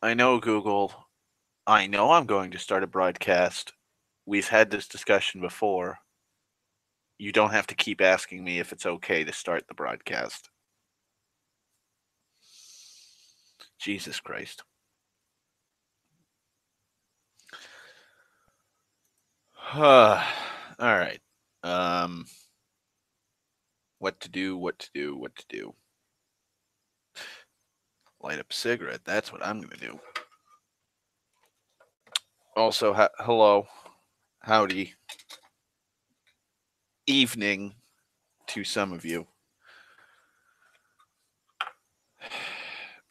I know, Google. I know I'm going to start a broadcast. We've had this discussion before. You don't have to keep asking me if it's okay to start the broadcast. Jesus Christ. All right. Um, what to do, what to do, what to do. Light up a cigarette. That's what I'm going to do. Also, hello. Howdy. Evening to some of you.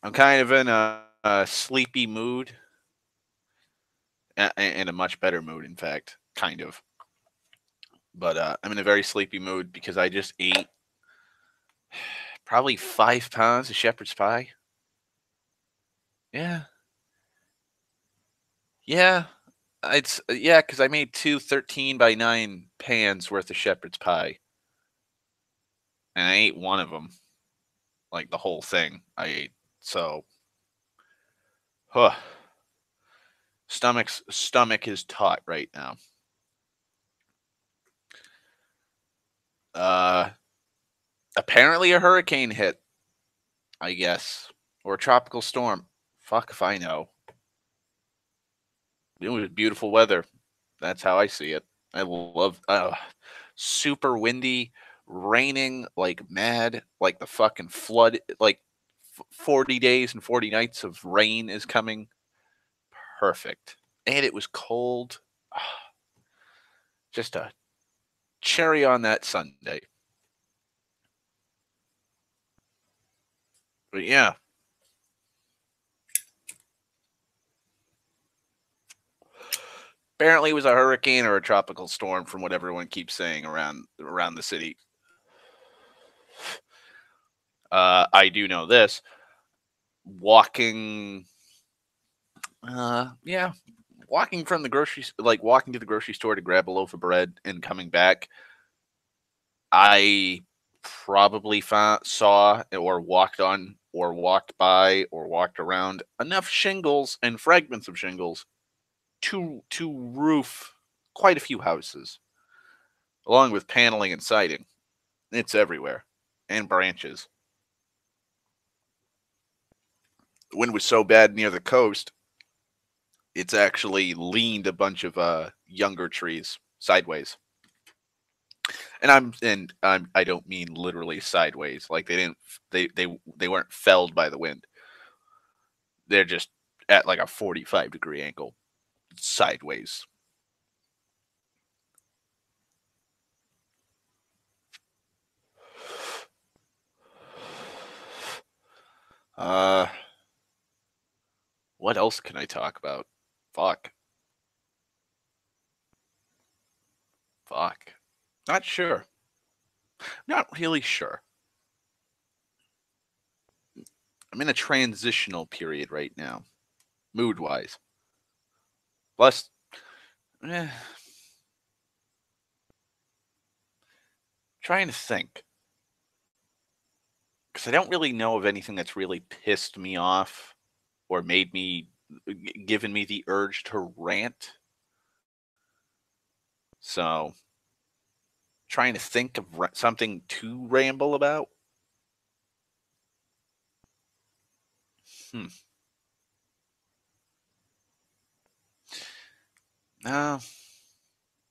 I'm kind of in a sleepy mood, in a much better mood, in fact, kind of. But I'm in a very sleepy mood because I just ate probably 5 pounds of shepherd's pie. Yeah, yeah. It's yeah, because I made two 13 by 9 pans worth of shepherd's pie, and I ate one of them, like the whole thing. I ate so. Huh. Stomach is taut right now. Uh, apparently a hurricane hit, I guess, or a tropical storm. Fuck if I know. It was beautiful weather. That's how I see it. I love super windy, raining like mad, like the fucking flood, like 40 days and 40 nights of rain is coming. Perfect. And it was cold. Just a cherry on that Sunday. But yeah, apparently it was a hurricane or a tropical storm from what everyone keeps saying around the city. I do know this. Walking yeah, walking from the grocery like walking to the grocery store to grab a loaf of bread and coming back, I probably saw or walked on or walked by or walked around enough shingles and fragments of shingles to roof quite a few houses, along with paneling and siding. It's everywhere, and branches. The wind was so bad near the coast, it's actually leaned a bunch of younger trees sideways. I don't mean literally sideways. Like they weren't felled by the wind. They're just at like a 45-degree angle sideways. Uh, what else can I talk about? Fuck. Fuck. Not sure. Not really sure. I'm in a transitional period right now, mood wise. Plus, eh, trying to think. Because I don't really know of anything that's really pissed me off or made me, given me the urge to rant. So, trying to think of something to ramble about. Hmm. No,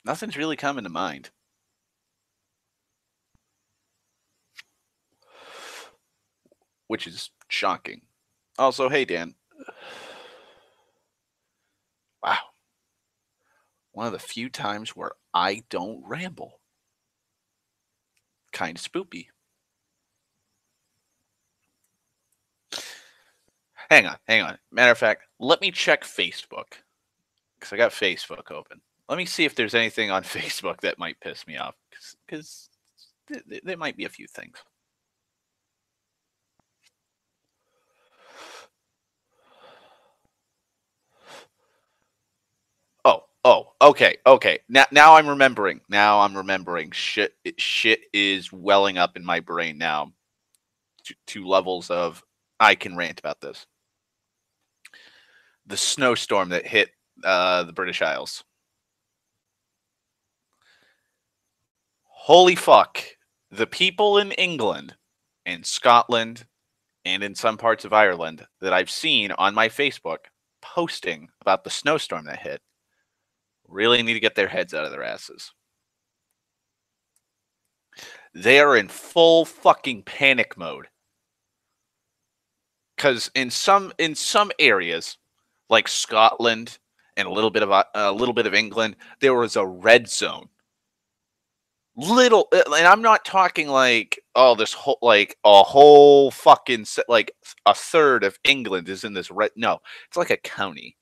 nothing's really coming to mind. Which is shocking. Also, hey, Dan. Wow. One of the few times where I don't ramble. Kind of spoopy. Hang on, hang on. Matter of fact, let me check Facebook. Because I got Facebook open. Let me see if there's anything on Facebook that might piss me off. Because there might be a few things. Okay, okay. Now I'm remembering. Now I'm remembering. Shit is welling up in my brain now to levels of I can rant about this. the snowstorm that hit the British Isles. Holy fuck. The people in England and Scotland and in some parts of Ireland that I've seen on my Facebook posting about the snowstorm that hit really need to get their heads out of their asses. They are in full fucking panic mode. Because in some areas, like Scotland and a little bit of England, there was a red zone. And I'm not talking like, oh, this whole, like a whole fucking like a third of England is in this red. No, it's like a county,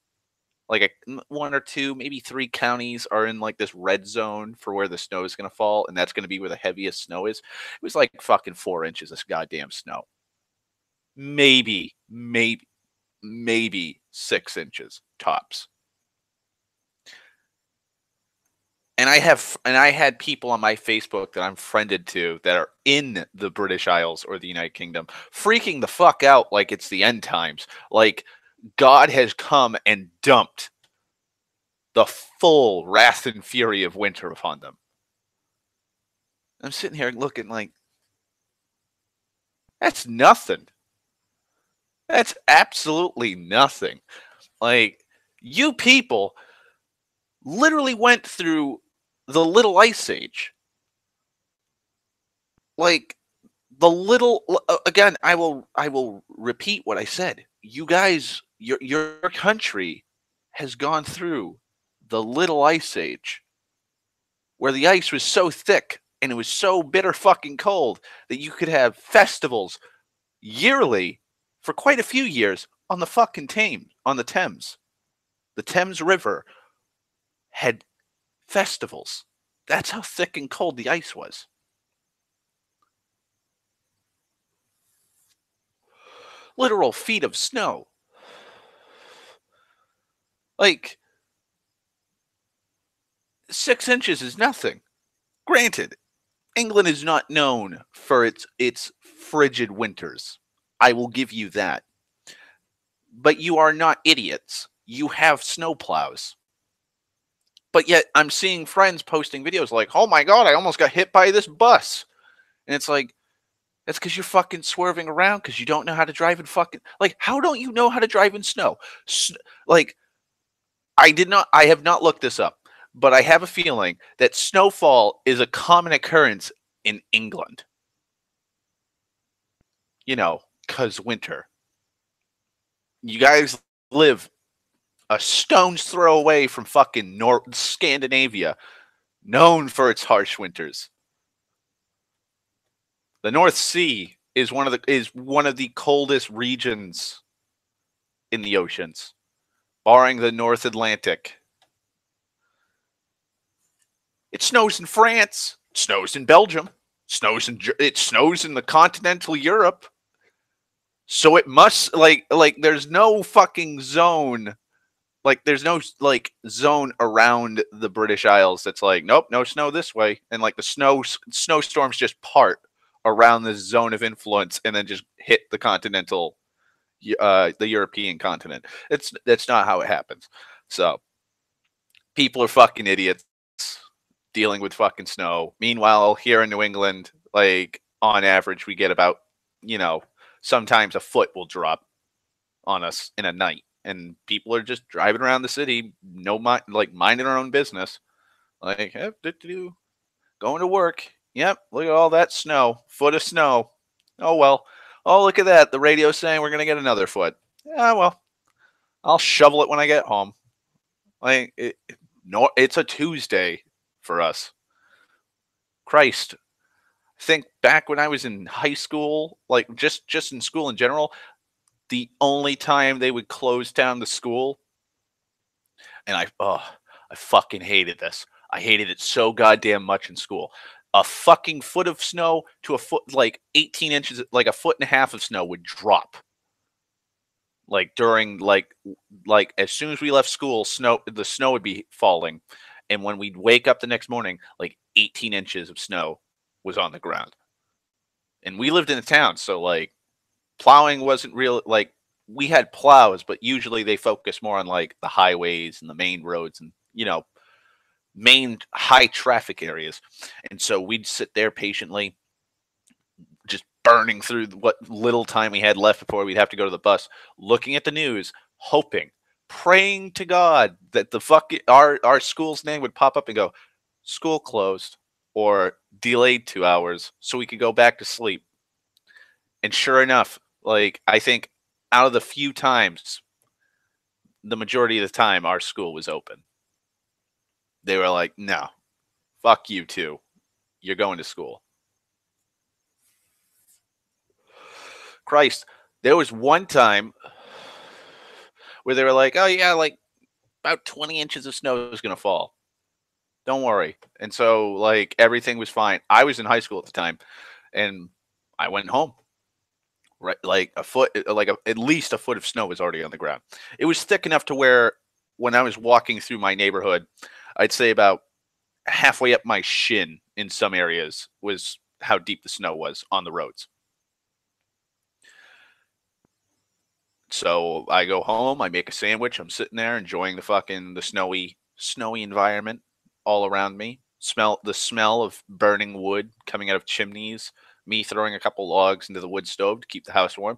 like one or two, maybe three counties are in like this red zone for where the snow is going to fall, and that's going to be where the heaviest snow is. It was like fucking 4 inches of goddamn snow. Maybe 6 inches tops. And I had people on my Facebook that I'm friended to that are in the British Isles or the United Kingdom freaking the fuck out like it's the end times. Like God has come and dumped the full wrath and fury of winter upon them. I'm sitting here looking like, that's nothing. That's absolutely nothing. Like, you people literally went through the Little Ice Age. Like, the little again, I will repeat what I said. You guys, your country has gone through the Little Ice Age, where the ice was so thick and it was so bitter fucking cold that you could have festivals yearly for quite a few years on the fucking Thames. The Thames River had festivals. That's how thick and cold the ice was. Literal feet of snow. Like, 6 inches is nothing. Granted, England is not known for its frigid winters. I will give you that. But you are not idiots. You have snowplows. But yet, I'm seeing friends posting videos like, oh my god, I almost got hit by this bus. And it's like, that's because you're fucking swerving around because you don't know how to drive in fucking. Like, how don't you know how to drive in snow? Like, I have not looked this up, but I have a feeling that snowfall is a common occurrence in England. You know, because winter. You guys live a stone's throw away from fucking North Scandinavia, known for its harsh winters. The North Sea is one of the coldest regions in the oceans, barring the North Atlantic. It snows in France, it snows in Belgium, it snows in the continental Europe. So it must like there's no fucking zone. Like, there's no like zone around the British Isles that's like, nope, no snow this way, and like the snowstorms just part around this zone of influence and then just hit the the European continent. That's not how it happens. So people are fucking idiots dealing with fucking snow. Meanwhile, here in New England, like on average, we get about, sometimes a foot will drop on us in a night. And people are just driving around the city, minding their own business, like going to work. Yep, look at all that snow, foot of snow. Oh well. Oh, look at that. The radio's saying we're gonna get another foot. Yeah, well, I'll shovel it when I get home. It's a Tuesday for us. Christ, I think back when I was in high school, like just in school in general, the only time they would close down the school, and I fucking hated this. I hated it so goddamn much in school. A fucking foot of snow to a foot, like 18 inches, like a foot and a half of snow would drop. Like during like as soon as we left school, the snow would be falling, and when we'd wake up the next morning, like 18 inches of snow was on the ground. And we lived in a town, so like plowing wasn't real, like we had plows, but usually they focus more on like the highways and the main roads and main high traffic areas. And so we'd sit there patiently, just burning through what little time we had left before we'd have to go to the bus, looking at the news, hoping, praying to God that our school's name would pop up and go, school closed or delayed 2 hours so we could go back to sleep. And sure enough, like I think out of the few times, the majority of the time our school was open. They were like, no, fuck you too. You're going to school. Christ, there was one time where they were like, oh, yeah, like about 20 inches of snow is going to fall. Don't worry. And so, like, everything was fine. I was in high school at the time, and I went home. Right, like a foot, at least a foot of snow was already on the ground. It was thick enough to where when I was walking through my neighborhood, I'd say about halfway up my shin in some areas was how deep the snow was on the roads. So I go home, I make a sandwich, I'm sitting there enjoying the snowy environment all around me. Smell the smell of burning wood coming out of chimneys, me throwing a couple logs into the wood stove to keep the house warm.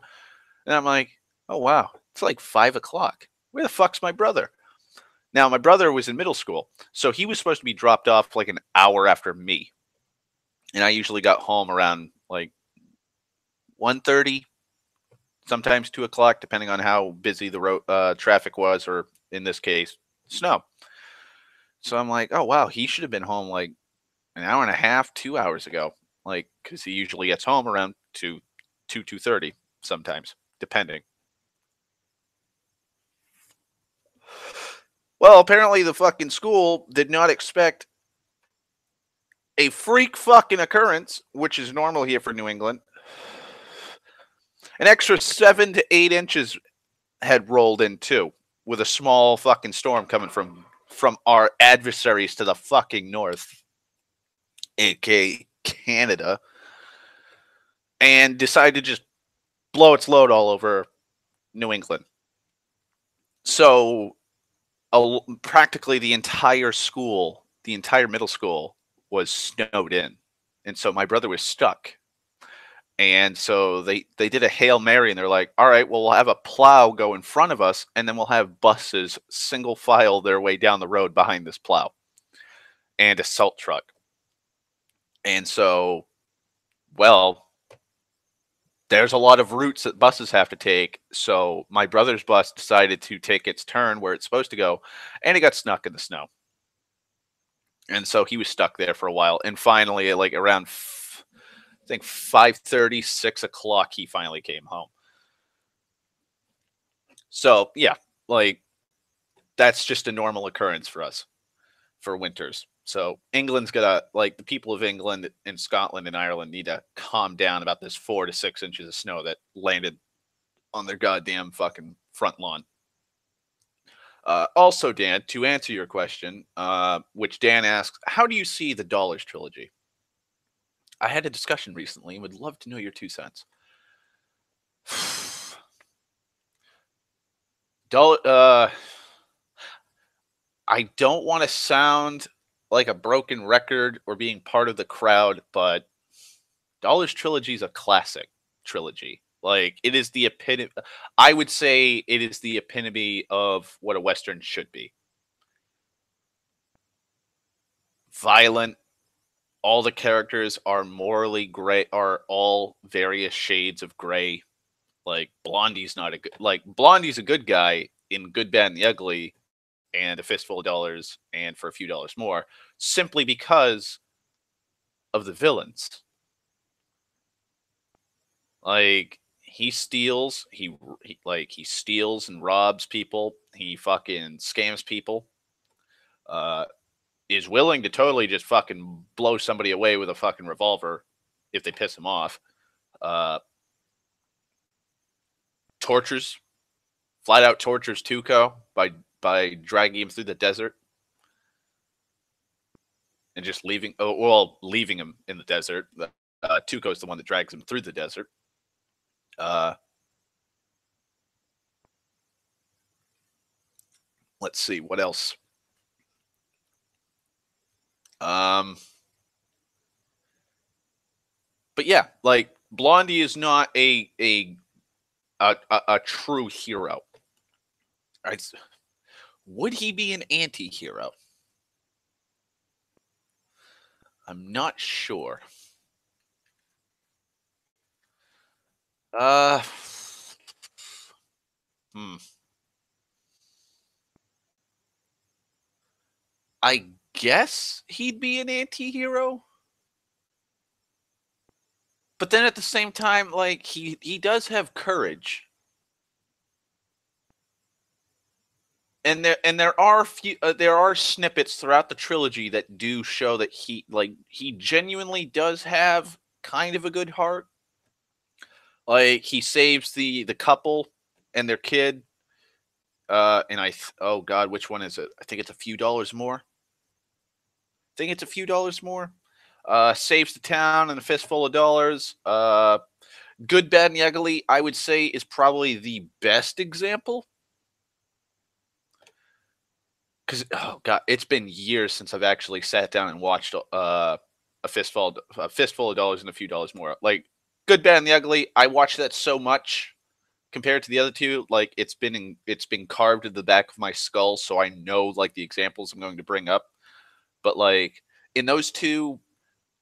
And I'm like, oh wow, it's like 5 o'clock. Where the fuck's my brother? Now my brother was in middle school, so he was supposed to be dropped off like an hour after me. And I usually got home around like 1:30, sometimes 2 o'clock, depending on how busy the road traffic was, or in this case, snow. So I'm like, oh wow, he should have been home like an hour and a half, 2 hours ago, like because he usually gets home around 2:30, sometimes, depending. Well, apparently the fucking school did not expect a freak fucking occurrence, which is normal here for New England. An extra 7 to 8 inches had rolled in too, with a small fucking storm coming from our adversaries to the fucking north, aka Canada, and decided to just blow its load all over New England. So practically the entire school, the entire middle school, was snowed in, and so my brother was stuck. And so they did a Hail Mary, and they're like, all right, well, we'll have a plow go in front of us, and then we'll have buses single file their way down the road behind this plow and a salt truck. And so, well, there's a lot of routes that buses have to take. So my brother's bus decided to take its turn where it's supposed to go, and it got stuck in the snow. And so he was stuck there for a while. And finally, like around, I think 5:30, 6 o'clock, he finally came home. So yeah, like that's just a normal occurrence for us for winters. So England's gonna, like, the people of England and Scotland and Ireland need to calm down about this 4 to 6 inches of snow that landed on their goddamn fucking front lawn. Also, Dan, to answer your question, which Dan asks, how do you see the Dollars trilogy? I had a discussion recently and would love to know your 2 cents. I don't want to sound like a broken record or being part of the crowd, but Dollars trilogy is a classic trilogy. Like, it is the epitome. I would say it is the epitome of what a Western should be. Violent. All the characters are morally gray, are all various shades of gray. Like, Blondie's a good guy in Good, Bad, and the Ugly, and A Fistful of Dollars, and For a Few Dollars More, simply because of the villains. Like, he steals, he steals and robs people. He fucking scams people. Is willing to totally just fucking blow somebody away with a fucking revolver if they piss him off. Tortures, flat out tortures Tuco by dragging him through the desert and just leaving him in the desert. Tuco's the one that drags him through the desert. Let's see what else. Um, but yeah, like Blondie is not a true hero. I, would he be an anti-hero? I'm not sure. Uh, hmm. I guess he'd be an anti-hero. But then at the same time, like he does have courage. And there are there are snippets throughout the trilogy that do show that he genuinely does have kind of a good heart. Like he saves the couple and their kid. And oh god, which one is it? I think it's a few dollars more. I think it's a few dollars more. Saves the town and a fistful of dollars. Good, Bad, and the Ugly, I would say, is probably the best example. Because oh god, it's been years since I've actually sat down and watched a fistful of dollars and a few dollars more. Like Good, Bad, and the Ugly, I watched that so much compared to the other two. Like it's been carved into the back of my skull, so I know like the examples I'm going to bring up. But like in those two,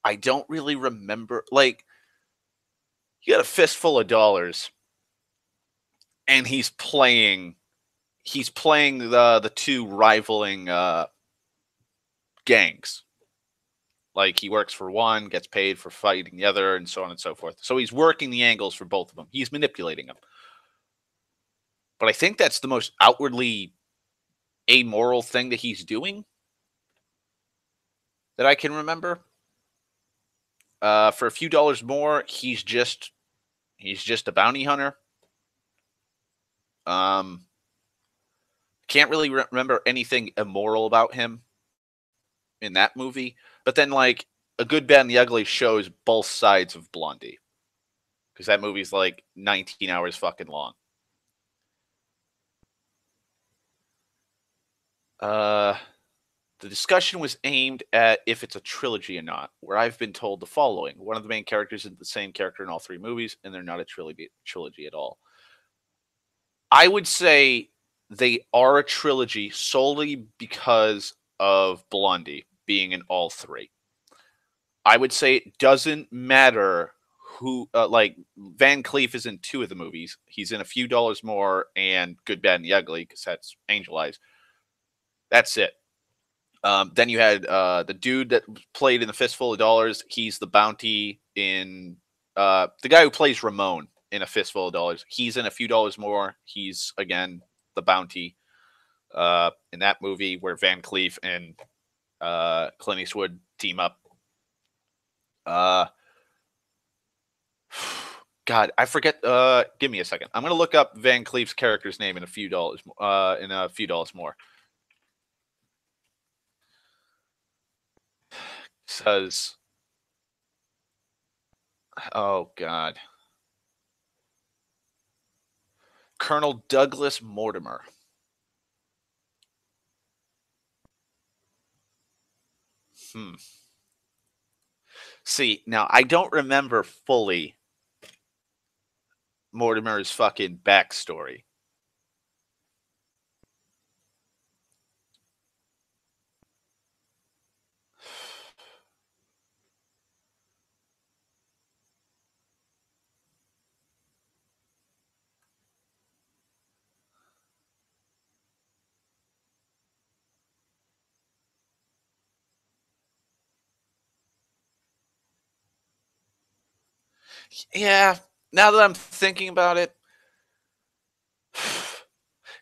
I don't really remember. Like you got a fistful of dollars, and he's playing the two rivaling gangs. Like he works for one, gets paid for fighting the other, and so on and so forth. So he's working the angles for both of them. He's manipulating them. But I think that's the most outwardly amoral thing that he's doing that I can remember. For a few dollars more, he's just a bounty hunter. Um, can't really remember anything immoral about him in that movie. But then, like, A Good, Bad, and the Ugly shows both sides of Blondie because that movie's like 19 hours fucking long. Uh, the discussion was aimed at if it's a trilogy or not, where I've been told the following. One of the main characters is the same character in all three movies, and they're not a trilogy at all. I would say they are a trilogy solely because of Blondie being in all three. I would say it doesn't matter who, like Van Cleef is in two of the movies. He's in A Few Dollars More and Good, Bad, and the Ugly because that's Angel Eyes. That's it. Then you had the dude that played in The Fistful of Dollars. He's the bounty in the guy who plays Ramon in A Fistful of Dollars. He's in A Few Dollars More. He's again the bounty in that movie where Van Cleef and Clint Eastwood team up. Uh, God, I forget. Give me a second. I'm gonna look up Van Cleef's character's name in A Few Dollars. In A Few Dollars More. Says, oh God, Colonel Douglas Mortimer. Hmm. See, now I don't remember fully Mortimer's fucking backstory. Yeah, now that I'm thinking about it,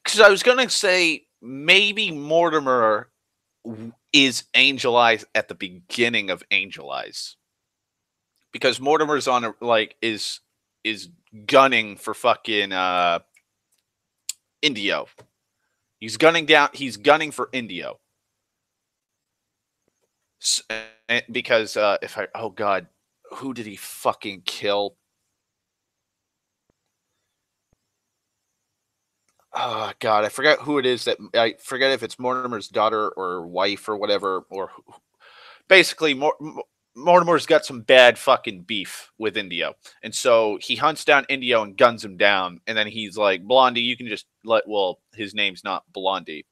because I was gonna say maybe Mortimer is Angel Eyes at the beginning of Angel Eyes, because Mortimer's on a, like is gunning for fucking Indio. He's gunning down. He's gunning for Indio. Because if I oh god, who did he fucking kill? Oh God, I forgot who it is that I forget if it's Mortimer's daughter or wife or whatever, or basically Mortimer's got some bad fucking beef with Indio, and so he hunts down Indio and guns him down, and then he's like, "Blondie, you can just let." Well, his name's not Blondie.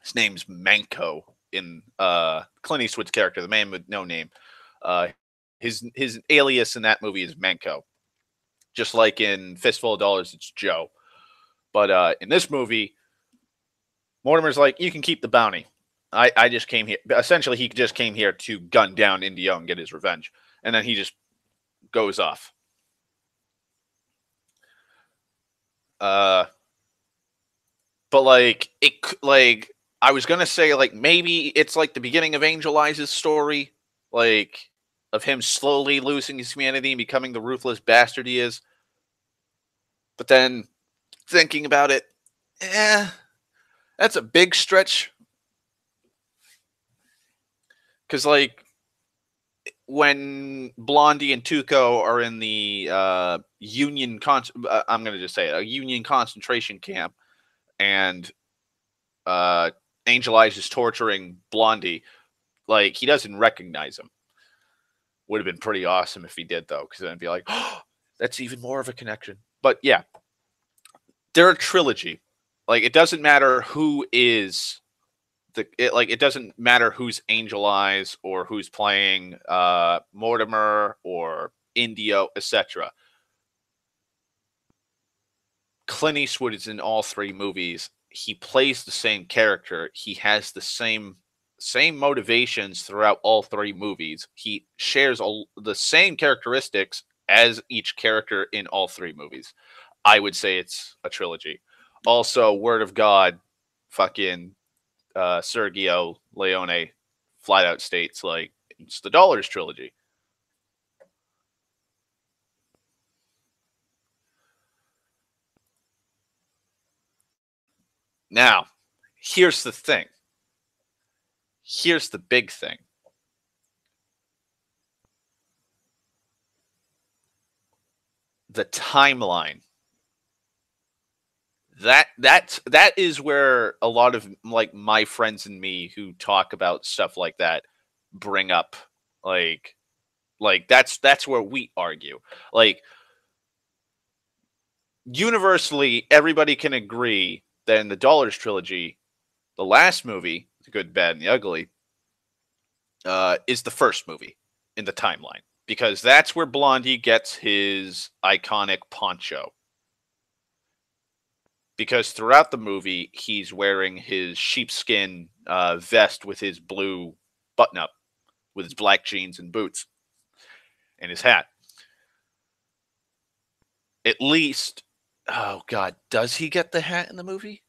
His name's Manco in Clint Eastwood's character, the man with no name. Uh, his alias in that movie is Manco, just like in Fistful of Dollars, it's Joe. But in this movie, Mortimer's like, you can keep the bounty. I just came here. Essentially, he just came here to gun down Indio and get his revenge. And then he just goes off. But like I was gonna say, like maybe it's like the beginning of Angel Eyes' story, like of him slowly losing his humanity and becoming the ruthless bastard he is. But then thinking about it, that's a big stretch. Because like when Blondie and Tuco are in the I'm going to just say it, a Union concentration camp, and Angel Eyes is torturing Blondie, like he doesn't recognize him. Would have been pretty awesome if he did, though, because then it'd be like, oh, that's even more of a connection. But yeah, they're a trilogy. Like it doesn't matter who is it doesn't matter who's Angel Eyes or who's playing Mortimer or Indio, etc. Clint Eastwood is in all three movies. He plays the same character. He has the same motivations throughout all three movies. He shares the same characteristics as each character in all three movies. I would say it's a trilogy. Also, Word of God, fucking Sergio Leone flat out states like it's the Dollars trilogy. Now, here's the thing. Here's the big thing. The timeline. That is where a lot of like my friends and me who talk about stuff like that bring up like that's where we argue. Like universally everybody can agree that in the Dollars trilogy, the last movie, The Good, Bad, and the Ugly, is the first movie in the timeline. Because that's where Blondie gets his iconic poncho. Because throughout the movie, he's wearing his sheepskin vest with his blue button-up, with his black jeans and boots, and his hat. At least, oh God, does he get the hat in the movie?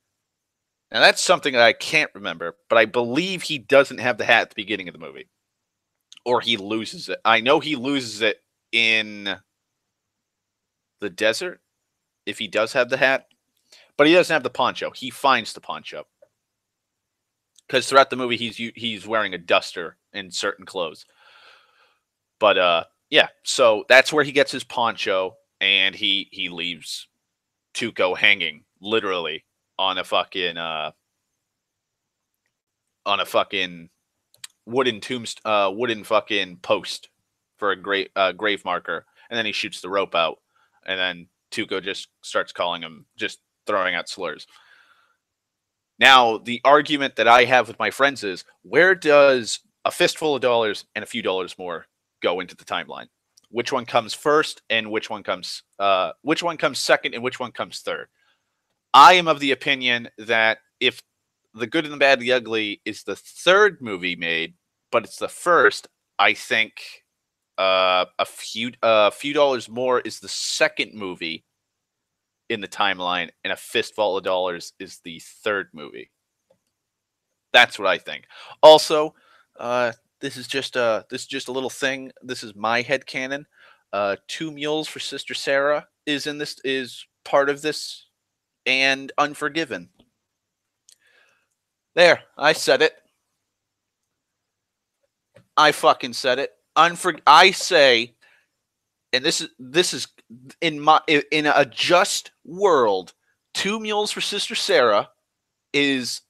Now that's something that I can't remember, but I believe he doesn't have the hat at the beginning of the movie. Or he loses it. I know he loses it in the desert, if he does have the hat. But he doesn't have the poncho. He finds the poncho. Because throughout the movie, he's wearing a duster in certain clothes. But yeah, so that's where he gets his poncho, and he leaves Tuco hanging, literally, on a fucking wooden fucking post for a grave marker, and then he shoots the rope out, and then Tuco just starts calling him, just throwing out slurs. Now, the argument that I have with my friends is, where does a fistful of dollars and a few dollars more go into the timeline? Which one comes first, and which one comes second, and which one comes third? I am of the opinion that if The Good and the Bad and the Ugly is the third movie made, but it's the first, I think a few dollars more is the second movie in the timeline, and A Fistful of Dollars is the third movie. That's what I think. Also, this is just a little thing. This is my headcanon. Two Mules for Sister Sarah is part of this, and Unforgiven. There, I said it. I fucking said it. I say, and this is in a just world, Two Mules for Sister Sarah is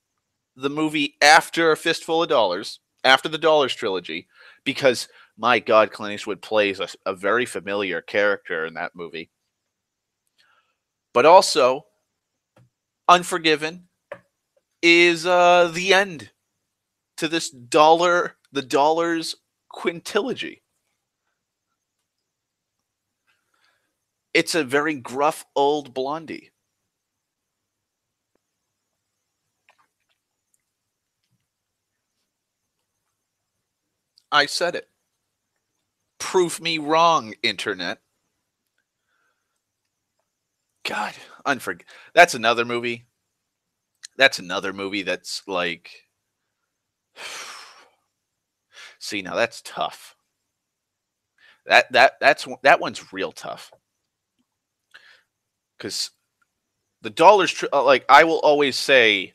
the movie after A Fistful of Dollars, after the Dollars trilogy, because my God, Clint Eastwood plays a very familiar character in that movie. But also, Unforgiven is the end to the Dollars quintilogy. It's a very gruff old blondie. I said it. Prove me wrong, internet. God, That's another movie. That's another movie that's like. See, now that's tough. That one's real tough because the Dollars like I will always say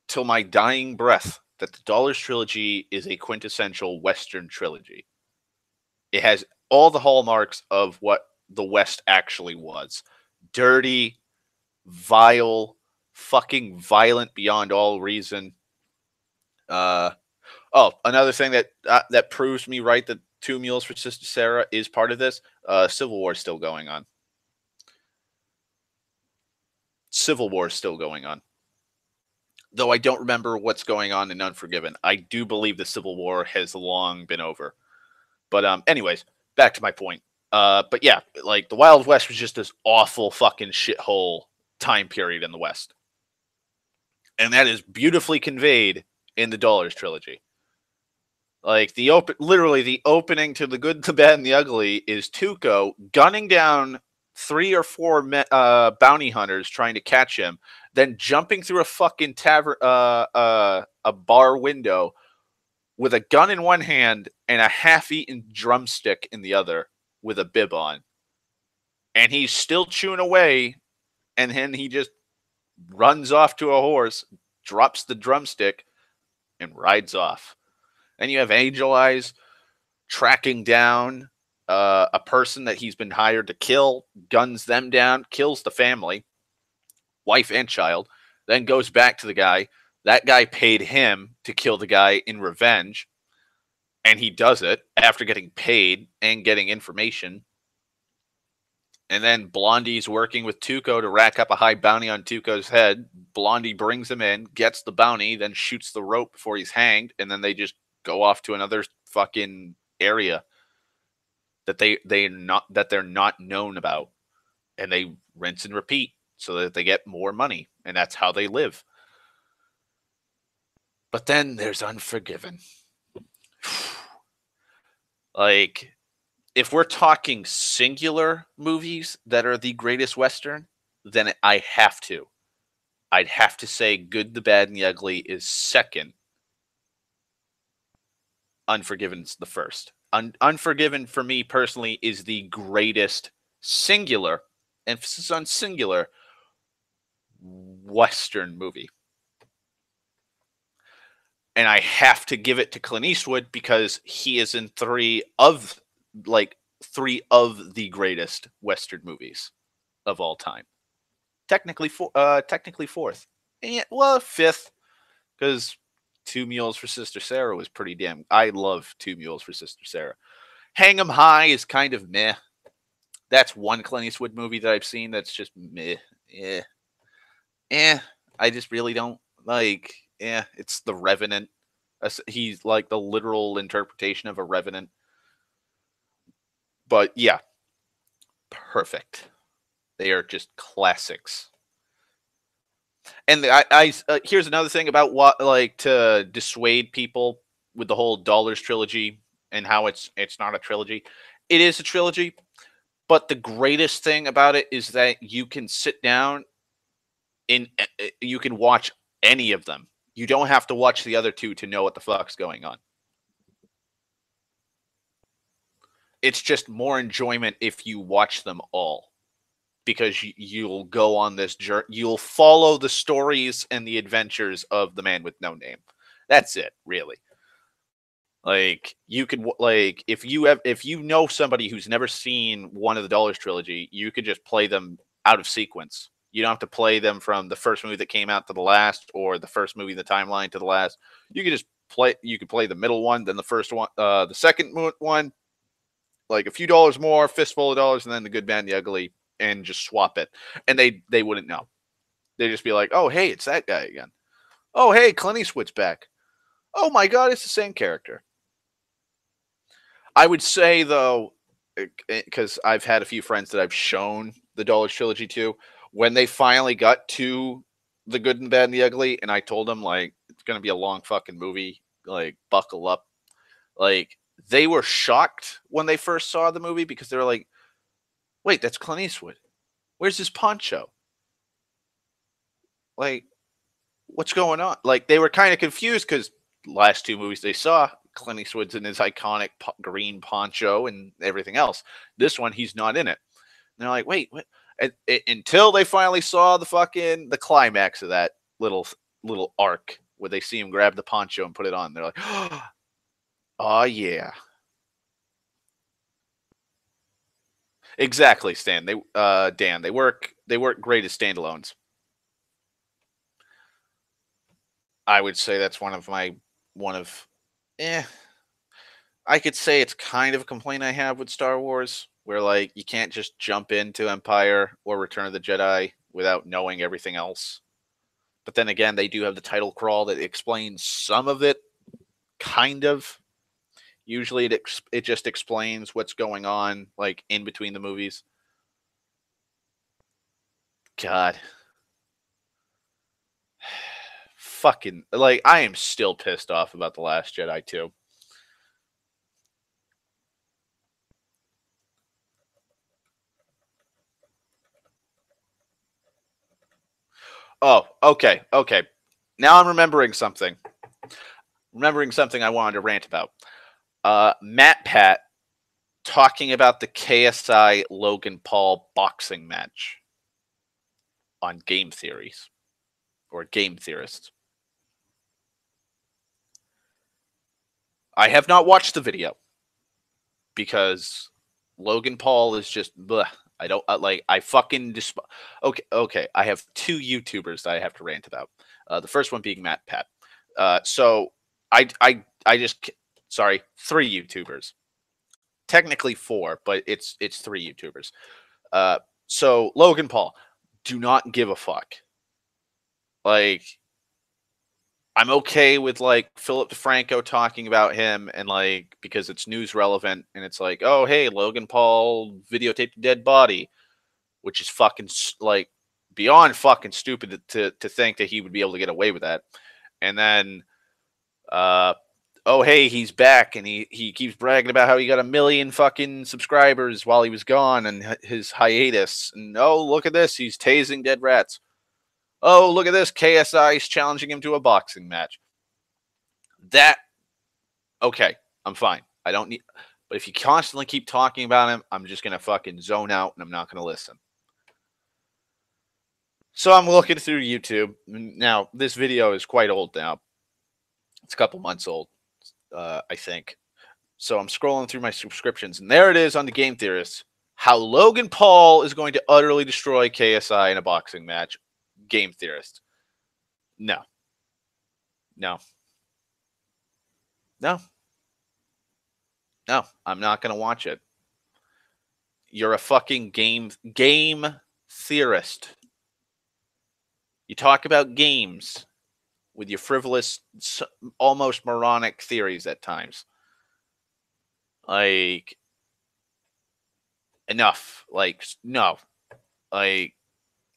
till my dying breath that the Dollars trilogy is a quintessential Western trilogy. It has all the hallmarks of what the West actually was: dirty, vile, fucking violent beyond all reason. Another thing that proves me right that Two Mules for Sister Sarah is part of this. Civil War is still going on. Civil War is still going on. Though I don't remember what's going on in Unforgiven. I do believe the Civil War has long been over. But anyways, back to my point. But yeah, like the Wild West was just this awful fucking shithole time period in the West. And that is beautifully conveyed in the Dollars trilogy. Like literally the opening to The Good, the Bad, and the Ugly is Tuco gunning down 3 or 4 bounty hunters trying to catch him, then jumping through a fucking tavern, a bar window with a gun in one hand and a half-eaten drumstick in the other with a bib on. And he's still chewing away, and then he just runs off to a horse, drops the drumstick, and rides off. Then you have Angel Eyes tracking down a person that he's been hired to kill, guns them down, kills the family, wife and child, then goes back to the guy. That guy paid him to kill the guy in revenge, and he does it after getting paid and getting information. And then Blondie's working with Tuco to rack up a high bounty on Tuco's head. Blondie brings him in, gets the bounty, then shoots the rope before he's hanged, and then they just go off to another fucking area that they're not known about, and they rinse and repeat so that they get more money, and that's how they live. But then there's Unforgiven. Like, if we're talking singular movies that are the greatest Western, then I'd have to say Good, the Bad, and the Ugly is second. Unforgiven's the first. Unforgiven, for me personally, is the greatest singular, emphasis on singular, Western movie. And I have to give it to Clint Eastwood because he is in three of the greatest Western movies of all time. Technically fourth. And well, fifth, because Two Mules for Sister Sarah was pretty damn. I love Two Mules for Sister Sarah. Hang 'Em High is kind of meh. That's one Clint Eastwood movie that I've seen that's just meh. I just really don't like. It's The Revenant. He's like the literal interpretation of a revenant. But yeah, perfect. They are just classics. And here's another thing about what, like, to dissuade people with the whole Dollars trilogy and how it's not a trilogy. It is a trilogy, but the greatest thing about it is that you can sit down and you can watch any of them. You don't have to watch the other two to know what the fuck's going on. It's just more enjoyment if you watch them all, because you'll go on this journey. You'll follow the stories and the adventures of the man with no name. That's it, really. Like, you could, like, if you know somebody who's never seen one of the Dollars trilogy, you could just play them out of sequence. You don't have to play them from the first movie that came out to the last, or the first movie in the timeline to the last. You could just play. You could play the middle one, then the first one, the second one, like a few dollars more, fistful of dollars, and then the good, bad, and the ugly, and just swap it. And they wouldn't know. They'd just be like, "Oh, hey, it's that guy again. Oh, hey, Clint Eastwood's back. Oh my God, it's the same character." I would say though, because I've had a few friends that I've shown the Dollar Trilogy to, when they finally got to the good and bad and the ugly, and I told them like it's gonna be a long fucking movie, like buckle up. Like they were shocked when they first saw the movie because they were like, "Wait, that's Clint Eastwood. Where's his poncho? Like, what's going on?" Like they were kind of confused because last two movies they saw, Clint Eastwood's in his iconic green poncho and everything else. This one, he's not in it. And they're like, "Wait, what?" Until they finally saw the climax of that little arc where they see him grab the poncho and put it on. They're like, "Oh yeah, exactly." Stan, Dan, they work great as standalones. I would say that's one of eh. I could say it's kind of a complaint I have with Star Wars, where like you can't just jump into Empire or Return of the Jedi without knowing everything else. But then again, they do have the title crawl that explains some of it, kind of. Usually, it just explains what's going on, like in between the movies. God, fucking like I am still pissed off about the Last Jedi too. Oh, okay, okay. Now I'm remembering something. Remembering something I wanted to rant about. Matt Pat talking about the KSI Logan Paul boxing match on Game Theories or Game Theorists. I have not watched the video because Logan Paul is just bleh. I don't like. I fucking okay. Okay, I have two YouTubers that I have to rant about. The first one being Matt Pat. So I just sorry, three YouTubers. Technically four, but it's three YouTubers. So Logan Paul, do not give a fuck. Like I'm okay with like Philip DeFranco talking about him and like because it's news relevant and it's like, oh hey, Logan Paul videotaped a dead body, which is fucking like beyond fucking stupid to think that he would be able to get away with that. And then uh oh hey, he's back and he keeps bragging about how he got 1 million fucking subscribers while he was gone and his hiatus. And oh look at this, he's tasing dead rats. Oh, look at this. KSI is challenging him to a boxing match. That, okay, I'm fine. I don't need, but if you constantly keep talking about him, I'm just going to fucking zone out and I'm not going to listen. So I'm looking through YouTube. Now, this video is quite old now. It's a couple months old, I think. So I'm scrolling through my subscriptions, and there it is on the Game Theorists. How Logan Paul is going to utterly destroy KSI in a boxing match. Game Theorist. No. No. No. No. I'm not going to watch it. You're a fucking game theorist. You talk about games with your frivolous, almost moronic theories at times. Like, enough. Like, no. Like,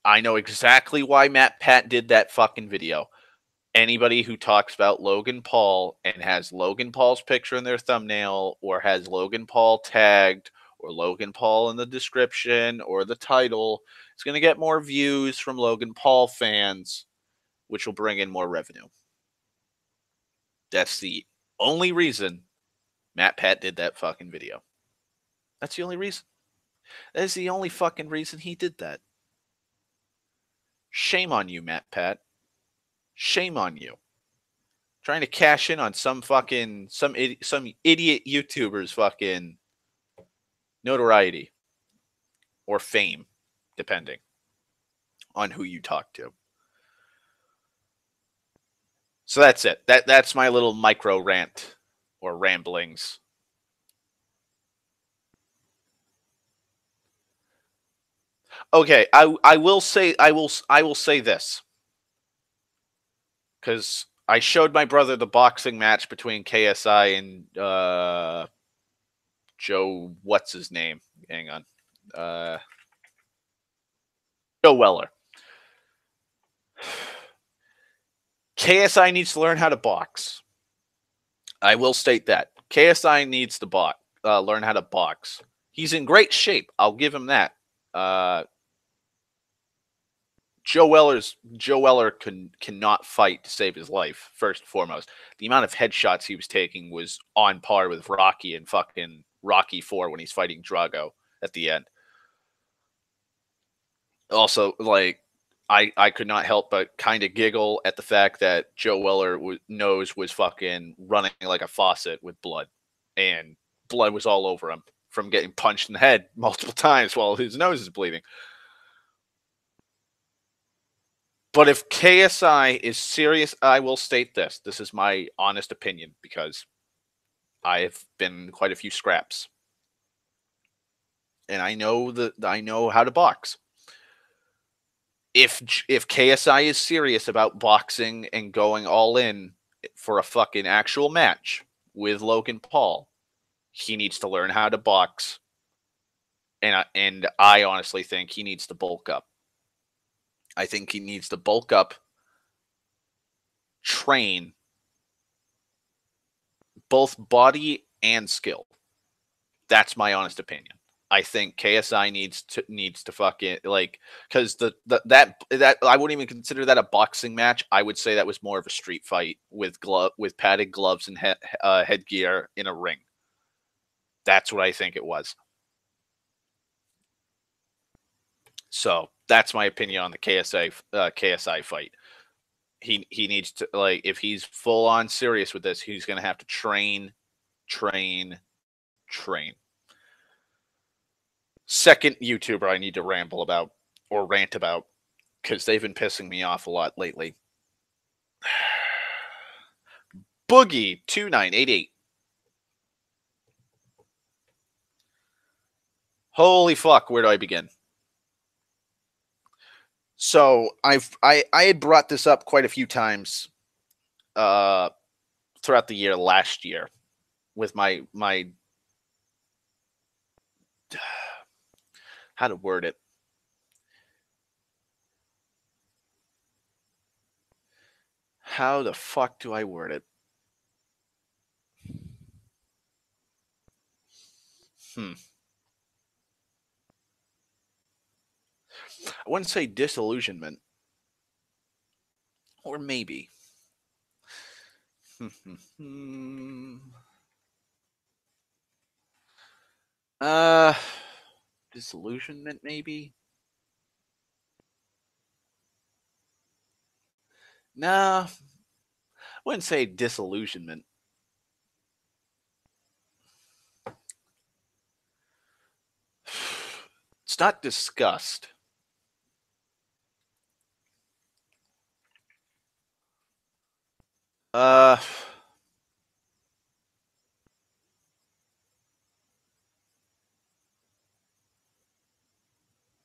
I know exactly why Matt Pat did that fucking video. Anybody who talks about Logan Paul and has Logan Paul's picture in their thumbnail or has Logan Paul tagged or Logan Paul in the description or the title is going to get more views from Logan Paul fans, which will bring in more revenue. That's the only reason Matt Pat did that fucking video. That's the only reason. That is the only fucking reason he did that. Shame on you, Matt Pat. Shame on you. Trying to cash in on some idiot YouTuber's fucking notoriety or fame, depending. on who you talk to. So that's it. That's my little micro rant or ramblings. Okay, I will say I will say this, because I showed my brother the boxing match between KSI and Joe. What's his name? Hang on, Joe Weller. KSI needs to learn how to box. I will state that KSI needs to learn how to box. He's in great shape. I'll give him that. Joe Weller cannot fight to save his life. First and foremost, the amount of headshots he was taking was on par with Rocky and fucking Rocky IV when he's fighting Drago at the end. Also, like, I could not help but kind of giggle at the fact that Joe Weller nose was fucking running like a faucet with blood, and blood was all over him from getting punched in the head multiple times while his nose is bleeding. But if KSI is serious, I will state this. This is my honest opinion because I have been in quite a few scraps. And I know how to box. If KSI is serious about boxing and going all in for a fucking actual match with Logan Paul, he needs to learn how to box. And I honestly think he needs to bulk up. I think he needs to bulk up, train both body and skill. That's my honest opinion. I think KSI needs to fucking, like, because that I wouldn't even consider that a boxing match. I would say that was more of a street fight with padded gloves and headgear in a ring. That's what I think it was. So that's my opinion on the KSI fight. He needs to, like, if he's full on serious with this, he's going to have to train. Second YouTuber I need to ramble about or rant about because they've been pissing me off a lot lately. Boogie2988. Holy fuck, where do I begin? So I had brought this up quite a few times throughout the year last year with my how to word it. How the fuck do I word it? I wouldn't say disillusionment. Or maybe. Disillusionment, maybe? Nah, I wouldn't say disillusionment. It's not disgust.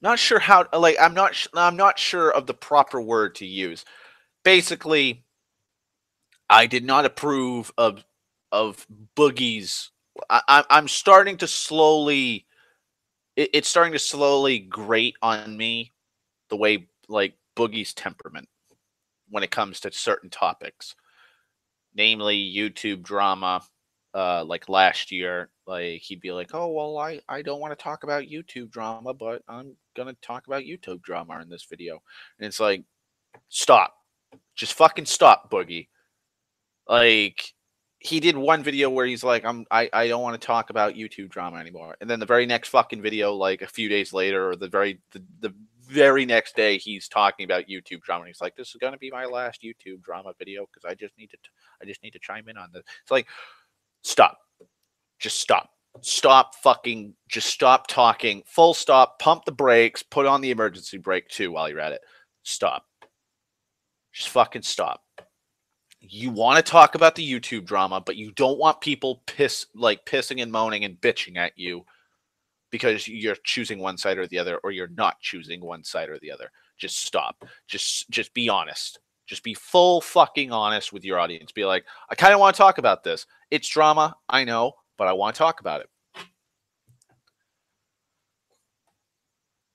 Not sure how, like, I'm not sure of the proper word to use. Basically, I did not approve of Boogie's. I'm starting to slowly. It's starting to slowly grate on me the way, like, Boogie's temperament when it comes to certain topics, namely YouTube drama. Like last year, like, he'd be like, "Oh well, I don't want to talk about YouTube drama, but I'm gonna talk about YouTube drama in this video," and it's like, stop, just fucking stop, Boogie. Like, he did one video where he's like, I don't want to talk about YouTube drama anymore. And then the very next fucking video, like a few days later, or the very next day, he's talking about YouTube drama. And he's like, this is gonna be my last YouTube drama video because I just need to chime in on this. It's like, stop. Just stop. Just stop talking. Full stop. Pump the brakes. Put on the emergency brake too while you're at it. Stop. Just fucking stop. You want to talk about the YouTube drama, but you don't want people pissing and moaning and bitching at you because you're choosing one side or the other, or you're not choosing one side or the other. Just stop. Just be honest. Just be full fucking honest with your audience. Be like, I kind of want to talk about this. It's drama, I know, but I want to talk about it.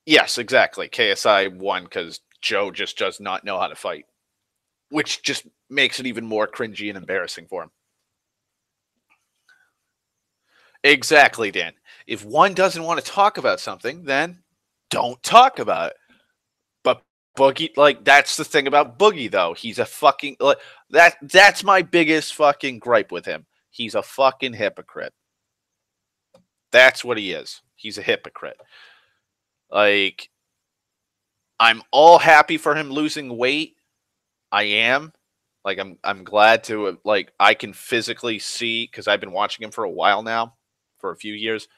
Yes, exactly. KSI won because Joe just does not know how to fight, which just makes it even more cringy and embarrassing for him. Exactly, Dan. If one doesn't want to talk about something, then don't talk about it. But Boogie, like, that's the thing about Boogie, though. He's a fucking that's my biggest fucking gripe with him. He's a fucking hypocrite. That's what he is. He's a hypocrite. Like, I'm all happy for him losing weight. I am. Like, I'm glad to, like, I can physically see, because I've been watching him for a while now, for a few years.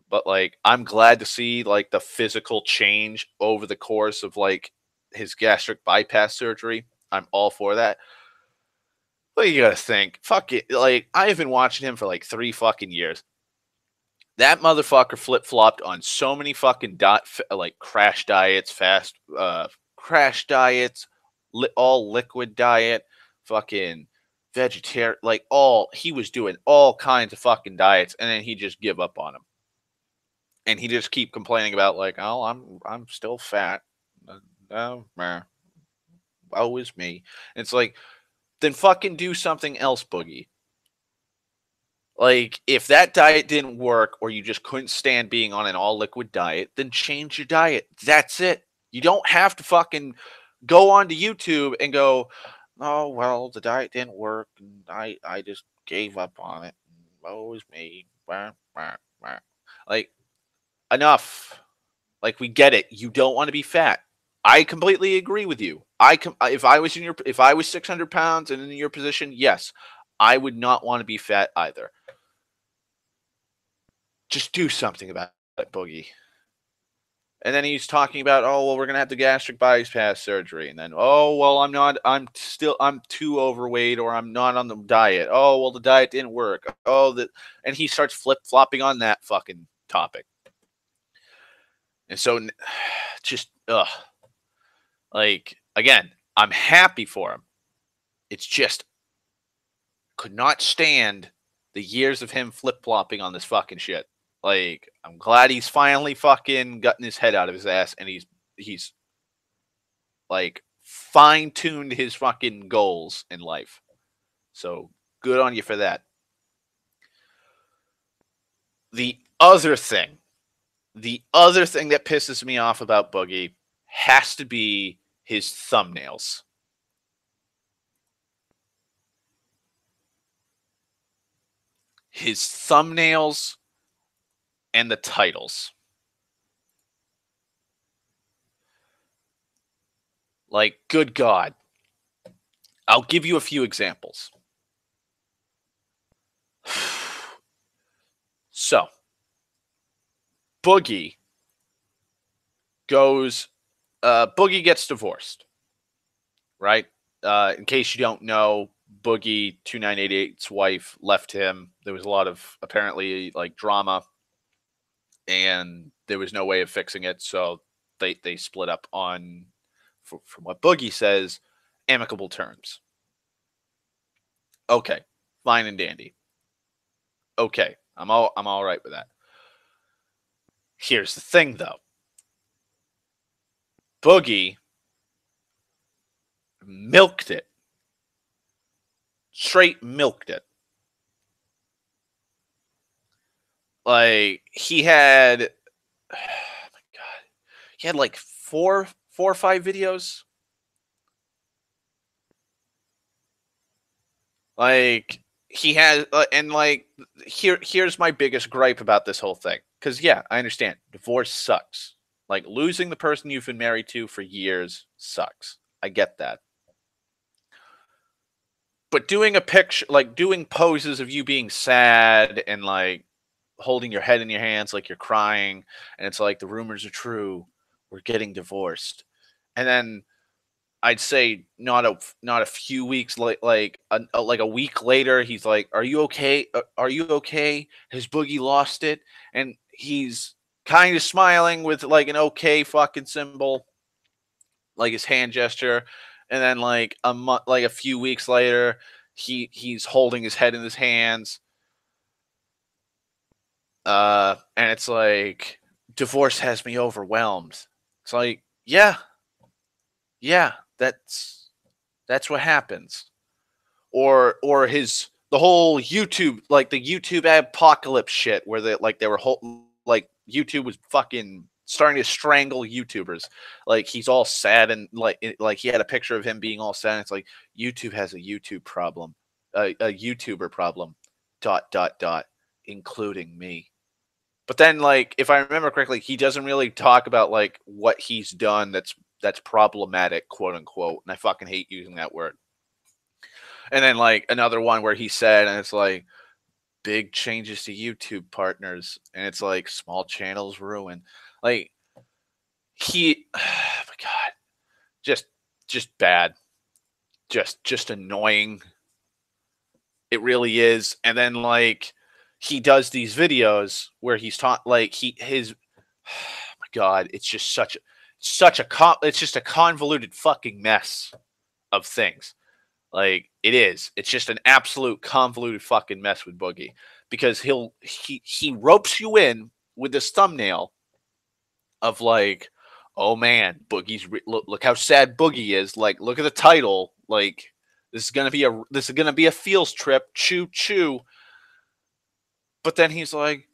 But, like, I'm glad to see, like, the physical change over the course of, like, his gastric bypass surgery. I'm all for that. But you gotta think, fuck it. Like, I've been watching him for like 3 fucking years. That motherfucker flip flopped on so many fucking like crash diets, crash diets, all liquid diet, fucking vegetarian, like he was doing all kinds of fucking diets, and then he just give up on them, and he just keep complaining about like, oh, I'm still fat, oh, always me. And it's like, then fucking do something else, Boogie. Like, if that diet didn't work or you just couldn't stand being on an all liquid diet, then change your diet. That's it. You don't have to fucking go onto YouTube and go, oh, well, the diet didn't work. And I just gave up on it. Oh, it was me. Like, enough. Like, we get it. You don't want to be fat. I completely agree with you. If I was 600 pounds and in your position, yes, I would not want to be fat either. Just do something about it, Boogie. And then he's talking about, oh, well, we're going to have the gastric bypass surgery. And then, oh, well, I'm too overweight, or I'm not on the diet. Oh, well, the diet didn't work. And he starts flip-flopping on that fucking topic. And so, just, like, again, I'm happy for him. It's just, could not stand the years of him flip-flopping on this fucking shit. Like, I'm glad he's finally fucking gotten his head out of his ass, and he's like fine-tuned his fucking goals in life. So good on you for that. The other thing that pisses me off about Boogie has to be his thumbnails. His thumbnails and the titles. Like, good God. I'll give you a few examples. So, Boogie gets divorced, right? In case you don't know, Boogie 2988's wife left him. There was a lot of apparently like drama, and there was no way of fixing it, so they split up on, from what Boogie says, amicable terms. Okay, fine and dandy. Okay, I'm all right with that. Here's the thing, though. Boogie milked it. Straight milked it. Like, he had, oh my God, he had like four or five videos. Like, he has, and like, here's my biggest gripe about this whole thing. Because, yeah, I understand. Divorce sucks. Like, losing the person you've been married to for years sucks. I get that. But doing a picture, like, doing poses of you being sad and, like, holding your head in your hands like you're crying, and it's like, the rumors are true. We're getting divorced. And then I'd say not a few weeks like a week later, he's like, "Are you okay? Are you okay? Has Boogie lost it?" And he's kind of smiling with like an okay fucking symbol, like his hand gesture. And then like like a few weeks later, he's holding his head in his hands. And it's like, divorce has me overwhelmed. It's like, yeah, yeah, that's what happens. Or his the whole YouTube, like the YouTube apocalypse shit, where they were like YouTube was fucking starting to strangle YouTubers. Like he's all sad and like he had a picture of him being all sad. And it's like YouTube has a YouTube problem, a YouTuber problem, dot dot dot, including me. But then, like, if I remember correctly, he doesn't really talk about like what he's done that's problematic, quote unquote. And I fucking hate using that word. And then like another one where he said, and it's like big changes to YouTube partners, and it's like small channels ruin. Like he, oh my god, just just bad, just annoying. It really is. And then like he does these videos where he's taught like his oh my god, it's just it's just a convoluted fucking mess of things. Like it is. It's just an absolute convoluted fucking mess with Boogie because he ropes you in with this thumbnail of like, oh man, look how sad Boogie is. Like look at the title. Like this is gonna be a feels trip. Choo choo. But then he's like,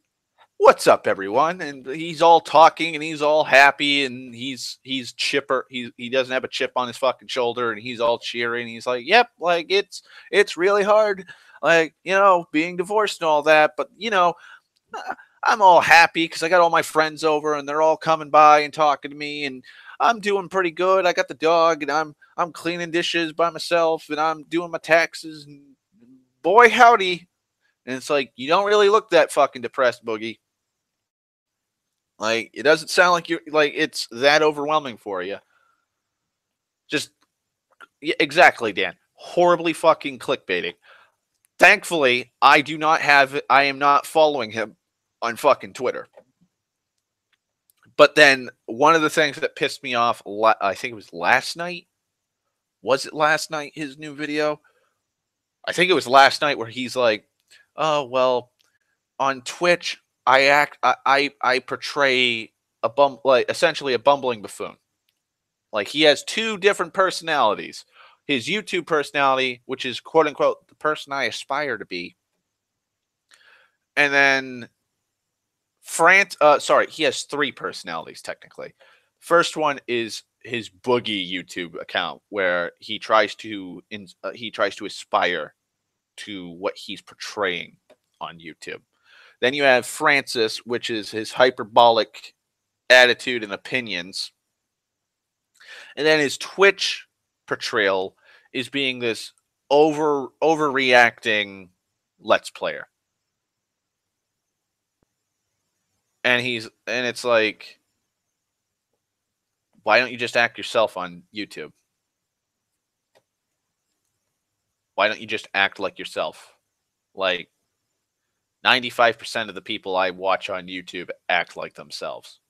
"What's up, everyone?" And he's all talking and he's all happy and he's chipper. He doesn't have a chip on his fucking shoulder and he's all cheery and he's like, "Yep, like it's really hard, like being divorced and all that, but I'm all happy because I got all my friends over and they're all coming by and talking to me and I'm doing pretty good. I got the dog and I'm cleaning dishes by myself and I'm doing my taxes and boy howdy." And it's like you don't really look that fucking depressed, Boogie. Like it doesn't sound like you're like it's that overwhelming for you. Just yeah, exactly, Dan. Horribly fucking clickbaiting. Thankfully, I am not following him on fucking Twitter. But then one of the things that pissed me off, I think it was last night. Was it last night? His new video. I think it was last night where he's like, "Oh well, on Twitch, I portray like essentially a bumbling buffoon. Like he has two different personalities. His YouTube personality, which is quote unquote the person I aspire to be, and then he has three personalities technically. First one is his Boogie YouTube account where he tries to aspire to what he's portraying on YouTube. Then you have Francis, which is his hyperbolic attitude and opinions. And then his Twitch portrayal is being this overreacting let's player. And it's like, why don't you just act yourself on YouTube? Why don't you just act like yourself? Like 95% of the people I watch on YouTube act like themselves.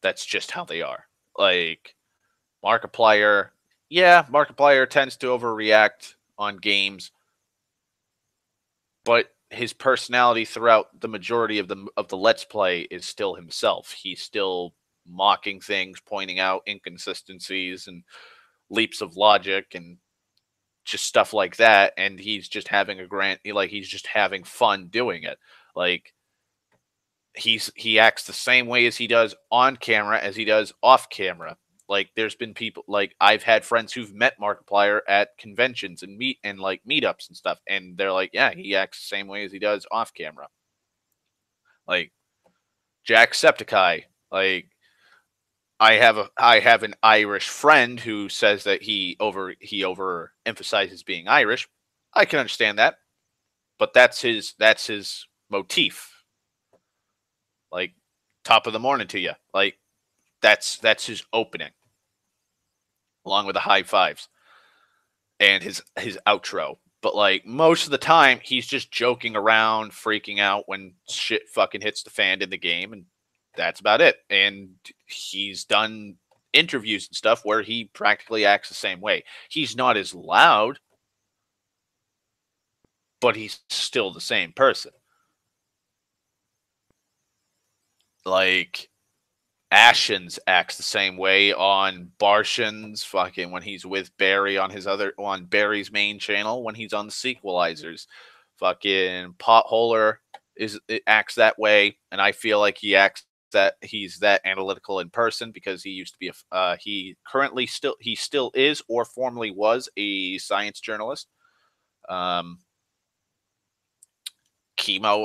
That's just how they are. Like Markiplier, yeah, Markiplier tends to overreact on games, but his personality throughout the majority of the Let's Play is still himself. He's still mocking things, pointing out inconsistencies and leaps of logic and just stuff like that, and he's just having he's just having fun doing it. Like he acts the same way as he does on camera as he does off camera. Like there's been people like I've had friends who've met Markiplier at conventions and meetups and stuff, and they're like, yeah, he acts the same way as he does off camera. Like Jacksepticeye, like I have an Irish friend who says that he overemphasizes being Irish. I can understand that, but that's his motif. Like top of the morning to you. Like That's his opening, along with the high fives and his outro. But like most of the time, he's just joking around, freaking out when shit fucking hits the fan in the game, and that's about it. And he's done interviews and stuff where he practically acts the same way. He's not as loud, but he's still the same person. Like Ashens acts the same way on Bartians, fucking when he's with Barry on Barry's main channel, when he's on the sequelizers. Fucking Potholer acts that way, and I feel like he's that analytical in person because he used to be he still is or formerly was a science journalist. Chemo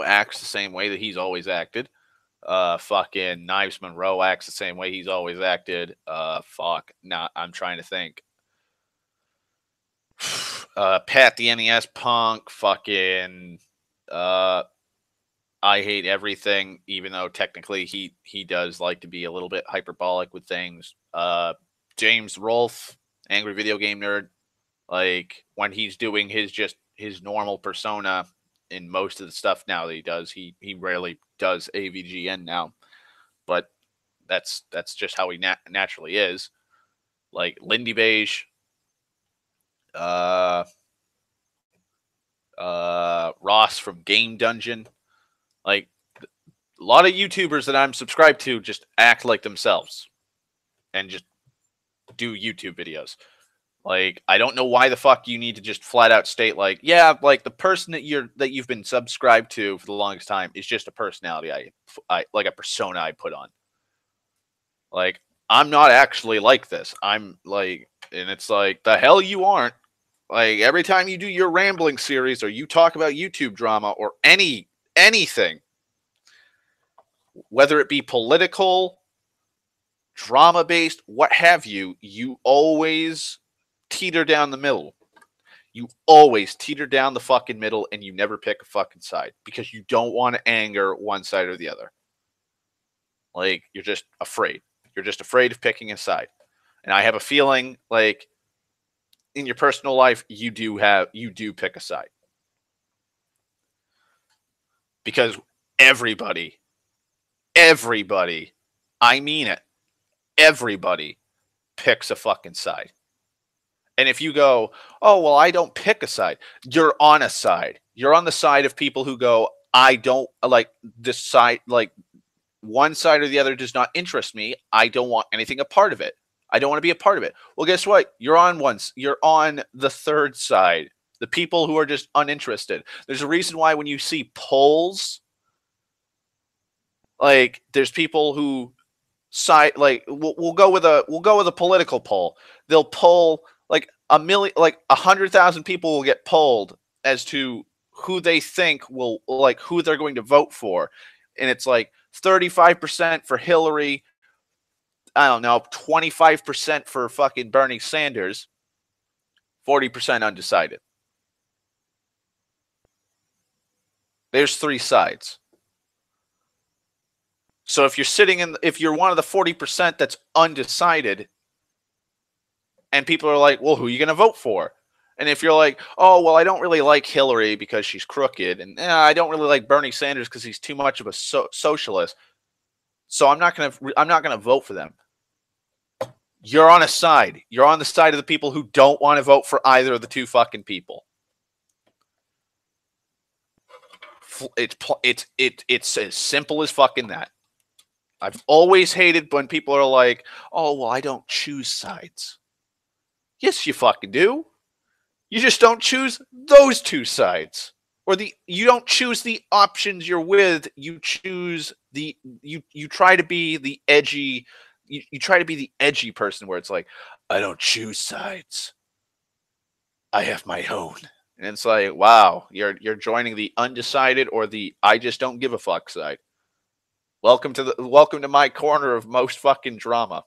acts the same way that he's always acted. Fucking Knives Monroe acts the same way he's always acted. I'm trying to think. Pat the NES Punk, fucking I Hate Everything, even though technically he does like to be a little bit hyperbolic with things. James Rolfe, Angry Video Game Nerd, like when he's doing his normal persona in most of the stuff now that he does, he rarely does AVGN now, but that's just how he naturally is. Like Lindy Beige, Ross from Game Dungeon, like a lot of YouTubers that I'm subscribed to just act like themselves and just do YouTube videos. Like, I don't know why the fuck you need to just flat out state like, yeah, like the person that you've been subscribed to for the longest time is just a personality I like a persona I put on. Like, I'm not actually like this. I'm like, and it's like, the hell you aren't. Like, every time you do your rambling series or you talk about YouTube drama or anything, whether it be political, drama based, what have you, you always teeter down the middle. You always teeter down the fucking middle and you never pick a fucking side because you don't want to anger one side or the other. Like, you're just afraid. You're just afraid of picking a side. And I have a feeling like in your personal life, you do pick a side. Because everybody, I mean it, everybody picks a fucking side. And if you go, oh, well, I don't pick a side, you're on a side. You're on the side of people who go, I don't like this side, like one side or the other does not interest me. I don't want anything a part of it. I don't want to be a part of it. Well, guess what? You're on the third side. The people who are just uninterested. There's a reason why when you see polls, like there's people who side like we'll go with a political poll. They'll poll like 100,000 people will get polled as to who they think will, like, who they're going to vote for, and it's like 35% for Hillary, I don't know, 25% for fucking Bernie Sanders, 40% undecided. There's three sides. So if you're one of the 40% that's undecided, and people are like, well, who are you going to vote for? And if you're like, oh, well, I don't really like Hillary because she's crooked, and I don't really like Bernie Sanders because he's too much of a socialist, so I'm not going to vote for them. You're on a side. You're on the side of the people who don't want to vote for either of the two fucking people. It's as simple as fucking that. I've always hated when people are like, oh, well, I don't choose sides. Yes, you fucking do. You just don't choose those two sides. Or you don't choose the options you're with. You choose you try to be the edgy, you try to be the edgy person where it's like, I don't choose sides. I have my own. And it's like, wow, you're joining the undecided or the I just don't give a fuck side. Welcome to my corner of most fucking drama.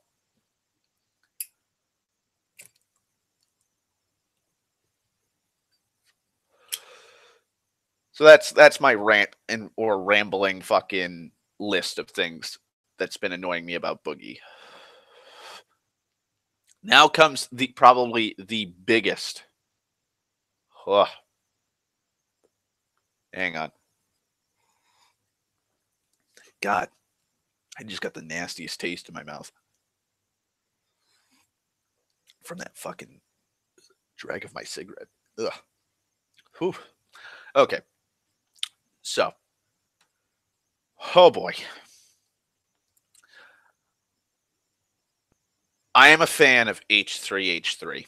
So that's my rant or rambling fucking list of things that's been annoying me about Boogie. Now comes the probably the biggest. Ugh, hang on. God, I just got the nastiest taste in my mouth from that fucking drag of my cigarette. Ugh. Whew. Okay, so, oh boy. I am a fan of H3H3.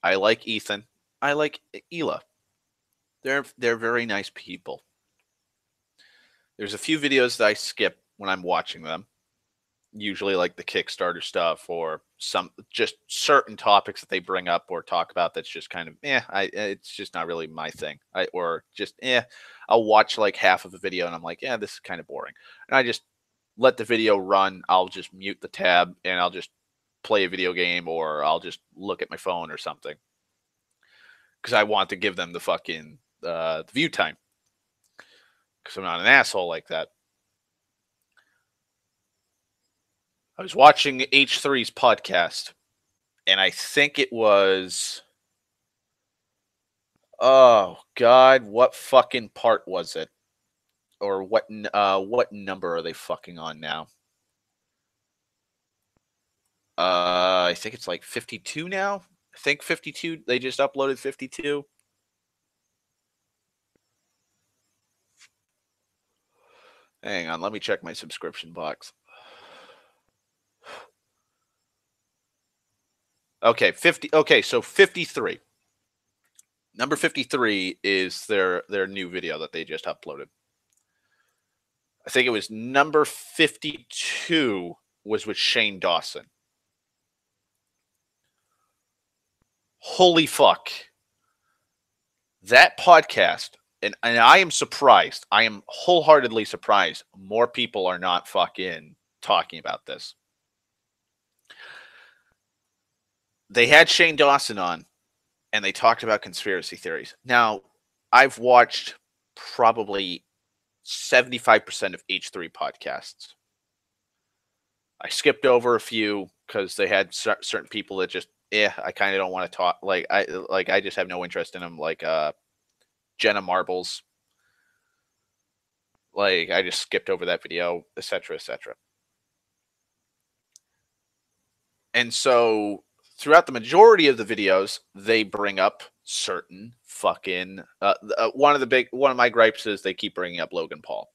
I like Ethan. I like Ela. They're very nice people. There's a few videos that I skip when I'm watching them. Usually like the Kickstarter stuff or some just certain topics that they bring up or talk about that's just kind of it's just not really my thing. I'll watch like half of the video and I'm like, yeah, this is kind of boring. And I just let the video run. I'll just mute the tab and I'll just play a video game or I'll just look at my phone or something. Because I want to give them the fucking view time. Because I'm not an asshole like that. I was watching H3's podcast, and I think it was. Oh God, what fucking part was it? Or what number are they fucking on now? I think it's like 52 now. I think 52. They just uploaded 52. Hang on, let me check my subscription box. Okay, 50. Okay, so 53. Number 53 is their new video that they just uploaded. I think it was number 52 was with Shane Dawson. Holy fuck. That podcast, and I am surprised. I am wholeheartedly surprised more people are not fucking talking about this. They had Shane Dawson on, and they talked about conspiracy theories. Now, I've watched probably 75% of H3 podcasts. I skipped over a few because they had certain people that just, I kind of don't want to talk. I just have no interest in them. Like Jenna Marbles. Like I just skipped over that video, etc., etc. And so throughout the majority of the videos, they bring up certain fucking one of my gripes is they keep bringing up Logan Paul.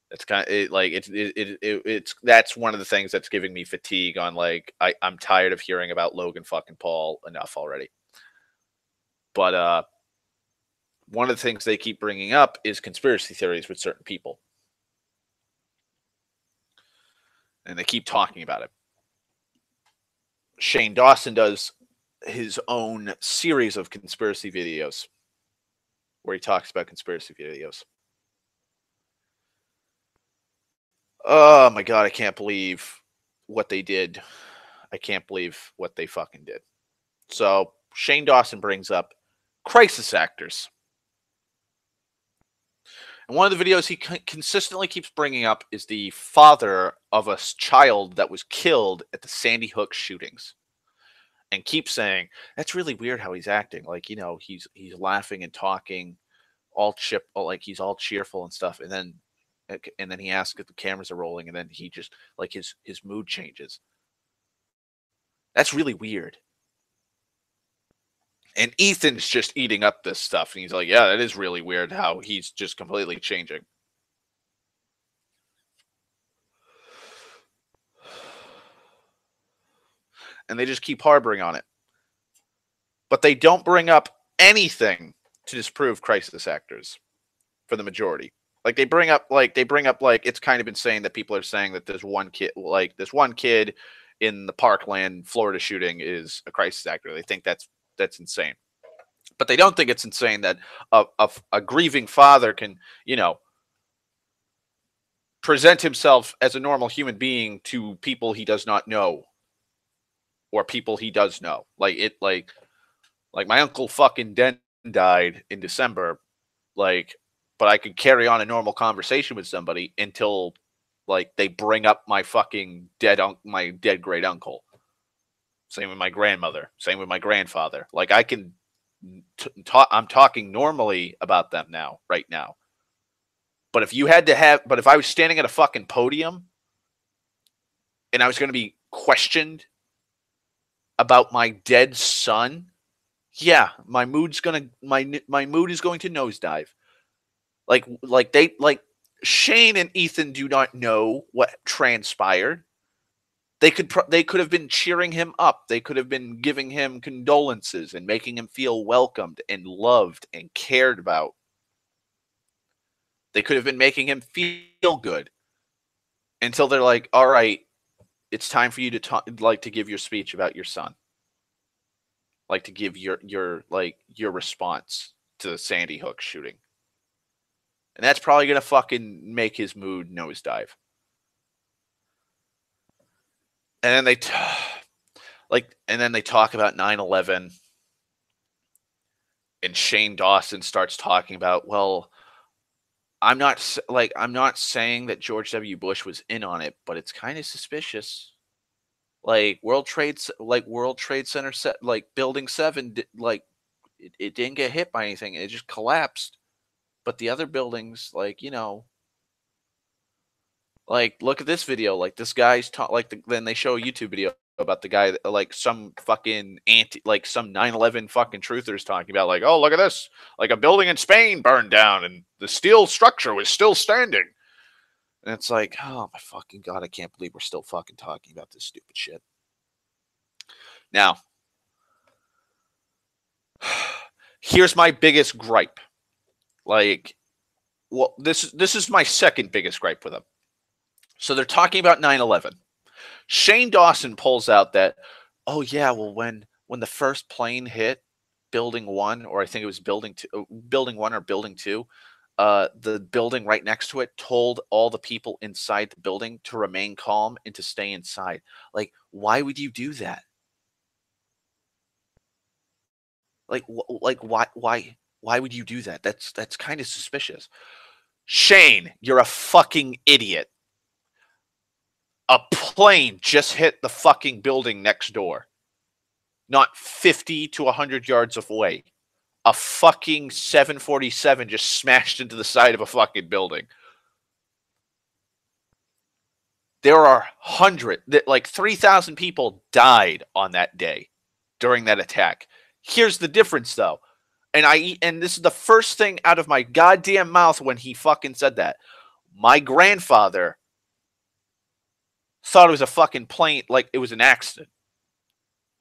It's kind of it's that's one of the things that's giving me fatigue on like I'm tired of hearing about Logan fucking Paul enough already. But one of the things they keep bringing up is conspiracy theories with certain people, and they keep talking about it. Shane Dawson does his own series of conspiracy videos where he talks about conspiracy videos. Oh my God, I can't believe what they did. I can't believe what they fucking did. So Shane Dawson brings up crisis actors. And one of the videos he consistently keeps bringing up is the father of a child that was killed at the Sandy Hook shootings. And keeps saying, that's really weird how he's acting. Like, he's laughing and talking like he's all cheerful and stuff. And then he asks if the cameras are rolling, and then he just like his mood changes. That's really weird. And Ethan's just eating up this stuff, and he's like, yeah, that is really weird how he's just completely changing. And they just keep harboring on it. But they don't bring up anything to disprove crisis actors for the majority. Like they bring up it's kind of insane that people are saying that this one kid in the Parkland, Florida shooting is a crisis actor. They think that's insane. But they don't think it's insane that a grieving father can, present himself as a normal human being to people he does not know or people he does know. Like my uncle fucking Den died in December, but I could carry on a normal conversation with somebody until Like they bring up my fucking my dead great uncle. Same with my grandmother. Same with my grandfather. Like I can talk. I'm talking normally about them now, right now. But if I was standing at a fucking podium and I was going to be questioned about my dead son, yeah, my mood is going to nosedive. Like Shane and Ethan do not know what transpired. They could have been cheering him up. They could have been giving him condolences and making him feel welcomed and loved and cared about. They could have been making him feel good until they're like, "All right, it's time for you to talk, like to give your speech about your son, like to give your response to the Sandy Hook shooting," and that's probably gonna fucking make his mood nosedive. And then they talk about 9/11, and Shane Dawson starts talking about, well, I'm not saying that George W. Bush was in on it, but it's kind of suspicious. Like World Trade Center set, like Building 7, it didn't get hit by anything; it just collapsed. But the other buildings, like look at this video. Like this guy's then they show a YouTube video about the guy that, like some fucking some 9/11 fucking truthers talking about, like, oh, look at this, like a building in Spain burned down and the steel structure was still standing. And it's like, oh my fucking god, I can't believe we're still fucking talking about this stupid shit. Now, here's my biggest gripe. Like, well, this is my second biggest gripe with them. So they're talking about 9/11. Shane Dawson pulls out that, oh yeah, well when the first plane hit Building 1, or I think it was Building 1 or Building 2, the building right next to it told all the people inside the building to remain calm and to stay inside. Like, why would you do that? Like, why would you do that? That's kind of suspicious. Shane, you're a fucking idiot. A plane just hit the fucking building next door, not 50 to 100 yards away. A fucking 747 just smashed into the side of a fucking building. There are 3,000 people died on that day during that attack. Here's the difference, though. And this is the first thing out of my goddamn mouth when he fucking said that. My grandfather thought it was a fucking plane, like it was an accident.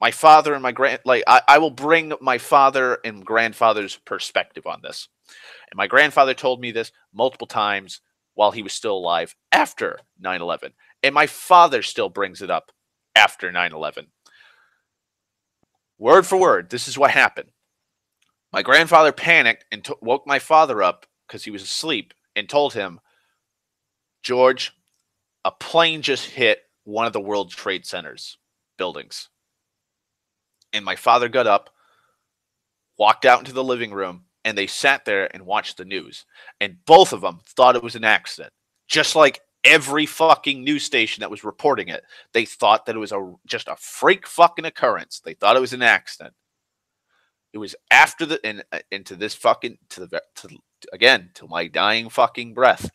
My father and I will bring my father and grandfather's perspective on this. And my grandfather told me this multiple times while he was still alive after 9/11. And my father still brings it up after 9/11. Word for word, this is what happened. My grandfather panicked and woke my father up because he was asleep and told him, George, a plane just hit one of the World Trade Center's buildings. And my father got up, walked out into the living room, and they sat there and watched the news. And both of them thought it was an accident. Just like every fucking news station that was reporting it. They thought that it was just a freak fucking occurrence. They thought it was an accident. It was after into this fucking, again, to my dying fucking breath.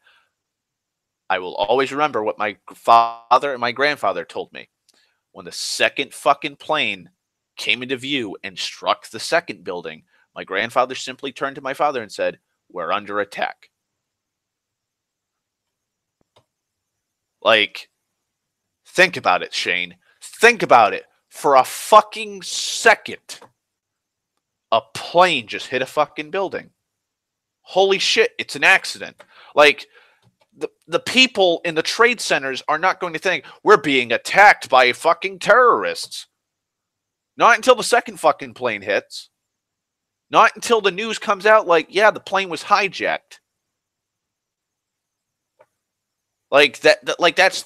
I will always remember what my father and my grandfather told me. When the second fucking plane came into view and struck the second building, my grandfather simply turned to my father and said, "We're under attack." Like, think about it, Shane. Think about it. For a fucking second, a plane just hit a fucking building. Holy shit, it's an accident. Like, the people in the trade centers are not going to think we're being attacked by fucking terrorists. Not until the second fucking plane hits. Not until the news comes out like, yeah, the plane was hijacked. Like that's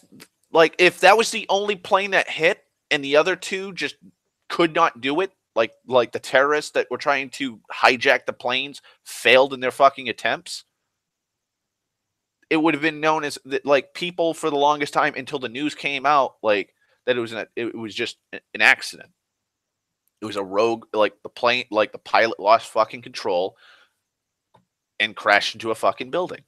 like, if that was the only plane that hit and the other two just could not do it, like the terrorists that were trying to hijack the planes failed in their fucking attempts, it would have been known as like people for the longest time until the news came out like that it was just an accident. It was a rogue, like the pilot lost fucking control and crashed into a fucking building.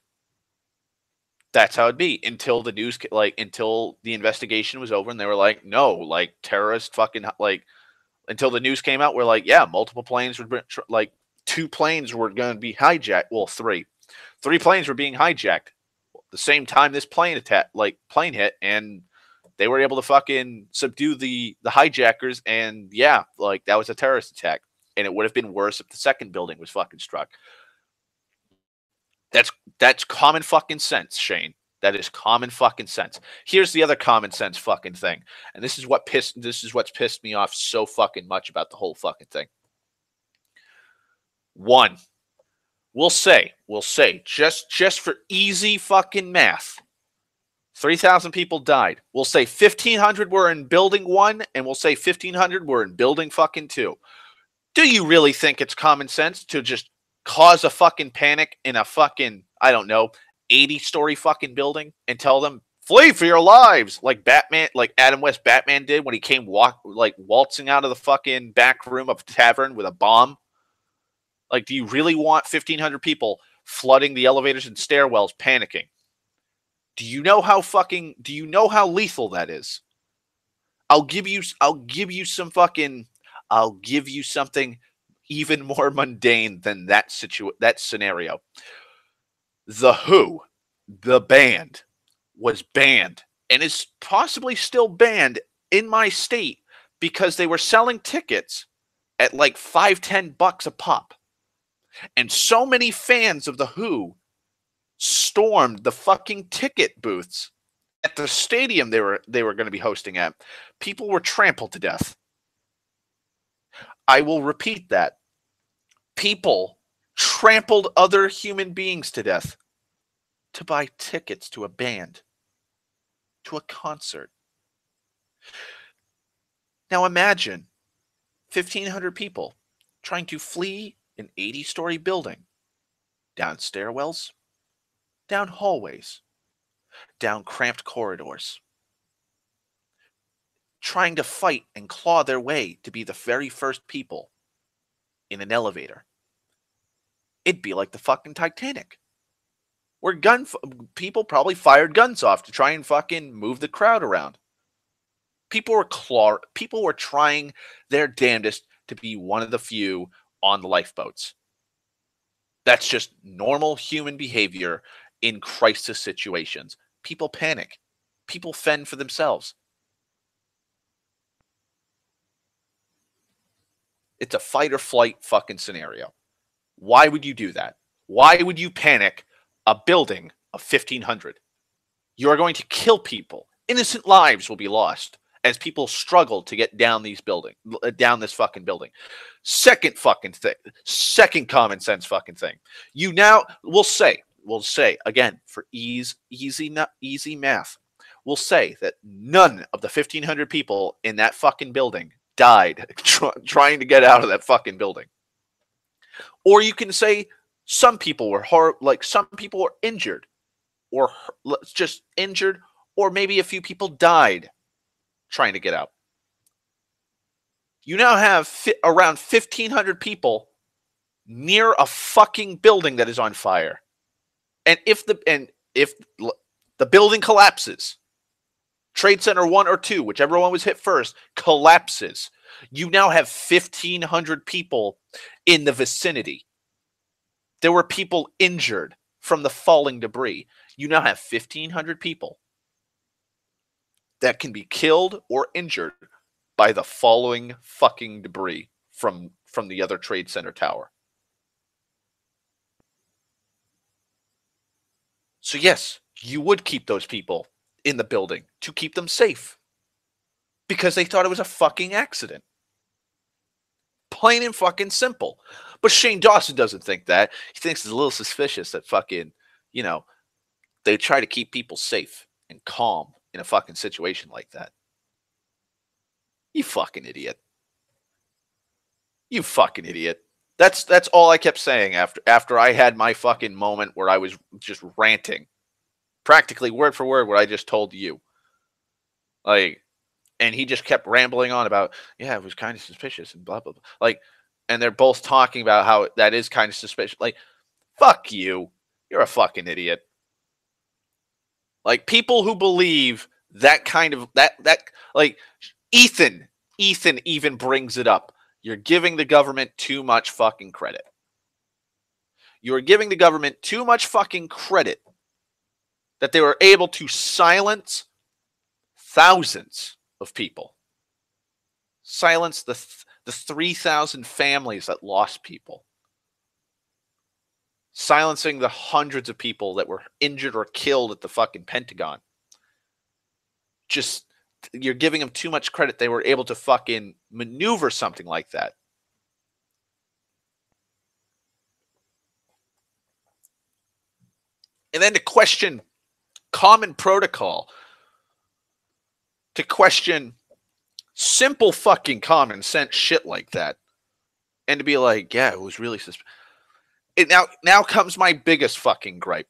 That's how it'd be until the news, like until the investigation was over, and they were like, no, like terrorist fucking like until the news came out, we're like, yeah, multiple planes were like 2 planes were going to be hijacked. Well, three planes were being hijacked the same time this plane hit, and they were able to fucking subdue the hijackers, and yeah, like that was a terrorist attack, and it would have been worse if the second building was fucking struck. That's common fucking sense, Shane. That is common fucking sense. Here's the other common sense fucking thing, and this is what's pissed me off so fucking much about the whole fucking thing. One, we'll say just for easy fucking math, 3,000 people died. We'll say 1,500 were in building 1, and we'll say 1,500 were in building fucking 2. Do you really think it's common sense to just cause a fucking panic in a fucking, I don't know, 80-story fucking building and tell them, flee for your lives, like Batman, like Adam West Batman did when he came waltzing out of the fucking back room of a tavern with a bomb? Like, do you really want 1,500 people flooding the elevators and stairwells panicking? Do you know how lethal that is? I'll give you something even more mundane than that scenario. The Who, the band, was banned and is possibly still banned in my state because they were selling tickets at like $5-10 a pop. And so many fans of the Who stormed the fucking ticket booths at the stadium they were going to be hosting at. People were trampled to death. I will repeat that. People trampled other human beings to death to buy tickets to a band, to a concert. Now imagine 1,500 people trying to flee an 80-story building, down stairwells, down hallways, down cramped corridors, trying to fight and claw their way to be the very first people in an elevator. It'd be like the fucking Titanic, where people probably fired guns off to try and fucking move the crowd around. People were trying their damnedest to be one of the few on the lifeboats. That's just normal human behavior in crisis situations. People panic. People fend for themselves. It's a fight or flight fucking scenario. Why would you do that? Why would you panic a building of 1,500? You are going to kill people. Innocent lives will be lost as people struggle to get down this fucking building. Second common sense fucking thing. We'll say again for easy math. We'll say that none of the 1,500 people in that fucking building died trying to get out of that fucking building. Or you can say some people were injured, or just injured, or maybe a few people died trying to get out. You now have around 1,500 people near a fucking building that is on fire. And if the building collapses, Trade Center 1 or 2, whichever one was hit first, collapses, you now have 1,500 people in the vicinity. There were people injured from the falling debris. You now have 1,500 people that can be killed or injured by the falling fucking debris from the other Trade Center tower. So yes, you would keep those people in the building to keep them safe because they thought it was a fucking accident. Plain and fucking simple. But Shane Dawson doesn't think that. He thinks it's a little suspicious that fucking, they try to keep people safe and calm in a fucking situation like that. You fucking idiot. You fucking idiot. That's all I kept saying after I had my fucking moment where I was just ranting. practically word for word what I just told you. Like, and he just kept rambling on about, yeah, it was kind of suspicious and blah blah blah. Like, and they're both talking about how that is kind of suspicious. Like, fuck you, you're a fucking idiot. Like, people who believe that kind of that like Ethan even brings it up. You're giving the government too much fucking credit. You're giving the government too much fucking credit that they were able to silence thousands of people. Silence the 3,000 families that lost people. Silencing the hundreds of people that were injured or killed at the fucking Pentagon. Just, you're giving them too much credit. They were able to fucking maneuver something like that. And then to question common protocol, to question simple fucking common sense shit like that, and to be like, yeah, it was really suspicious. Now comes my biggest fucking gripe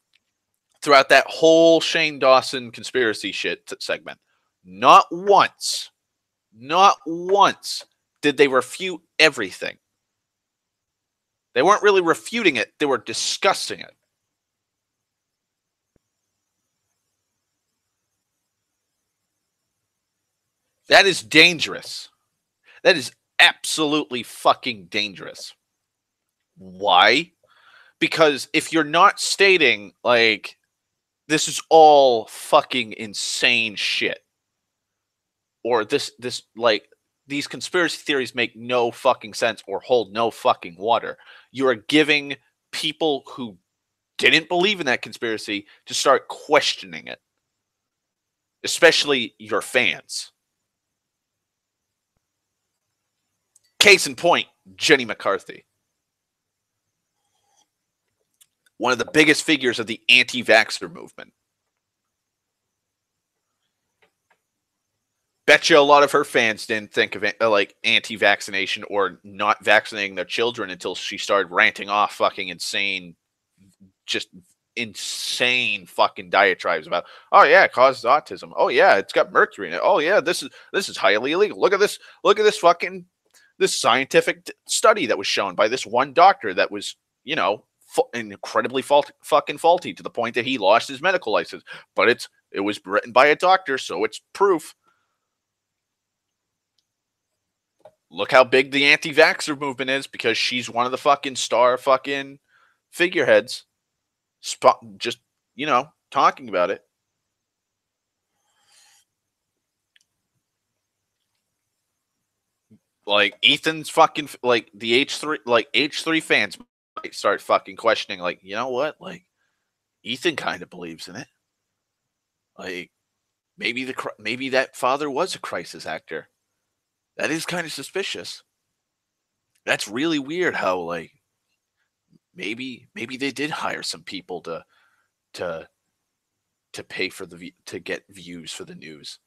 throughout that whole Shane Dawson conspiracy shit segment. Not once did they refute everything. They weren't really refuting it, they were discussing it. That is dangerous. That is absolutely fucking dangerous. Why? Because if you're not stating, like, this is all fucking insane shit, or this like, these conspiracy theories make no fucking sense or hold no fucking water, you are giving people who didn't believe in that conspiracy to start questioning it, especially your fans. Case in point, Jenny McCarthy. One of the biggest figures of the anti-vaxxer movement. Bet you a lot of her fans didn't think of it, like, anti-vaccination or not vaccinating their children until she started ranting off fucking insane fucking diatribes about, oh yeah, it causes autism. Oh yeah, it's got mercury in it. Oh yeah, this is highly illegal. Look at this fucking this scientific study that was shown by this one doctor that was, incredibly fucking faulty to the point that he lost his medical license. But it was written by a doctor, so it's proof. Look how big the anti-vaxxer movement is because she's one of the fucking star fucking figureheads. Just, talking about it. Like, Ethan's fucking, like, the H3 fans might start fucking questioning, like, you know what? Like, Ethan kind of believes in it. Like, maybe that father was a crisis actor. That is kind of suspicious. That's really weird how, like, maybe they did hire some people to pay for to get views for the news.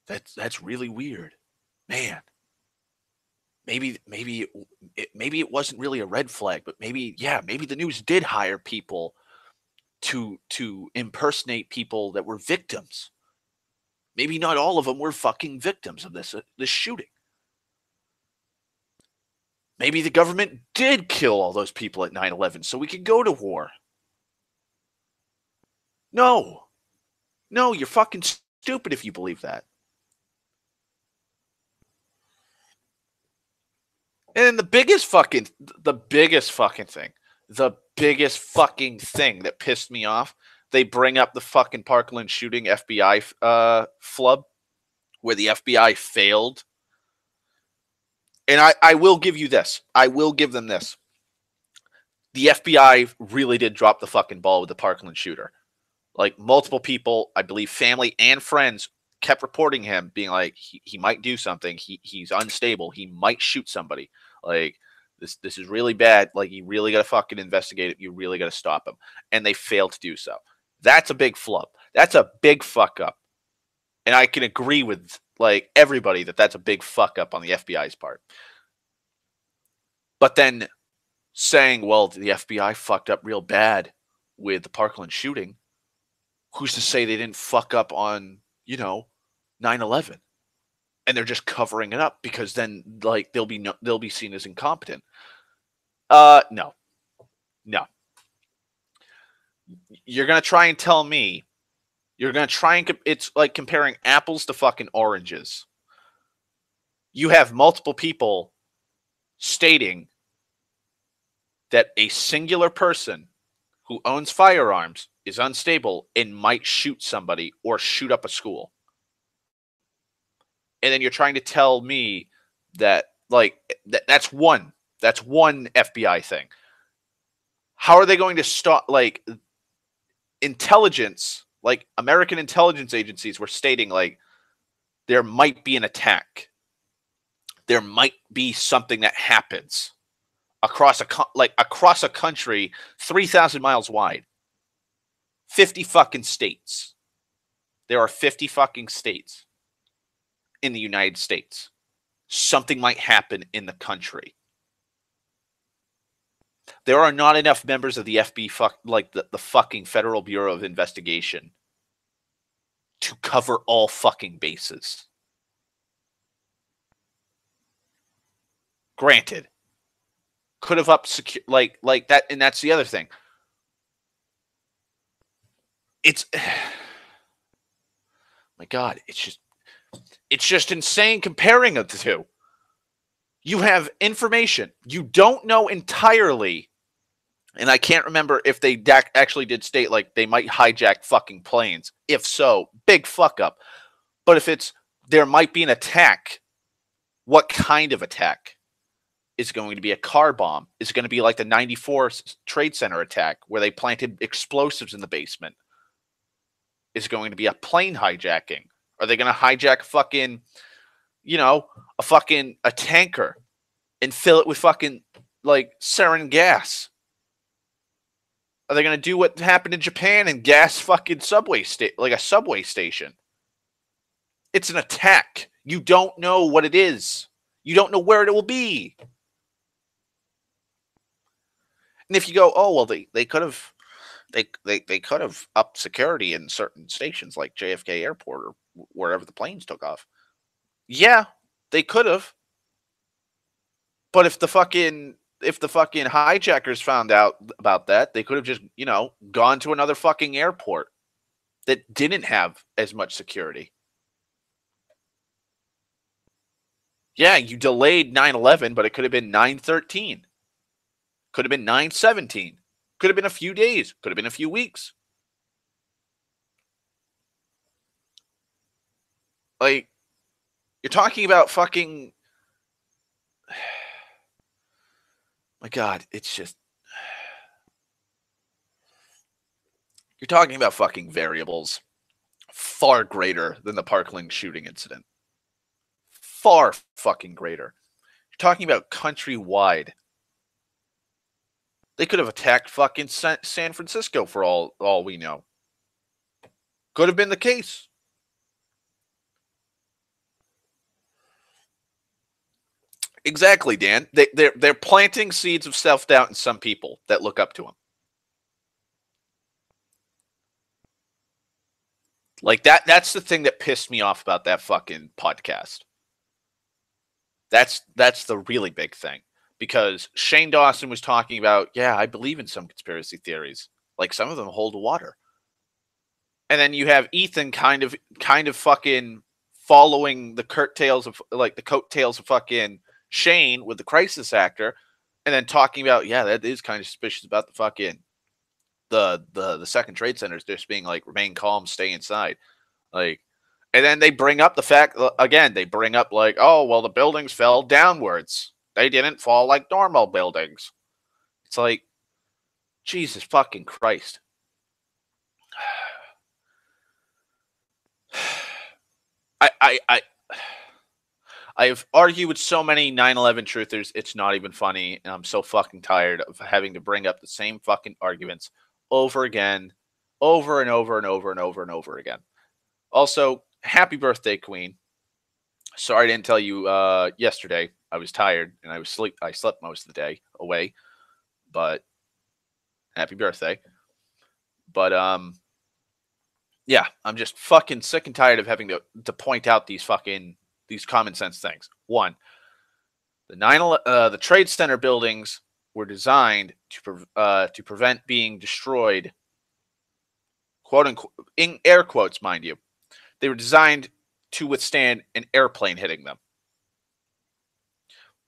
That's really weird. Man. Maybe it wasn't really a red flag, but maybe the news did hire people to impersonate people that were victims. Maybe not all of them were fucking victims of this shooting. Maybe the government did kill all those people at 9/11 so we could go to war. No, you're fucking stupid if you believe that. And the biggest fucking thing that pissed me off, they bring up the fucking Parkland shooting FBI flub, where the FBI failed. And I will give you this. I will give them this. The FBI really did drop the fucking ball with the Parkland shooter. Like, multiple people, I believe family and friends, kept reporting him, being like, he might do something. He's unstable. He might shoot somebody. Like, this is really bad. Like, you really got to fucking investigate it. You really got to stop him. And they failed to do so. That's a big flub. That's a big fuck up. And I can agree with, like, everybody that's a big fuck up on the FBI's part. But then saying, well, the FBI fucked up real bad with the Parkland shooting, who's to say they didn't fuck up on, 9/11? And they're just covering it up because then like they'll be seen as incompetent. No. No. You're going to try and tell me you're going to try and it's like comparing apples to fucking oranges. You have multiple people stating that a singular person who owns firearms is unstable and might shoot somebody or shoot up a school. And then you're trying to tell me that like that's one FBI thing. How are they going to stop like intelligence, like American intelligence agencies were stating like there might be an attack. There might be something that happens across a country 3,000 miles wide. 50 fucking states. There are 50 fucking states in the United States. Something might happen in the country. There are not enough members of the FBI, like the fucking Federal Bureau of Investigation, to cover all fucking bases. Granted, could have like that, and that's the other thing. It's my God, it's just insane comparing the two. You have information you don't know entirely, and I can't remember if they actually did state like they might hijack fucking planes. If so, big fuck up. But if it's there might be an attack, what kind of attack? Is it going to be a car bomb? Is it going to be like the 94 Trade Center attack where they planted explosives in the basement? Is it going to be a plane hijacking? Are they going to hijack fucking, a tanker and fill it with fucking like sarin gas? Are they going to do what happened in Japan and gas fucking like a subway station? It's an attack. You don't know what it is. You don't know where it will be. And if you go, oh well, they could have they could have upped security in certain stations like JFK Airport or wherever the planes took off. Yeah, they could have. But if the fucking hijackers found out about that, they could have just, gone to another fucking airport that didn't have as much security. Yeah, you delayed 9/11, but it could have been 9/13. Could have been 9/17. Could have been a few days. Could have been a few weeks. Like, you're talking about fucking... My God, it's just... You're talking about fucking variables far greater than the Parkland shooting incident. Far fucking greater. You're talking about countrywide. They could have attacked fucking San Francisco for all we know. Could have been the case. Exactly, Dan. They're planting seeds of self-doubt in some people that look up to them. Like that's the thing that pissed me off about that fucking podcast. That's the really big thing. Because Shane Dawson was talking about, yeah, I believe in some conspiracy theories. Like some of them hold water. And then you have Ethan kind of fucking following the coattails of fucking Shane with the crisis actor, and then talking about, yeah, that is kind of suspicious about the fucking the second trade centers just being like, remain calm, stay inside. Like, and then they bring up the fact again, they bring up like, oh well, the buildings fell downwards. They didn't fall like normal buildings. It's like, Jesus fucking Christ. I've argued with so many 9/11 truthers, it's not even funny, and I'm so fucking tired of having to bring up the same fucking arguments over again, over and over and over and over and over again. Also, happy birthday, Queen. Sorry I didn't tell you yesterday. I was tired and I slept most of the day away, but happy birthday. But yeah, I'm just fucking sick and tired of having to point out these common sense things. One, the Trade Center buildings were designed to prevent being destroyed, quote unquote, in air quotes, mind you. They were designed to withstand an airplane hitting them.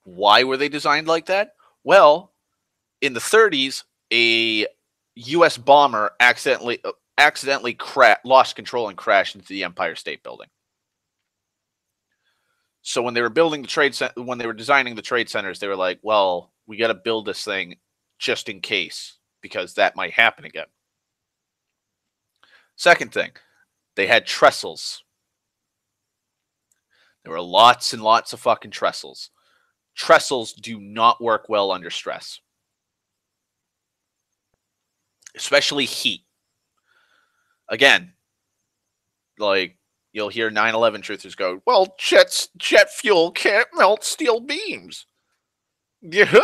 Why were they designed like that? Well, in the 30s, a U.S. bomber accidentally lost control and crashed into the Empire State Building. So when they were when they were designing the trade centers, they were like, "Well, we got to build this thing just in case, because that might happen again." Second thing, they had trestles. There were lots and lots of fucking trestles. Trestles do not work well under stress, especially heat. Again, like, you'll hear 9/11 truthers go, "Well, jet fuel can't melt steel beams." Yeah,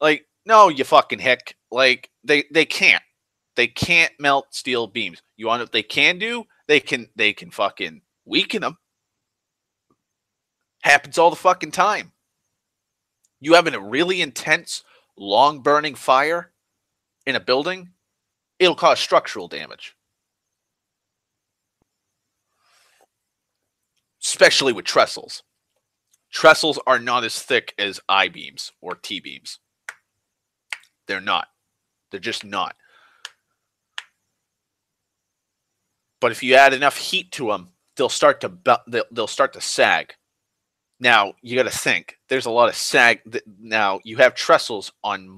like, no, you fucking hick. Like, they can't. They can't melt steel beams. You want what they can do? They can fucking weaken them. Happens all the fucking time. You having a really intense, long burning fire in a building, it'll cause structural damage. Especially with trestles. Trestles are not as thick as I-beams or T-beams. They're not. They're just not. But if you add enough heat to them, they'll start to sag. Now, you got to think, there's a lot of sag. Now, you have trestles on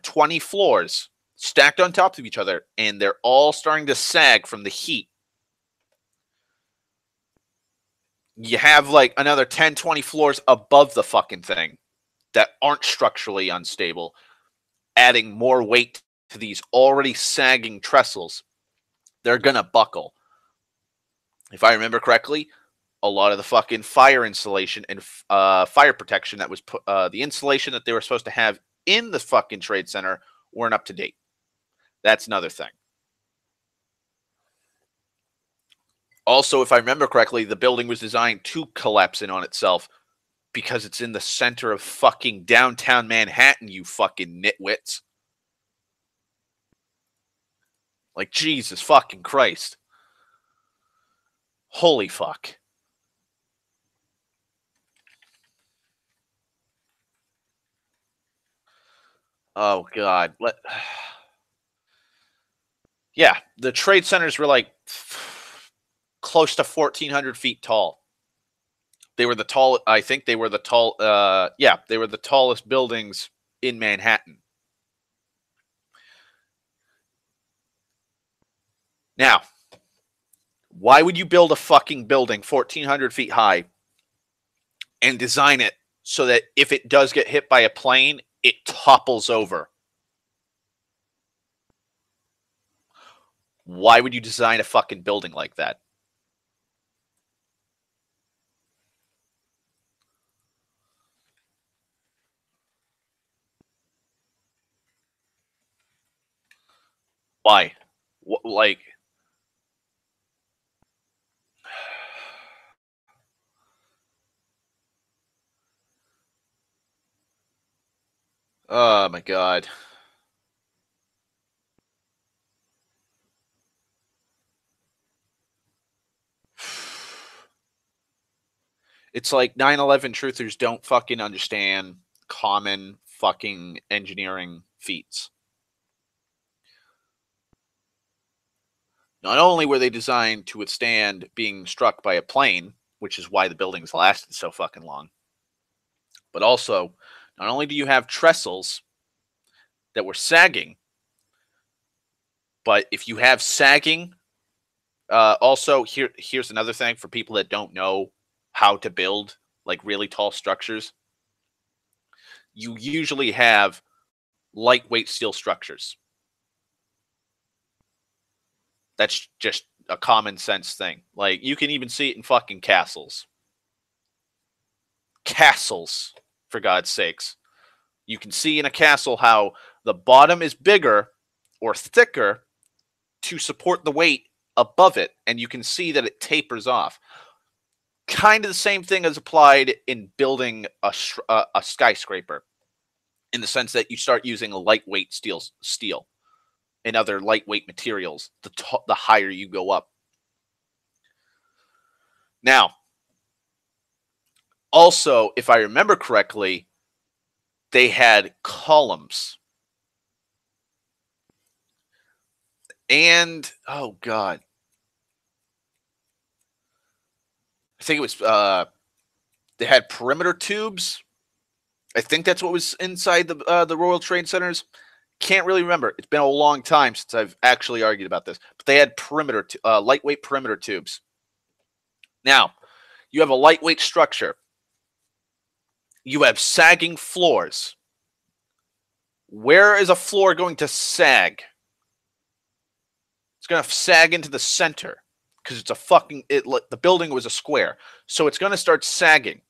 20 floors stacked on top of each other, and they're all starting to sag from the heat. You have like another 10, 20 floors above the fucking thing that aren't structurally unstable, adding more weight to these already sagging trestles. They're going to buckle. If I remember correctly, a lot of the fucking fire insulation and fire protection that was the insulation that they were supposed to have in the fucking trade center weren't up to date. That's another thing. Also, if I remember correctly, the building was designed to collapse in on itself because it's in the center of fucking downtown Manhattan, you fucking nitwits. Like, Jesus fucking Christ. Holy fuck. Oh, God. Yeah, the trade centers were like close to 1,400 feet tall. They were the tall. I think they were the tall. Yeah, they were the tallest buildings in Manhattan. Now, why would you build a fucking building 1,400 feet high and design it so that if it does get hit by a plane, it topples over? Why would you design a fucking building like that? Why? Like, oh my God. It's like 9/11 truthers don't fucking understand common fucking engineering feats. Not only were they designed to withstand being struck by a plane, which is why the buildings lasted so fucking long, but also, not only do you have trestles that were sagging, but if you have sagging, also here's another thing for people that don't know how to build like really tall structures. You usually have lightweight steel structures. That's just a common sense thing. Like, you can even see it in fucking castles. Castles, for God's sakes. You can see in a castle how the bottom is bigger or thicker to support the weight above it, and you can see that it tapers off. Kind of the same thing as applied in building a skyscraper, in the sense that you start using a lightweight steel and other lightweight materials the higher you go up. Now, also, if I remember correctly, they had columns. And, oh God, I think it was, they had perimeter tubes. I think that's what was inside the World Trade Centers. Can't really remember. It's been a long time since I've actually argued about this. But they had lightweight perimeter tubes. Now, you have a lightweight structure. You have sagging floors. Where is a floor going to sag? It's going to sag into the center because it's the building was a square. So it's going to start sagging.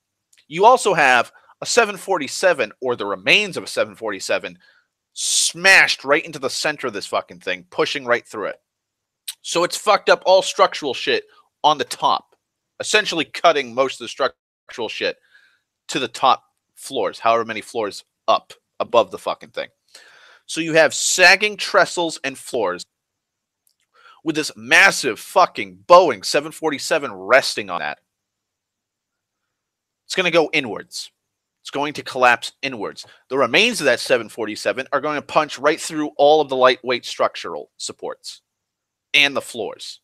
You also have a 747, or the remains of a 747, smashed right into the center of this fucking thing, pushing right through it. So it's fucked up all structural shit on the top, essentially cutting most of the structural shit to the top floors, however many floors up above the fucking thing. So you have sagging trestles and floors with this massive fucking Boeing 747 resting on that. It's going to go inwards. It's going to collapse inwards. The remains of that 747 are going to punch right through all of the lightweight structural supports and the floors.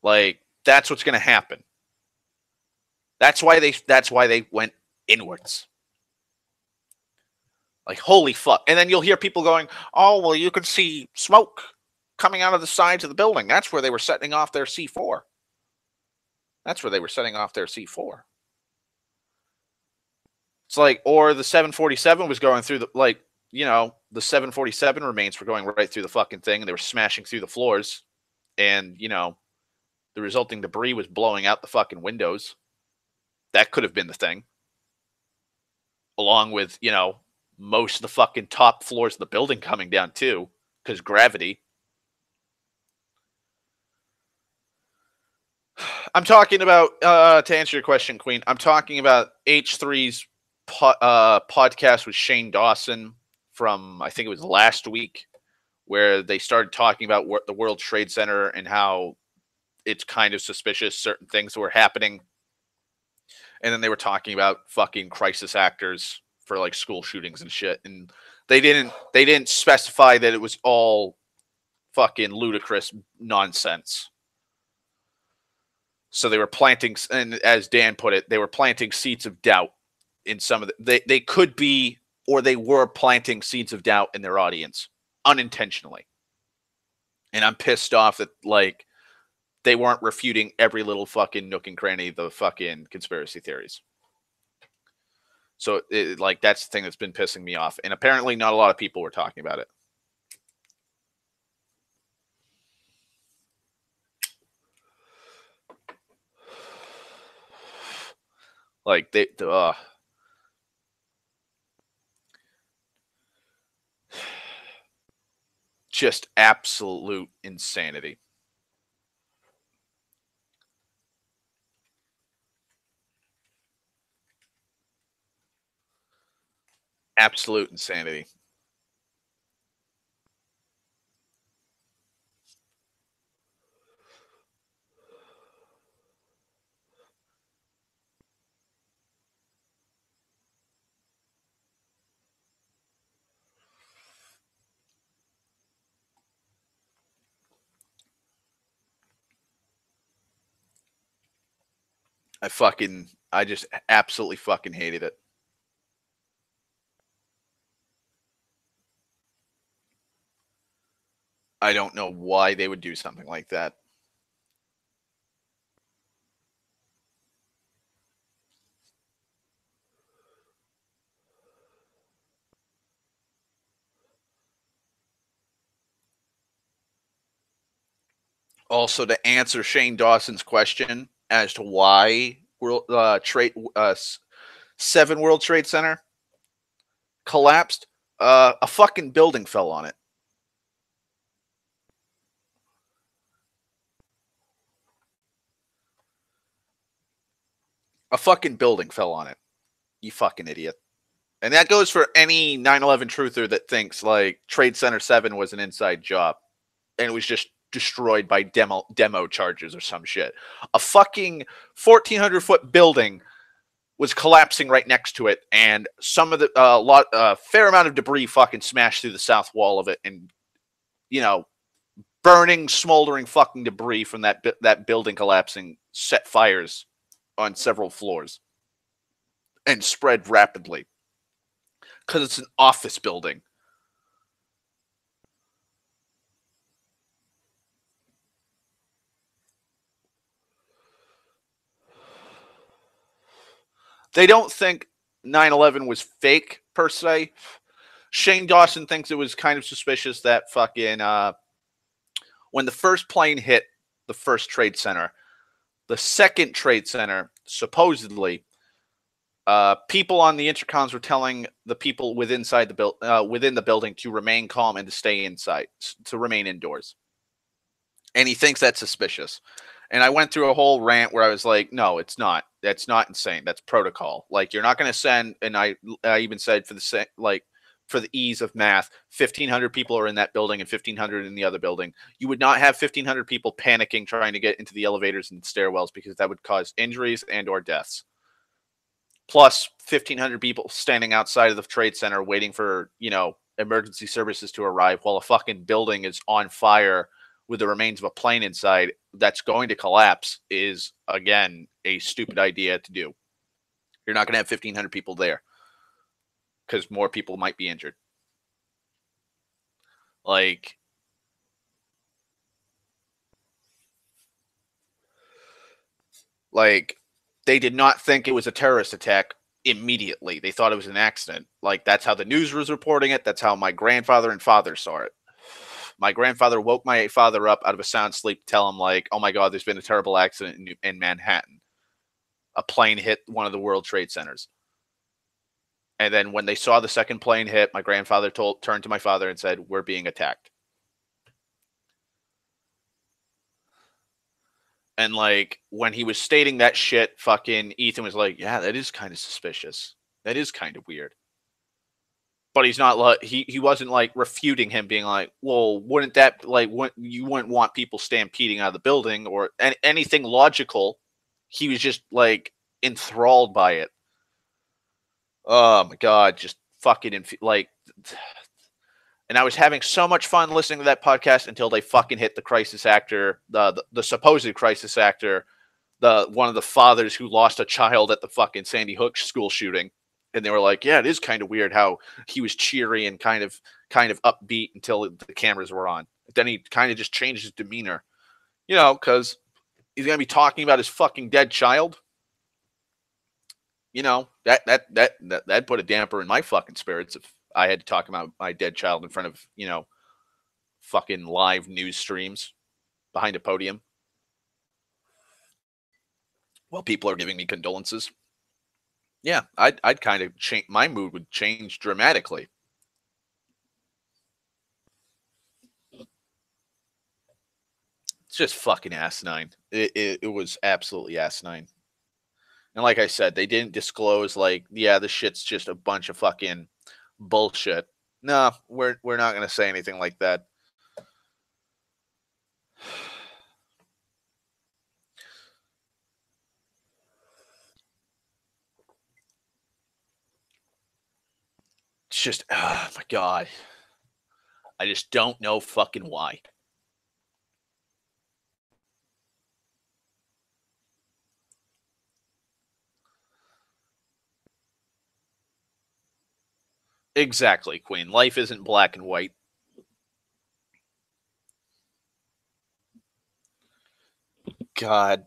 Like, that's what's going to happen. That's why they went inwards. Like, holy fuck. And then you'll hear people going, oh, well, you can see smoke coming out of the sides of the building. That's where they were setting off their C4. That's where they were setting off their C4. It's like, or the 747 was going through the 747 remains were going right through the fucking thing, and they were smashing through the floors. And, the resulting debris was blowing out the fucking windows. That could have been the thing. Along with, most of the fucking top floors of the building coming down too, because gravity. I'm talking about, to answer your question, Queen, I'm talking about H3's podcast with Shane Dawson from, I think it was last week, where they started talking about the World Trade Center and how it's kind of suspicious certain things were happening. And then they were talking about fucking crisis actors for like school shootings and shit. And they didn't specify that it was all fucking ludicrous nonsense. So they were planting, and as Dan put it, they were planting seeds of doubt in some of they could be, or they were planting seeds of doubt in their audience unintentionally. And I'm pissed off that like they weren't refuting every little fucking nook and cranny of the fucking conspiracy theories. So that's the thing that's been pissing me off. And apparently not a lot of people were talking about it. Like just absolute insanity. Absolute insanity. I just absolutely fucking hated it. I don't know why they would do something like that. Also, to answer Shane Dawson's question as to why Seven World Trade Center collapsed, A fucking building fell on it. A fucking building fell on it. You fucking idiot. And that goes for any 9/11 truther that thinks like Trade Center 7 was an inside job and it was just destroyed by demo charges or some shit. A fucking 1,400-foot building was collapsing right next to it, and some of the fair amount of debris fucking smashed through the south wall of it, and burning, smoldering fucking debris from that building collapsing set fires on several floors and spread rapidly because it's an office building. They don't think 9/11 was fake per se. Shane Dawson thinks it was kind of suspicious that fucking when the first plane hit the first Trade Center, the second Trade Center supposedly people on the intercoms were telling the people within the building to remain calm and to stay inside, to remain indoors. And he thinks that's suspicious. And I went through a whole rant where I was like, no, it's not. That's not insane. That's protocol. Like, you're not going to send, and I even said for the ease of math, 1,500 people are in that building and 1,500 in the other building. You would not have 1,500 people panicking trying to get into the elevators and stairwells because that would cause injuries and or deaths. Plus 1,500 people standing outside of the Trade Center waiting for, emergency services to arrive while a fucking building is on fire with the remains of a plane inside that's going to collapse is, again, a stupid idea to do. You're not going to have 1,500 people there because more people might be injured. Like, they did not think it was a terrorist attack immediately. They thought it was an accident. Like, that's how the news was reporting it. That's how my grandfather and father saw it. My grandfather woke my father up out of a sound sleep to tell him, like, oh my God, there's been a terrible accident in Manhattan. A plane hit one of the World Trade Centers. And then when they saw the second plane hit, my grandfather turned to my father and said, we're being attacked. And like when he was stating that shit, fucking Ethan was like, yeah, that is kind of suspicious. That is kind of weird. But he's not like he wasn't like refuting him, being like, well, wouldn't that you wouldn't want people stampeding out of the building or anything logical. He was just like enthralled by it. Oh my God, just fucking and I was having so much fun listening to that podcast until they fucking hit the crisis actor, the supposed crisis actor, one of the fathers who lost a child at the fucking Sandy Hook school shooting. And they were like, yeah, it is kind of weird how he was cheery and kind of upbeat until the cameras were on. Then he kind of just changed his demeanor, because he's going to be talking about his fucking dead child. That put a damper in my fucking spirits if I had to talk about my dead child in front of, fucking live news streams behind a podium. Well, people are giving me condolences. Yeah, I'd kind of change. My mood would change dramatically. It's just fucking asinine. It was absolutely asinine. And like I said, they didn't disclose like, yeah, this shit's just a bunch of fucking bullshit. No, we're not gonna say anything like that. It's just, oh my God. I just don't know fucking why. Exactly, Queen. Life isn't black and white. God,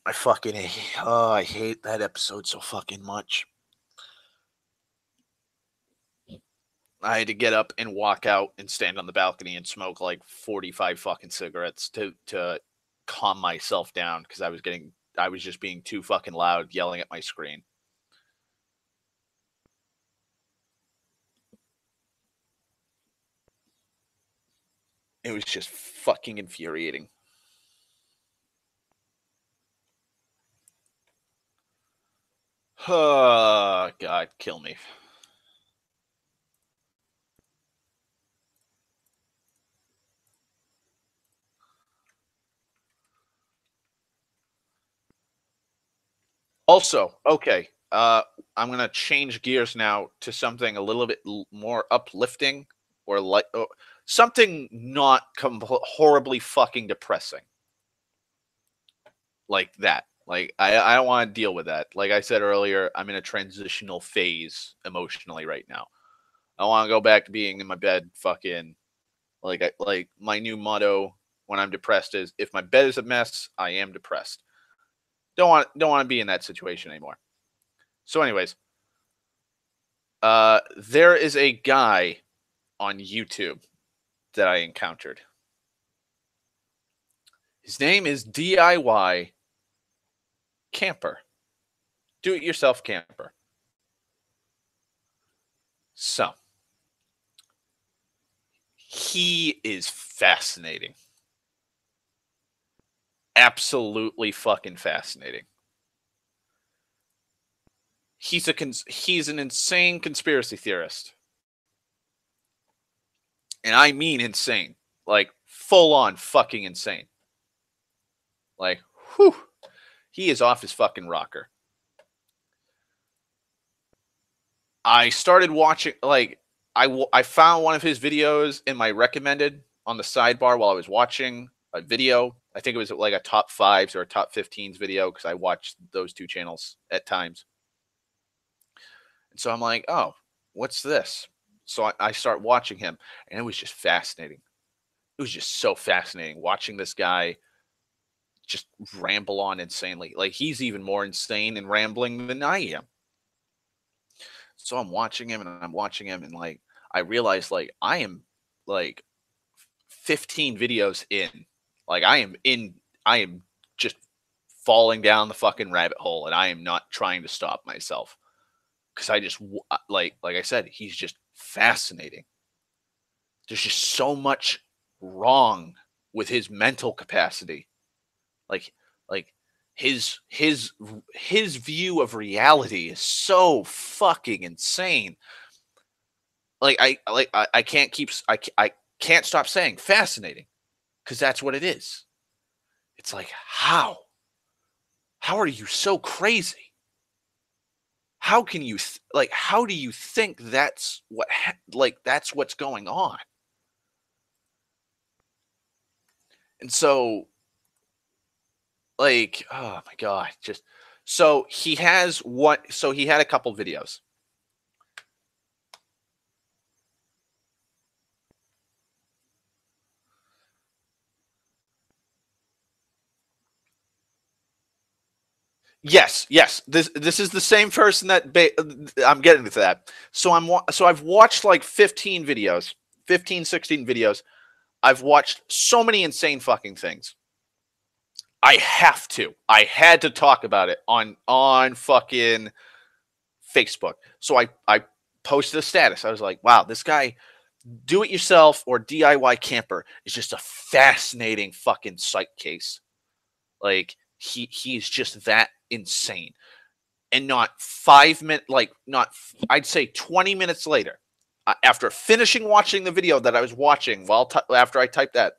I hate that episode so fucking much. I had to get up and walk out and stand on the balcony and smoke like 45 fucking cigarettes to calm myself down because I was just being too fucking loud yelling at my screen. It was just fucking infuriating. Oh, God, kill me. Also, okay, I'm gonna change gears now to something a little bit more uplifting, or like something not horribly fucking depressing, like that. Like I don't want to deal with that. Like I said earlier, I'm in a transitional phase emotionally right now. I want to go back to being in my bed, fucking like my new motto when I'm depressed is, if my bed is a mess, I am depressed. Don't want to be in that situation anymore. So, anyways, there is a guy on YouTube that I encountered. His name is DIY Camper, Do It Yourself Camper. So, he is fascinating. Absolutely fucking fascinating. He's an insane conspiracy theorist. And I mean insane. Like full on fucking insane. Like, whew. He is off his fucking rocker. I started watching, like, I found one of his videos in my recommended on the sidebar while I was watching a video. I think it was like a top 5s or a top 15s video, because I watched those two channels at times. And so I'm like, oh, what's this? So I start watching him, and it was just fascinating. It was just so fascinating watching this guy just ramble on insanely. Like, he's even more insane and rambling than I am. So I'm watching him and I'm watching him, and like I realized, like, I am like 15 videos in. Like I am just falling down the fucking rabbit hole, and I am not trying to stop myself, because I just like I said, he's just fascinating. There's just so much wrong with his mental capacity. Like like his view of reality is so fucking insane. I can't I can't stop saying fascinating, because that's what it is. It's like, how are you so crazy? How can you like, how do you think that's what like that's what's going on? And so, like, oh my god, just so he has what so he had a couple videos. Yes, yes. This is the same person that I'm getting to that. So so I've watched like 15 videos, 15, 16 videos. I've watched so many insane fucking things. I have to. I had to talk about it on fucking Facebook. So I posted a status. I was like, wow, this guy, do it yourself or DIY camper, is just a fascinating fucking psych case. Like, he's just that insane. And not 5 minutes, like, not, I'd say 20 minutes later, after finishing watching the video that I was watching, while after I typed that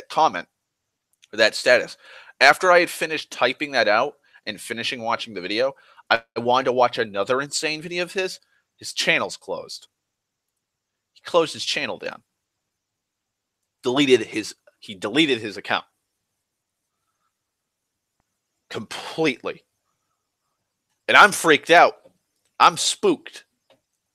comment, or that status, after I had finished typing that out and finishing watching the video, I wanted to watch another insane video of his. His channel's closed. He closed his channel down. He deleted his account completely. And I'm freaked out. I'm spooked.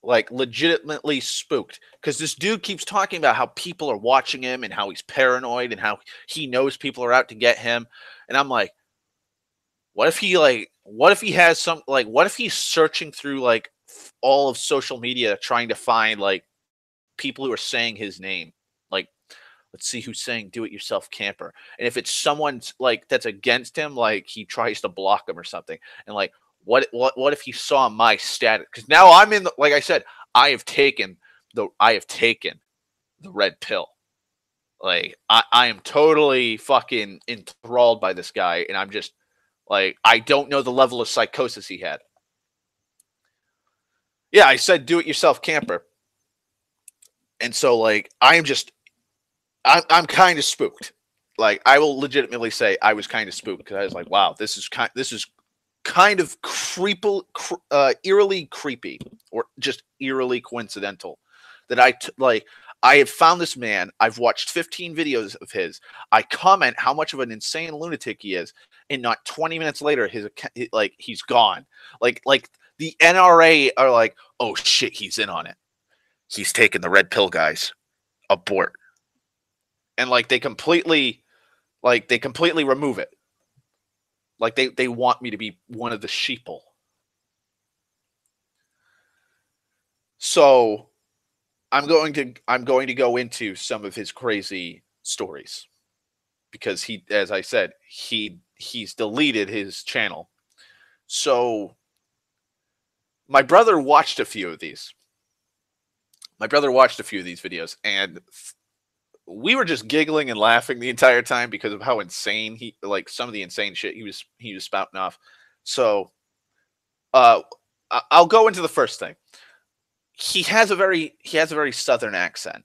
Like, legitimately spooked, because this dude keeps talking about how people are watching him and how he's paranoid and how he knows people are out to get him. And I'm like, what if he has some, like, what if he's searching through like all of social media trying to find like people who are saying his name? Like, let's see who's saying do it yourself camper. And if it's someone like that's against him, like he tries to block him or something. And like, what if he saw my status? Because now like I said, I have taken the red pill. Like, I am totally fucking enthralled by this guy, and I'm just like, I don't know the level of psychosis he had. Yeah, I said do it yourself camper. And so like I'm kind of spooked. Like, I will legitimately say I was kind of spooked because I was like, wow, this is kind of eerily creepy, or just eerily coincidental that I have found this man. I've watched 15 videos of his. I comment how much of an insane lunatic he is, and not 20 minutes later, he's gone. Like the NRA are like, oh shit, he's in on it. He's taking the red pill, guys. Abort. And like they completely remove it. Like they want me to be one of the sheeple. So I'm going to go into some of his crazy stories, because he, as I said, he's deleted his channel. So my brother watched a few of these. My brother watched a few of these videos, and we were just giggling and laughing the entire time because of how insane some of the insane shit he was spouting off. So I'll go into the first thing. He has a very southern accent.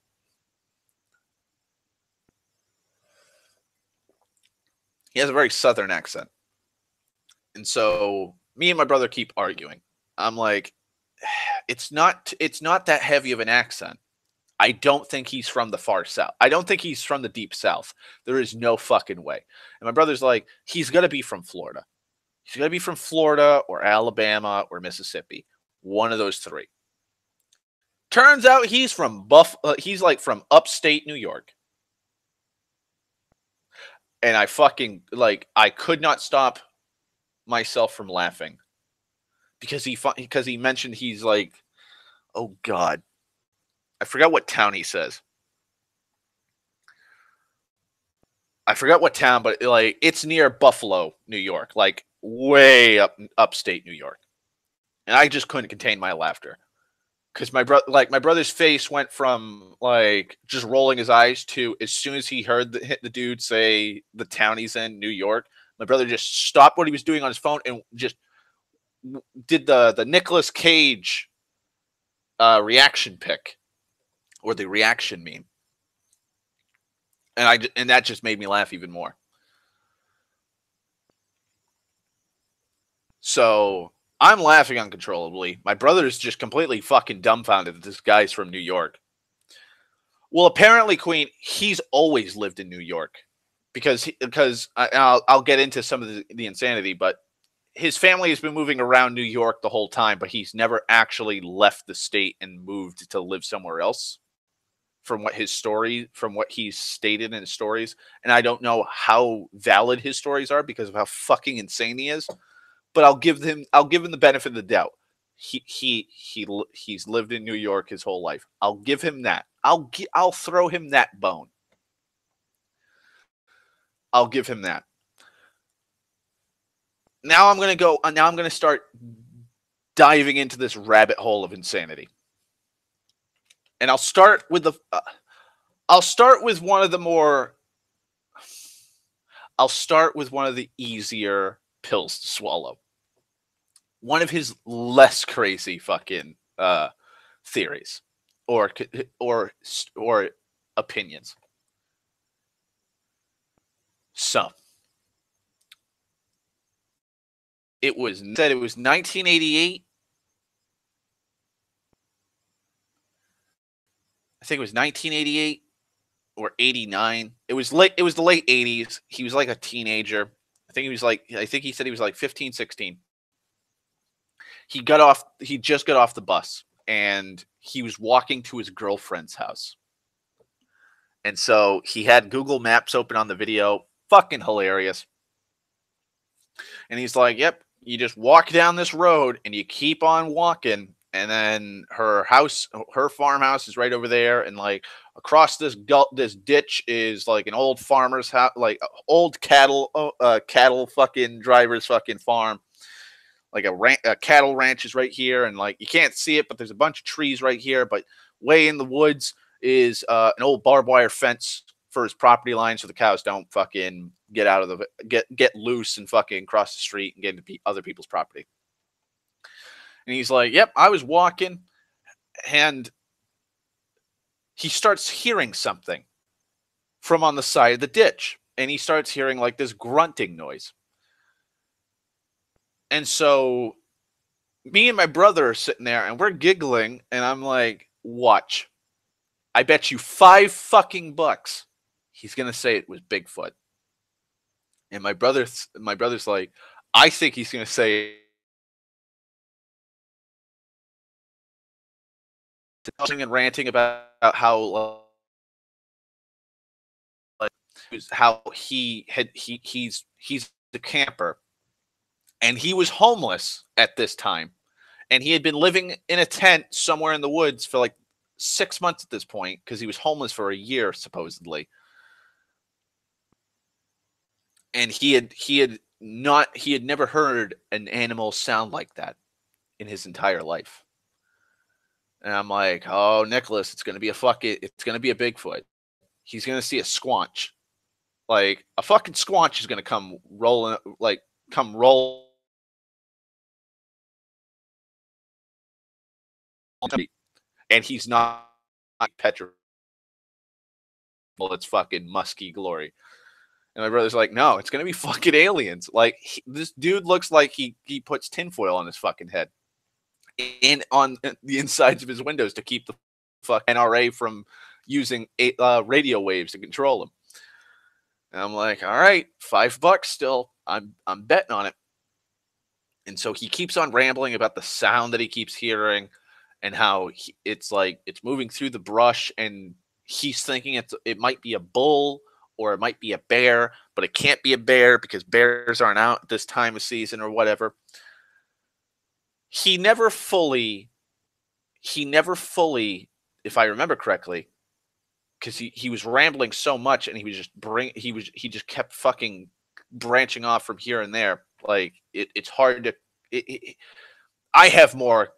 He has a very southern accent. And so me and my brother keep arguing. I'm like, it's not that heavy of an accent. I don't think he's from the far south. I don't think he's from the deep south. There is no fucking way. And my brother's like, he's going to be from Florida. He's going to be from Florida or Alabama or Mississippi. One of those three. Turns out he's from he's like from upstate New York. And I fucking, like, I could not stop myself from laughing. Because he mentioned he's like, oh God, I forgot what town he says. I forgot what town, but like it's near Buffalo, New York, like way upstate New York. And I just couldn't contain my laughter, because my brother's face went from like just rolling his eyes to, as soon as he heard the dude say the town he's in, New York, my brother just stopped what he was doing on his phone and just did the Nicolas Cage reaction pic, or the reaction meme, and that just made me laugh even more. So I'm laughing uncontrollably. My brother's just completely fucking dumbfounded that this guy's from New York. Well, apparently, Queen, he's always lived in New York, because I'll get into some of the insanity, but his family has been moving around New York the whole time, but he's never actually left the state and moved to live somewhere else, from what he's stated in his stories. And I don't know how valid his stories are because of how fucking insane he is, but I'll give him the benefit of the doubt. He's lived in New York his whole life. I'll give him that. I'll throw him that bone. I'll give him that. Now I'm going to start diving into this rabbit hole of insanity. And I'll start with one of the easier pills to swallow. One of his less crazy fucking theories or opinions. So it was 1988. I think it was 1988 or 89. It was the late 80s. He was like a teenager. I think he said he was like 15, 16. He just got off the bus, and he was walking to his girlfriend's house. And so he had Google Maps open on the video. Fucking hilarious. And he's like, yep, you just walk down this road and you keep on walking. And then her farmhouse is right over there. And like across this ditch is like an old farmer's house, like old cattle fucking driver's fucking farm. Like a cattle ranch is right here. And like, you can't see it, but there's a bunch of trees right here. But way in the woods is an old barbed wire fence for his property line so the cows don't fucking get out of the get loose and fucking cross the street and get into other people's property. And he's like, "Yep, I was walking, and he starts hearing something from on the side of the ditch, and he starts hearing like this grunting noise." And so me and my brother are sitting there and we're giggling, and I'm like, "Watch. I bet you $5 he's gonna say it was Bigfoot." And my brother's like, "I think he's gonna say," and ranting about how he's a camper, and he was homeless at this time, and he had been living in a tent somewhere in the woods for like 6 months at this point because he was homeless for a year supposedly, and he had never heard an animal sound like that in his entire life. And I'm like, "Oh, Nicholas, it's gonna be a Bigfoot. He's gonna see a squanch. Like a fucking squanch is gonna come roll, and he's not petrified. It's fucking musky glory." And my brother's like, "No, it's gonna be fucking aliens. Like this dude looks like he puts tinfoil on his fucking head and on the insides of his windows to keep the fuck NRA from using radio waves to control him." And I'm like, "All right, $5 still. I'm betting on it." And so he keeps on rambling about the sound that he keeps hearing and how it's like it's moving through the brush, and he's thinking it might be a bull or it might be a bear, but it can't be a bear because bears aren't out at this time of season or whatever. He never fully he never fully, if I remember correctly, because he was rambling so much, and he just kept fucking branching off from here and there. Like it's hard to. I have more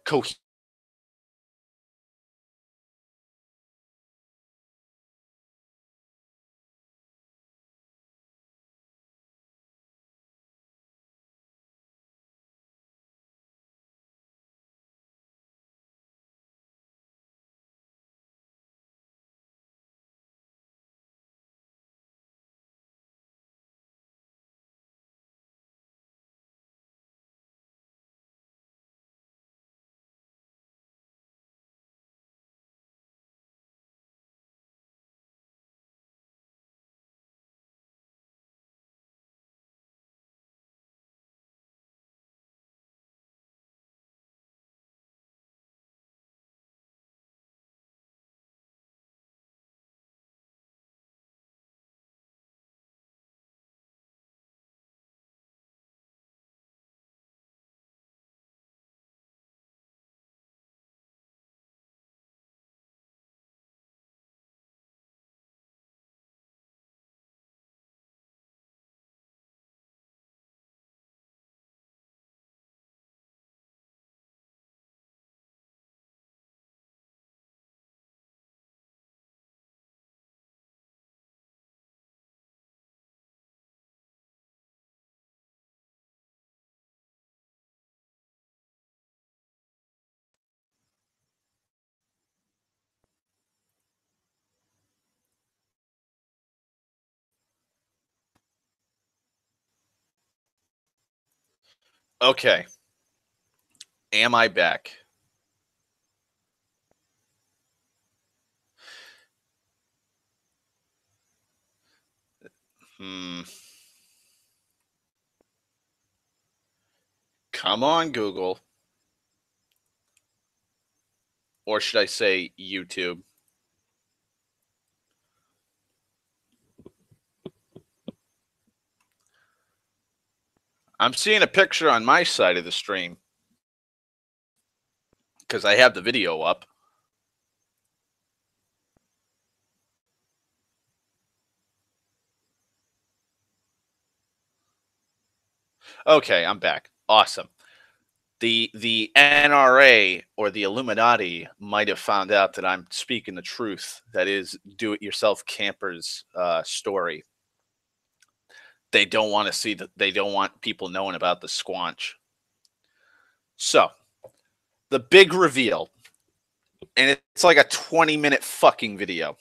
Okay. Am I back? Hmm. Come on, Google. Or should I say YouTube? I'm seeing a picture on my side of the stream because I have the video up. Okay, I'm back. Awesome. The NRA or the Illuminati might have found out that I'm speaking the truth. That is, do-it-yourself campers story. They don't want to see that. They don't want people knowing about the squanch. So the big reveal, and it's like a 20-minute fucking video.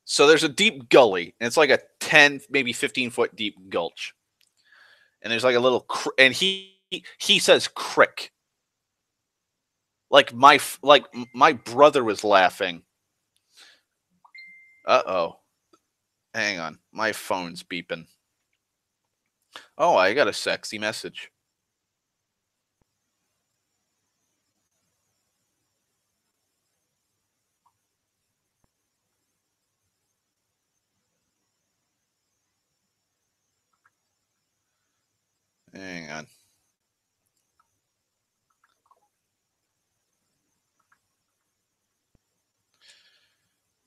So there's a deep gully, and it's like a 10, maybe 15-foot deep gulch. And there's like a little, and he says crick. Like my brother was laughing. Uh-oh. Hang on. My phone's beeping. Oh, I got a sexy message. Hang on.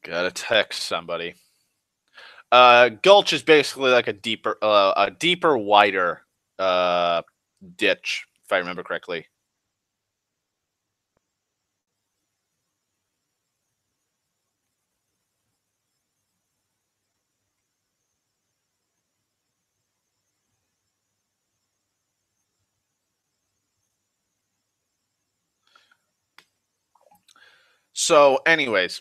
Gotta text somebody. Gulch is basically like a deeper, wider ditch, if I remember correctly. So, anyways,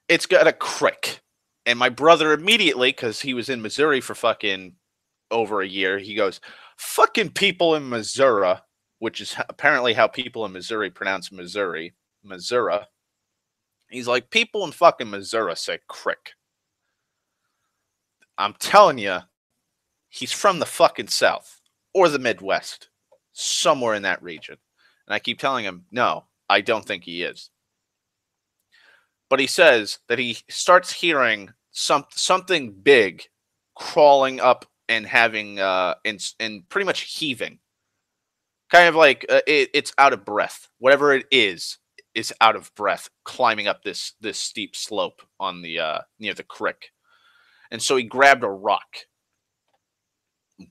it's got a crick. And my brother immediately, because he was in Missouri for fucking over a year, he goes, fucking people in Missouri, which is apparently how people in Missouri pronounce Missouri. Missouri. He's like, people in fucking Missouri say crick. I'm telling you, he's from the fucking South or the Midwest, somewhere in that region. And I keep telling him, no, I don't think he is. But he says that he starts hearing something big crawling up and having and pretty much heaving, kind of like it's out of breath. Whatever it is out of breath, climbing up this steep slope on the near the creek. And so he grabbed a rock.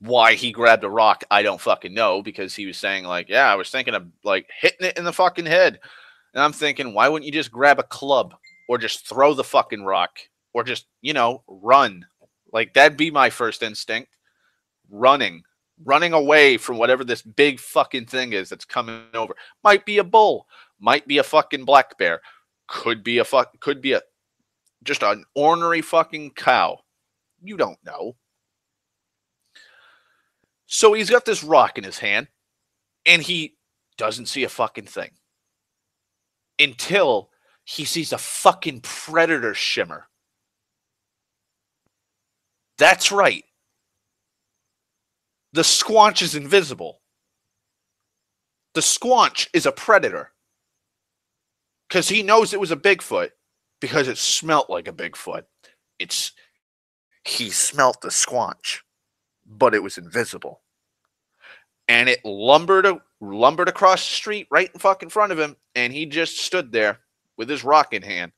Why he grabbed a rock, I don't fucking know, because he was saying like, yeah, I was thinking of like hitting it in the fucking head. And I'm thinking, why wouldn't you just grab a club or just throw the fucking rock or just, run? Like, that'd be my first instinct. Running away from whatever this big fucking thing is that's coming over. Might be a bull, might be a fucking black bear, could be just an ornery fucking cow. You don't know. So he's got this rock in his hand, and he doesn't see a fucking thing until he sees a fucking predator shimmer. That's right. The squanch is invisible. The squanch is a predator. Because he knows it was a Bigfoot, because it smelt like a Bigfoot. He smelt the squanch, but it was invisible. And it lumbered across the street right in fucking front of him, and he just stood there with his rock in hand.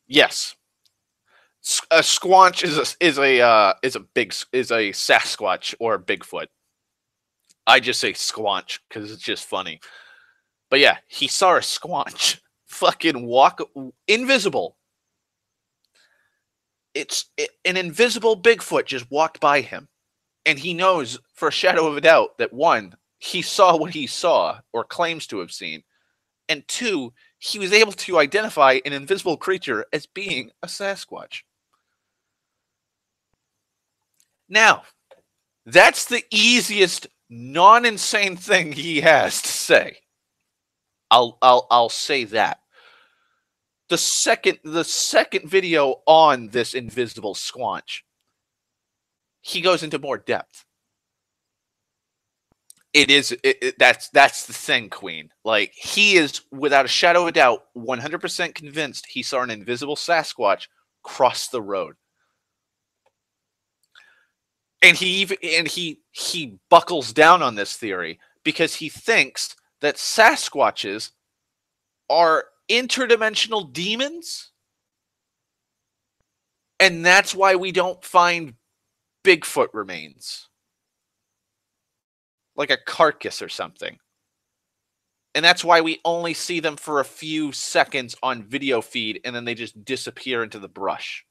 Yes, a squanch is a Sasquatch or a Bigfoot. I just say squanch because it's just funny. But yeah, he saw a squanch fucking walk invisible. An invisible Bigfoot just walked by him, and he knows for a shadow of a doubt that one, he saw what he saw or claims to have seen, and two, he was able to identify an invisible creature as being a Sasquatch. Now, that's the easiest non-insane thing he has to say. I'll say that. The second video on this invisible squanch, he goes into more depth. That's the thing, Queen. Like, he is without a shadow of a doubt 100% convinced he saw an invisible Sasquatch cross the road. And he buckles down on this theory because he thinks that Sasquatches are interdimensional demons, and that's why we don't find Bigfoot remains, like a carcass or something. And that's why we only see them for a few seconds on video feed, and then they just disappear into the brush.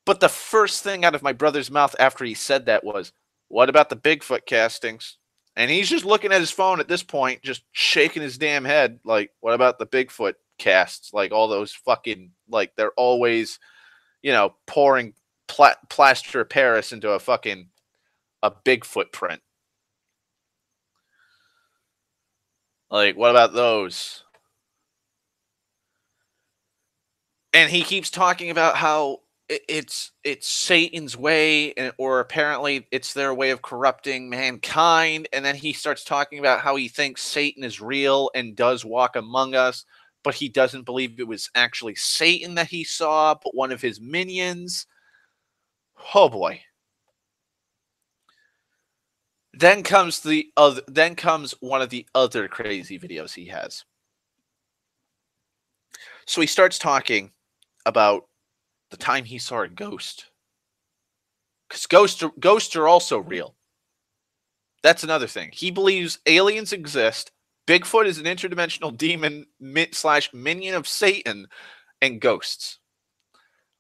But the first thing out of my brother's mouth after he said that was, "What about the Bigfoot castings?" And he's just looking at his phone at this point, just shaking his damn head, like, "What about the Bigfoot casts? Like all those fucking, like, they're always, pouring plaster of Paris into a Bigfoot print. Like, what about those?" And he keeps talking about how it's Satan's way, or apparently it's their way of corrupting mankind. And then he starts talking about how he thinks Satan is real and does walk among us, but he doesn't believe it was actually Satan that he saw, but one of his minions. Oh boy. Then comes one of the other crazy videos he has. So he starts talking about the time he saw a ghost. Because ghosts are also real. That's another thing. He believes aliens exist. Bigfoot is an interdimensional demon / minion of Satan, and ghosts.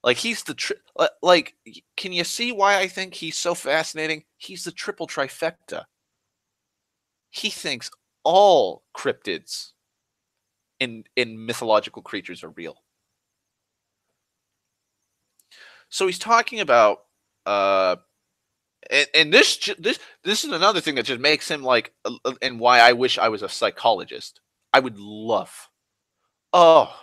Like, he's the like. Can you see why I think he's so fascinating? He's the triple trifecta. He thinks all cryptids in mythological creatures are real. So he's talking about, and this is another thing that just makes him like, and why I wish I was a psychologist. I would love. Oh,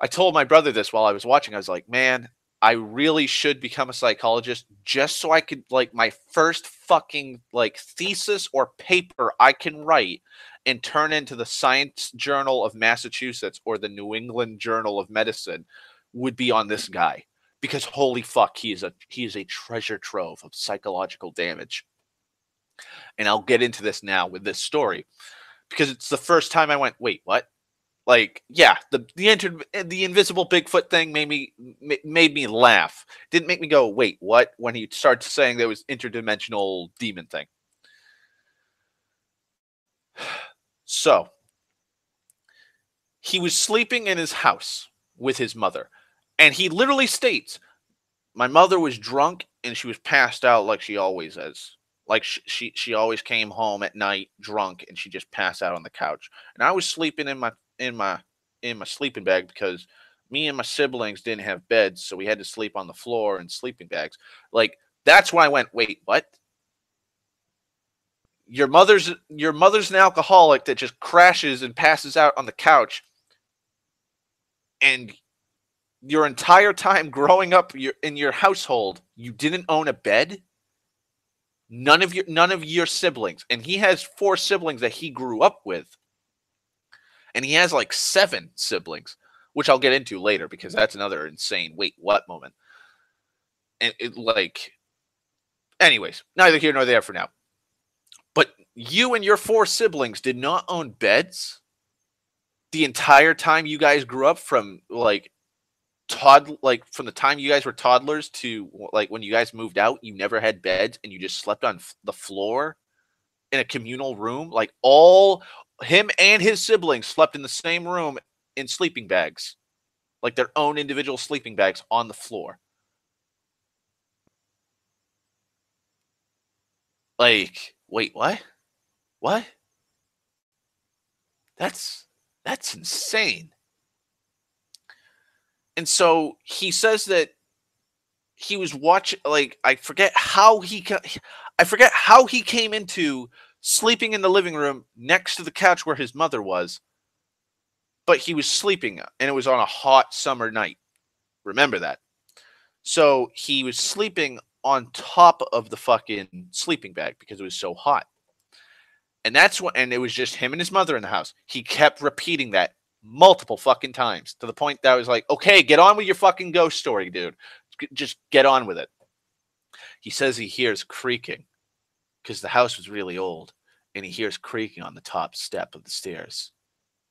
I told my brother this while I was watching. I was like, man, I really should become a psychologist just so I could, like, my first fucking like thesis or paper I can write and turn into the Science Journal of Massachusetts or the New England Journal of Medicine would be on this guy. Because holy fuck, he is a treasure trove of psychological damage. And I'll get into this now with this story, because it's the first time I went, wait, what? Like, yeah, the invisible Bigfoot thing made me laugh. Didn't make me go, wait, what? When he started saying there was interdimensional demon thing. So he was sleeping in his house with his mother, and he literally states, my mother was drunk and she was passed out like she always is. Like, she always came home at night drunk and she just passed out on the couch. And I was sleeping in my sleeping bag because me and my siblings didn't have beds, so we had to sleep on the floor in sleeping bags. Like, that's when I went, wait, what? Your mother's an alcoholic that just crashes and passes out on the couch, and your entire time growing up in your household, you didn't own a bed? None of your siblings. And he has 4 siblings that he grew up with. And he has like 7 siblings, which I'll get into later because that's another insane wait, what moment. And anyways, neither here nor there for now. But you and your 4 siblings did not own beds the entire time you guys grew up, from from the time you guys were toddlers to like when you guys moved out. You never had beds and you just slept on the floor in a communal room. Like, all him and his siblings slept in the same room in sleeping bags, like their own individual sleeping bags on the floor. Like, wait, what? That's insane. And so he says that he was watching, like, I forget how he came into sleeping in the living room next to the couch where his mother was, but he was sleeping and it was on a hot summer night. Remember that. So he was sleeping on top of the fucking sleeping bag because it was so hot. And and it was just him and his mother in the house. He kept repeating that multiple fucking times to the point that I was like, okay, get on with your fucking ghost story, dude. Just get on with it. He says he hears creaking because the house was really old, and he hears creaking on the top step of the stairs,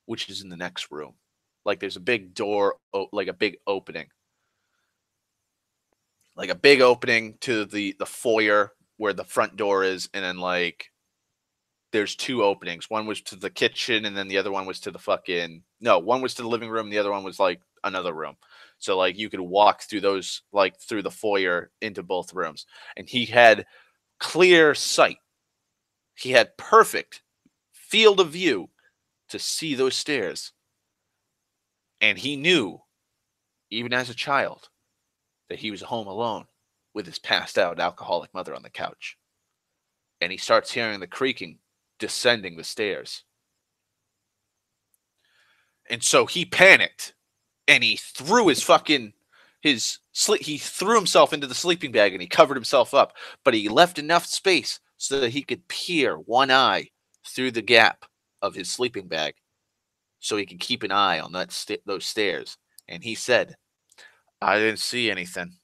which is in the next room. Like there's a big door, like a big opening, to the foyer where the front door is, and then like there's two openings. One was to the kitchen, and then the other one was to the fucking no. One was to the living room. The other one was like another room. So like you could walk through those, like through the foyer into both rooms, and he had clear sight. He had perfect field of view to see those stairs, and he knew, even as a child, that he was home alone with his passed out alcoholic mother on the couch. And he starts hearing the creaking descending the stairs. And so he panicked and he threw he threw himself into the sleeping bag and he covered himself up, but he left enough space so that he could peer one eye through the gap of his sleeping bag so he could keep an eye on those stairs. And he said, I didn't see anything,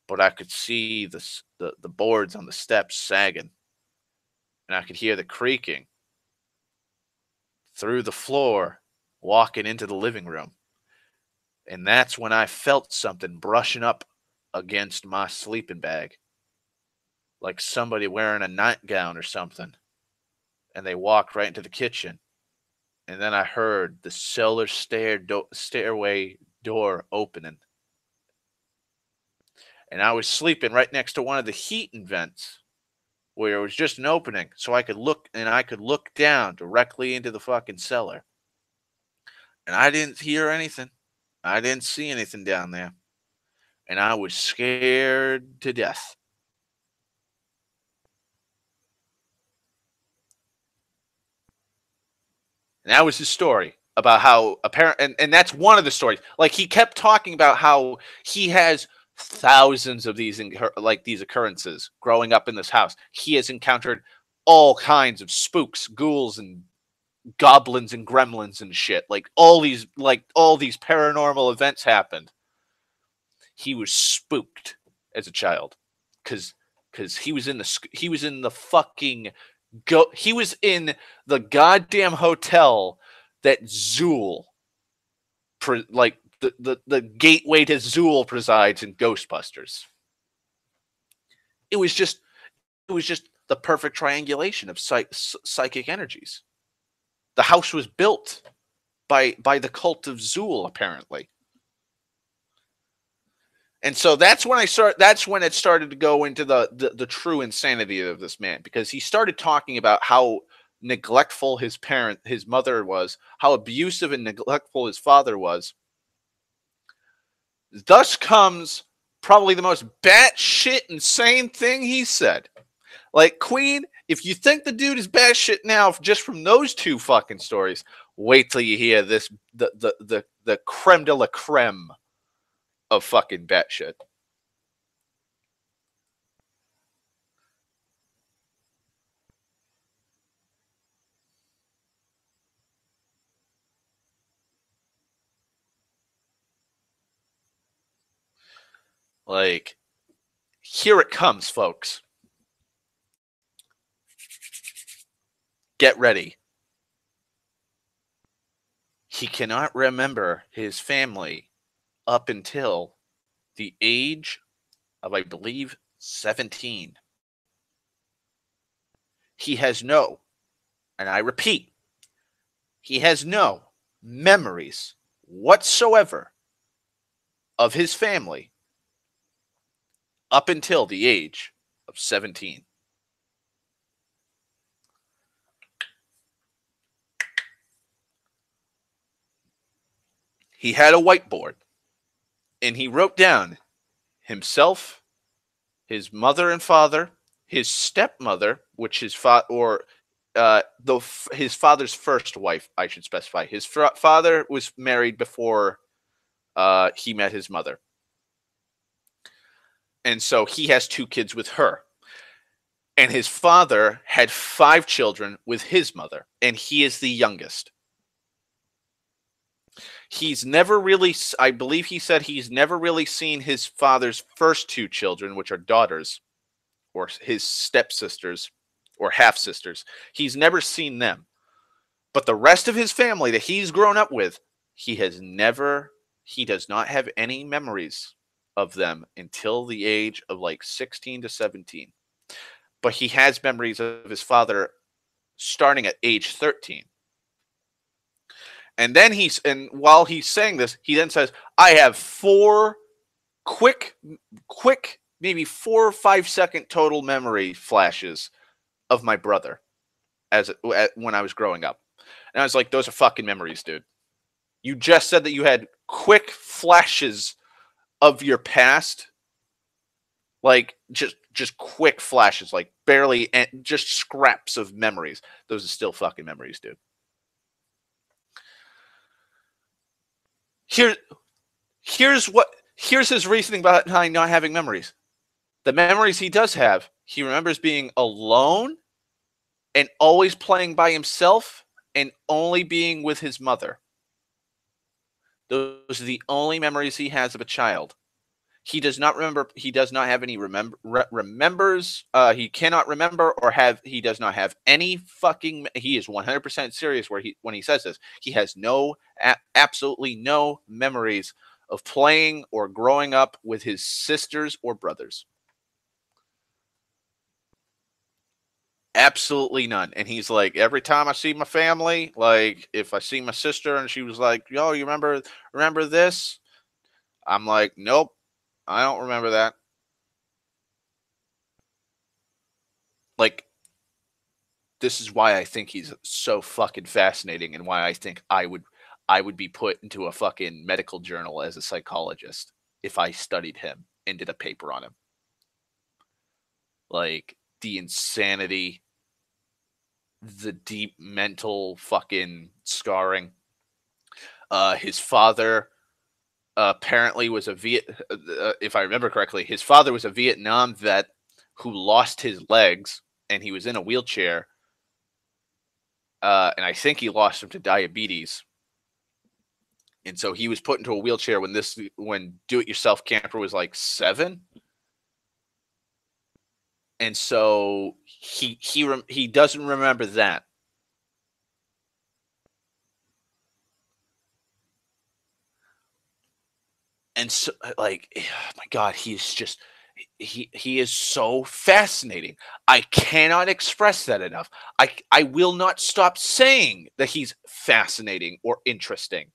but I could see the boards on the steps sagging, and I could hear the creaking through the floor walking into the living room. And that's when I felt something brushing up against my sleeping bag, like somebody wearing a nightgown or something. And they walked right into the kitchen. And then I heard the cellar stairway door opening. And I was sleeping right next to one of the heating vents where it was just an opening, so I could look down directly into the fucking cellar. And I didn't hear anything. I didn't see anything down there. And I was scared to death. And that was his story about how and that's one of the stories. Like he kept talking about how he has thousands of these occurrences growing up in this house. He has encountered all kinds of spooks, ghouls, and goblins and gremlins and shit. Like all these paranormal events happened. He was spooked as a child because he was in the goddamn hotel that Zool, like the gateway to Zool, presides in Ghostbusters. It was just the perfect triangulation of psychic energies. The house was built by the cult of Zool, apparently. And so that's when it started to go into the true insanity of this man, because he started talking about how neglectful his mother was, how abusive and neglectful his father was. Thus comes probably the most batshit insane thing he said. Like, Queen, if you think the dude is batshit now just from those two fucking stories, wait till you hear this the creme de la creme of fucking batshit. Like, here it comes, folks. Get ready. He cannot remember his family up until the age of, I believe, 17. He has no, and I repeat, he has no memories whatsoever of his family up until the age of 17. He had a whiteboard, and he wrote down himself, his mother and father, his stepmother, which his his father's first wife, I should specify. His father was married before he met his mother, and so he has 2 kids with her. And his father had 5 children with his mother, and he is the youngest. He's never really, I believe he said he's never really seen his father's first 2 children, which are daughters. or his stepsisters or half sisters. He's never seen them. But the rest of his family that he's grown up with, he does not have any memories of them until the age of like 16 to 17. But he has memories of his father starting at age 13. And then while he's saying this, he then says, I have four quick, maybe 4 or 5 second total memory flashes of my brother when I was growing up. And I was like, those are fucking memories, dude. You just said that you had quick flashes of your past. Like, just quick flashes, like barely, and just scraps of memories. Those are still fucking memories, dude. Here's his reasoning behind not having memories. The memories he does have, he remembers being alone and always playing by himself and only being with his mother. Those are the only memories he has of a child. He does not remember. He does not have any remembers. He cannot remember or have. He does not have any fucking. He is 100% serious when he says this. He has absolutely no memories of playing or growing up with his sisters or brothers. Absolutely none. And he's like, every time I see my family, like if I see my sister and she was like, yo, you remember this? I'm like, nope, I don't remember that. Like, this is why I think he's so fucking fascinating and why I think I would be put into a fucking medical journal as a psychologist if I studied him and did a paper on him. Like, the insanity, the deep mental fucking scarring. His father apparently was if I remember correctly, his father was a Vietnam vet who lost his legs and he was in a wheelchair. And I think he lost him to diabetes. And so he was put into a wheelchair when Do-It-Yourself Camper was like 7. And so he doesn't remember that. And so, like, oh my God, he is so fascinating. I cannot express that enough. I will not stop saying that he's fascinating or interesting.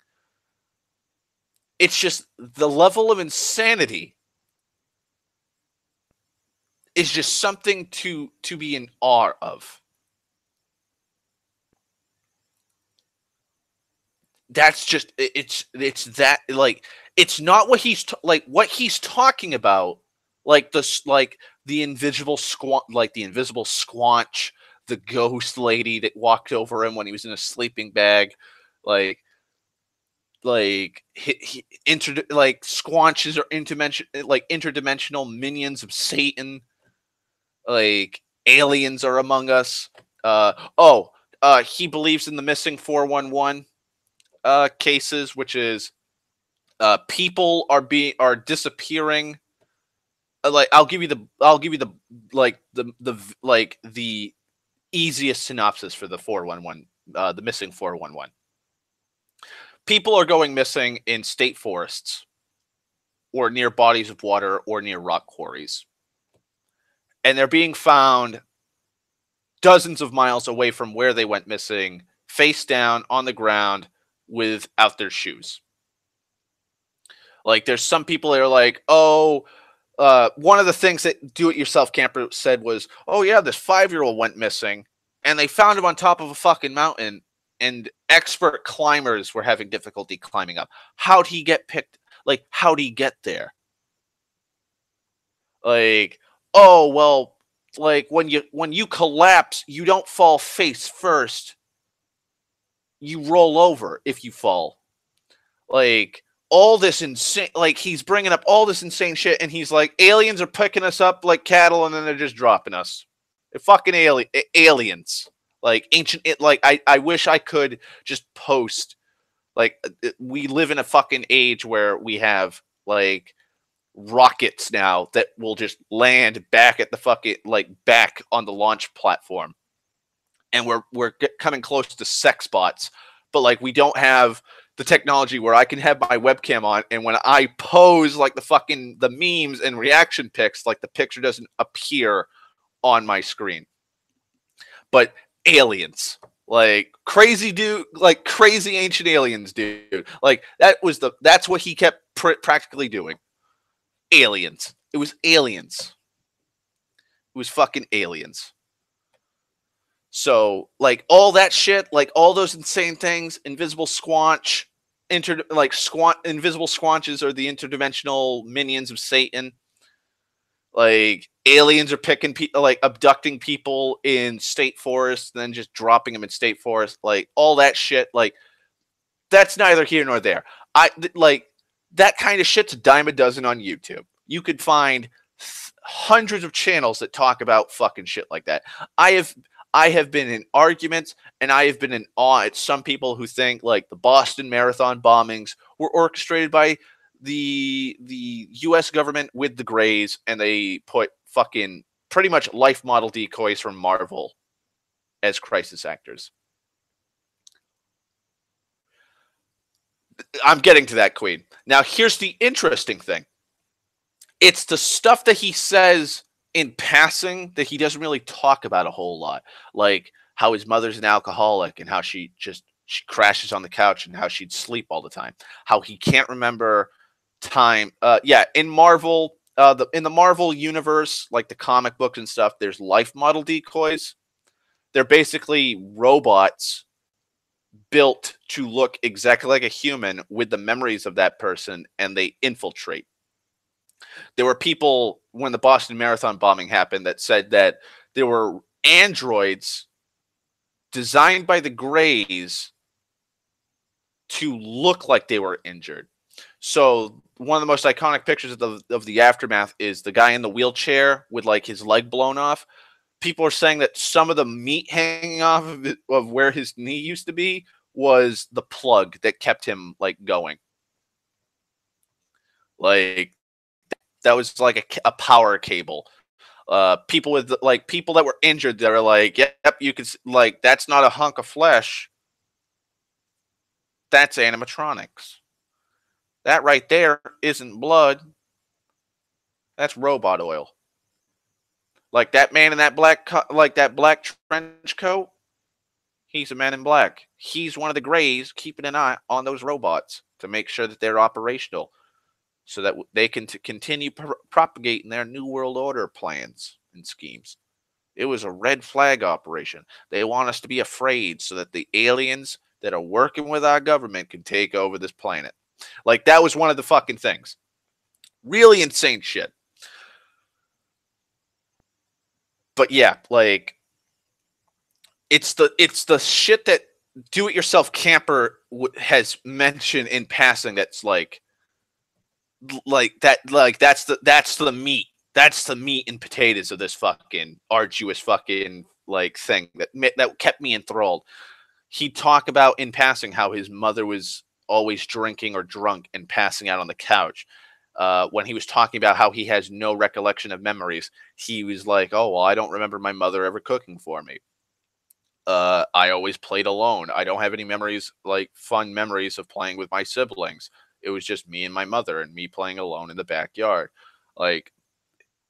It's just the level of insanity is just something to be in awe of. That's just it's that, like, it's not what what he's talking about, like the invisible squanch, the ghost lady that walked over him when he was in a sleeping bag, like squanches are interdimensional minions of Satan, like aliens are among us. He believes in the missing 411 cases, which is people are disappearing. I'll give you the easiest synopsis for the 411, the missing 411. People are going missing in state forests or near bodies of water or near rock quarries. And they're being found dozens of miles away from where they went missing, face down on the ground without their shoes. Like, there's some people that are like, one of the things that Do-It-Yourself Camper said was, oh yeah, this 5-year-old went missing and they found him on top of a fucking mountain and expert climbers were having difficulty climbing up. How'd he get picked? Like, how'd he get there? Like, oh, well, like when you collapse, you don't fall face first. You roll over if you fall. Like, all this insane, like, he's bringing up all this insane shit, and he's like, aliens are picking us up like cattle, and then they're just dropping us. They're fucking aliens. Like, ancient, I wish I could just post, like, we live in a fucking age where we have, like, rockets now that will just land back at the fucking like back on the launch platform, and we're coming close to sex bots, but like we don't have the technology where I can have my webcam on, and when I pose like the memes and reaction pics, like the picture doesn't appear on my screen. But aliens, like crazy dude, like crazy ancient aliens, dude. Like that's what he kept practically doing. Aliens. It was aliens. It was fucking aliens. So like all that shit, like all those insane things, invisible squanch, invisible squanches are the interdimensional minions of Satan. Like aliens are picking people, like abducting people in state forests, then just dropping them in state forests, like all that shit. Like that's neither here nor there. Like that kind of shit's a dime a dozen on YouTube. You could find hundreds of channels that talk about fucking shit like that. I have been in arguments and I have been in awe at some people who think like the Boston Marathon bombings were orchestrated by the U.S. government with the Greys, and they put fucking pretty much life model decoys from Marvel as crisis actors. I'm getting to that, Queen. Now, here's the interesting thing. It's the stuff that he says in passing that he doesn't really talk about a whole lot, like how his mother's an alcoholic and how she crashes on the couch and how she'd sleep all the time, how he can't remember time. In Marvel, in the Marvel universe, like the comic books and stuff, there's life model decoys. They're basically robots built to look exactly like a human with the memories of that person, and they infiltrate. There were people when the Boston Marathon bombing happened that said that there were androids designed by the Greys to look like they were injured. So one of the most iconic pictures of the aftermath is the guy in the wheelchair with like his leg blown off. People are saying that some of the meat hanging off of where his knee used to be was the plug that kept him like going. Like that was like a power cable. People with like people that were injured that are like, yep, you could like that's not a hunk of flesh. That's animatronics. That right there isn't blood. That's robot oil. Like that man in that black trench coat, he's a man in black. He's one of the Greys keeping an eye on those robots to make sure that they're operational, so that they can continue propagating their New World Order plans and schemes. It was a red flag operation. They want us to be afraid so that the aliens that are working with our government can take over this planet. Like that was one of the fucking things. Really insane shit. But yeah, like it's the shit that do-it-yourself camper has mentioned in passing. That's like that's the meat. That's the meat and potatoes of this fucking arduous fucking like thing that kept me enthralled. He'd talk about in passing how his mother was always drinking or drunk and passing out on the couch. When he was talking about how he has no recollection of memories, he was like, "Oh, well, I don't remember my mother ever cooking for me. I always played alone. I don't have any memories, like fun memories of playing with my siblings. It was just me and my mother and me playing alone in the backyard." Like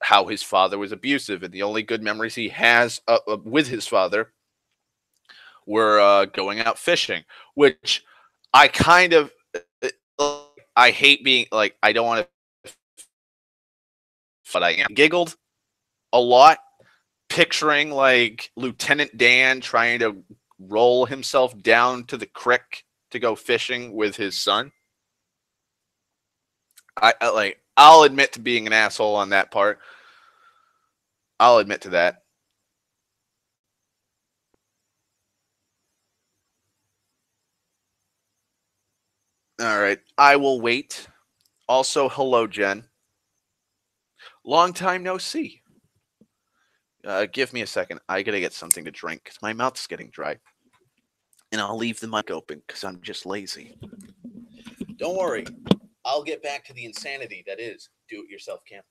how his father was abusive, and the only good memories he has with his father were going out fishing, which I kind of I hate being like I don't want to, but I am giggled a lot picturing like Lieutenant Dan trying to roll himself down to the creek to go fishing with his son. I'll admit to being an asshole on that part. I'll admit to that. All right, I will wait. Also, hello, Jen. Long time no see. Give me a second. I gotta get something to drink because my mouth's getting dry. And I'll leave the mic open because I'm just lazy. Don't worry. I'll get back to the insanity that is do-it-yourself camper.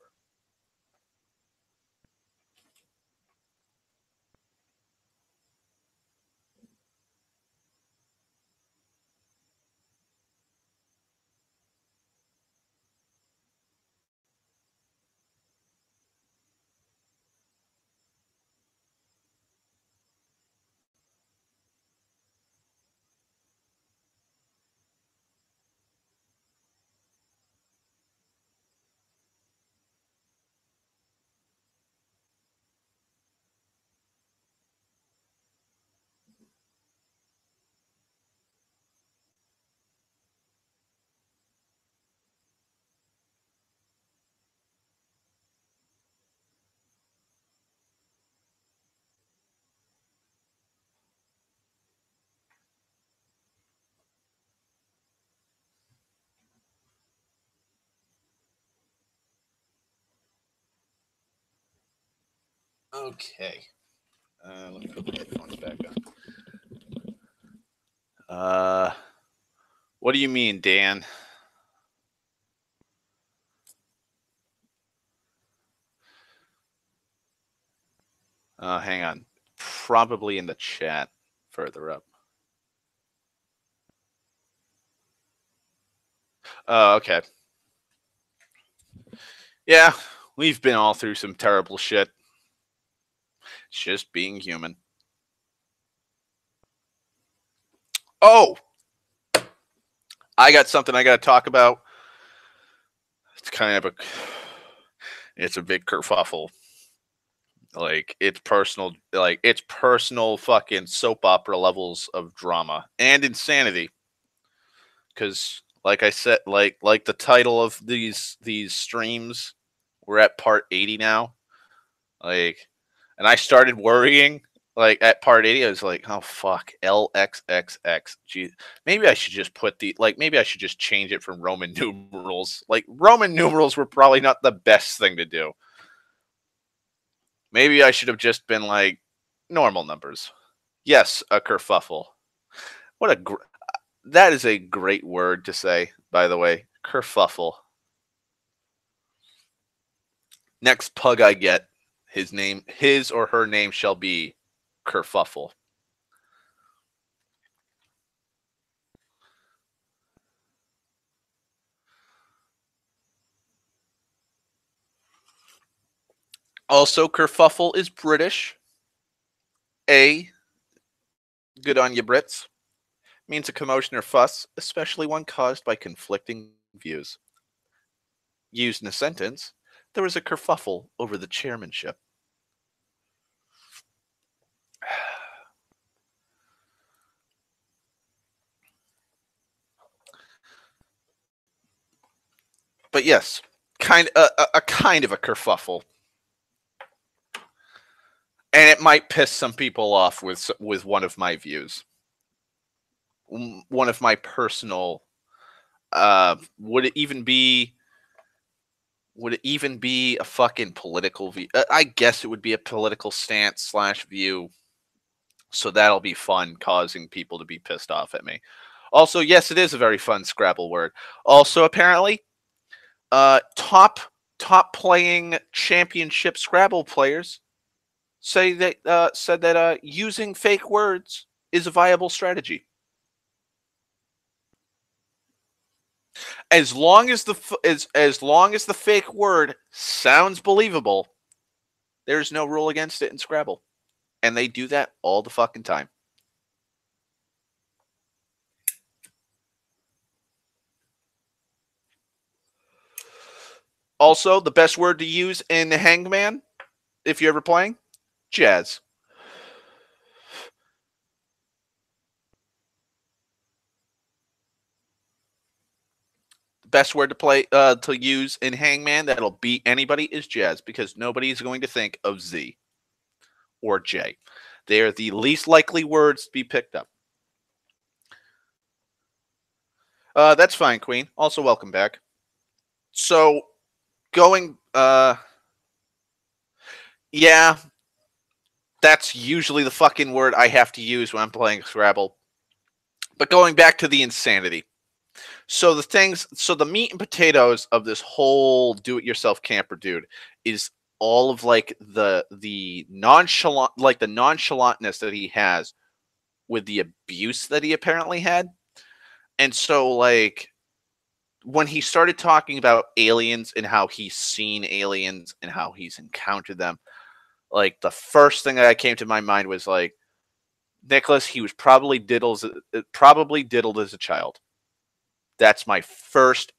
Okay. Let me put the headphones back on. What do you mean, Dan? Hang on. Probably in the chat further up. Okay. Yeah, we've been all through some terrible shit. It's just being human. Oh! I got something I got to talk about. It's kind of it's a big kerfuffle. Like it's personal fucking soap opera levels of drama and insanity. Because like I said, like the title of these streams, we're at part 80 now. Like, and I started worrying. Like at part 80, I was like, oh fuck, LXXX. Gee, maybe I should just maybe I should just change it from Roman numerals. Like Roman numerals were probably not the best thing to do. Maybe I should have just been like normal numbers. Yes, a kerfuffle. That is a great word to say, by the way. Kerfuffle. Next pug I get, his or her name shall be Kerfuffle. Also, Kerfuffle is British. Good on you, Brits. Means a commotion or fuss, especially one caused by conflicting views. Used in a sentence, there was a kerfuffle over the chairmanship. But yes, a kind of a kerfuffle, and it might piss some people off with one of my views, one of my personal. Would it even be a fucking political view? I guess it would be a political stance / view. So that'll be fun, causing people to be pissed off at me. Also, yes, it is a very fun Scrabble word. Also, apparently, top playing championship Scrabble players said that using fake words is a viable strategy. As long as the fake word sounds believable, there's no rule against it in Scrabble, and they do that all the fucking time. Also, the best word to use in Hangman, if you're ever playing, jazz. The best word to use in Hangman that'll beat anybody is jazz, because nobody's going to think of Z or J. They are the least likely words to be picked up. That's fine, Queen. Also, welcome back. So, yeah, that's usually the fucking word I have to use when I'm playing Scrabble. But going back to the insanity. So the meat and potatoes of this whole do-it-yourself camper dude is all of like the nonchalantness that he has with the abuse that he apparently had. And so like when he started talking about aliens and how he's seen aliens and how he's encountered them, like the first thing that came to my mind was like, Nicholas, he was probably diddled as a child. That's my first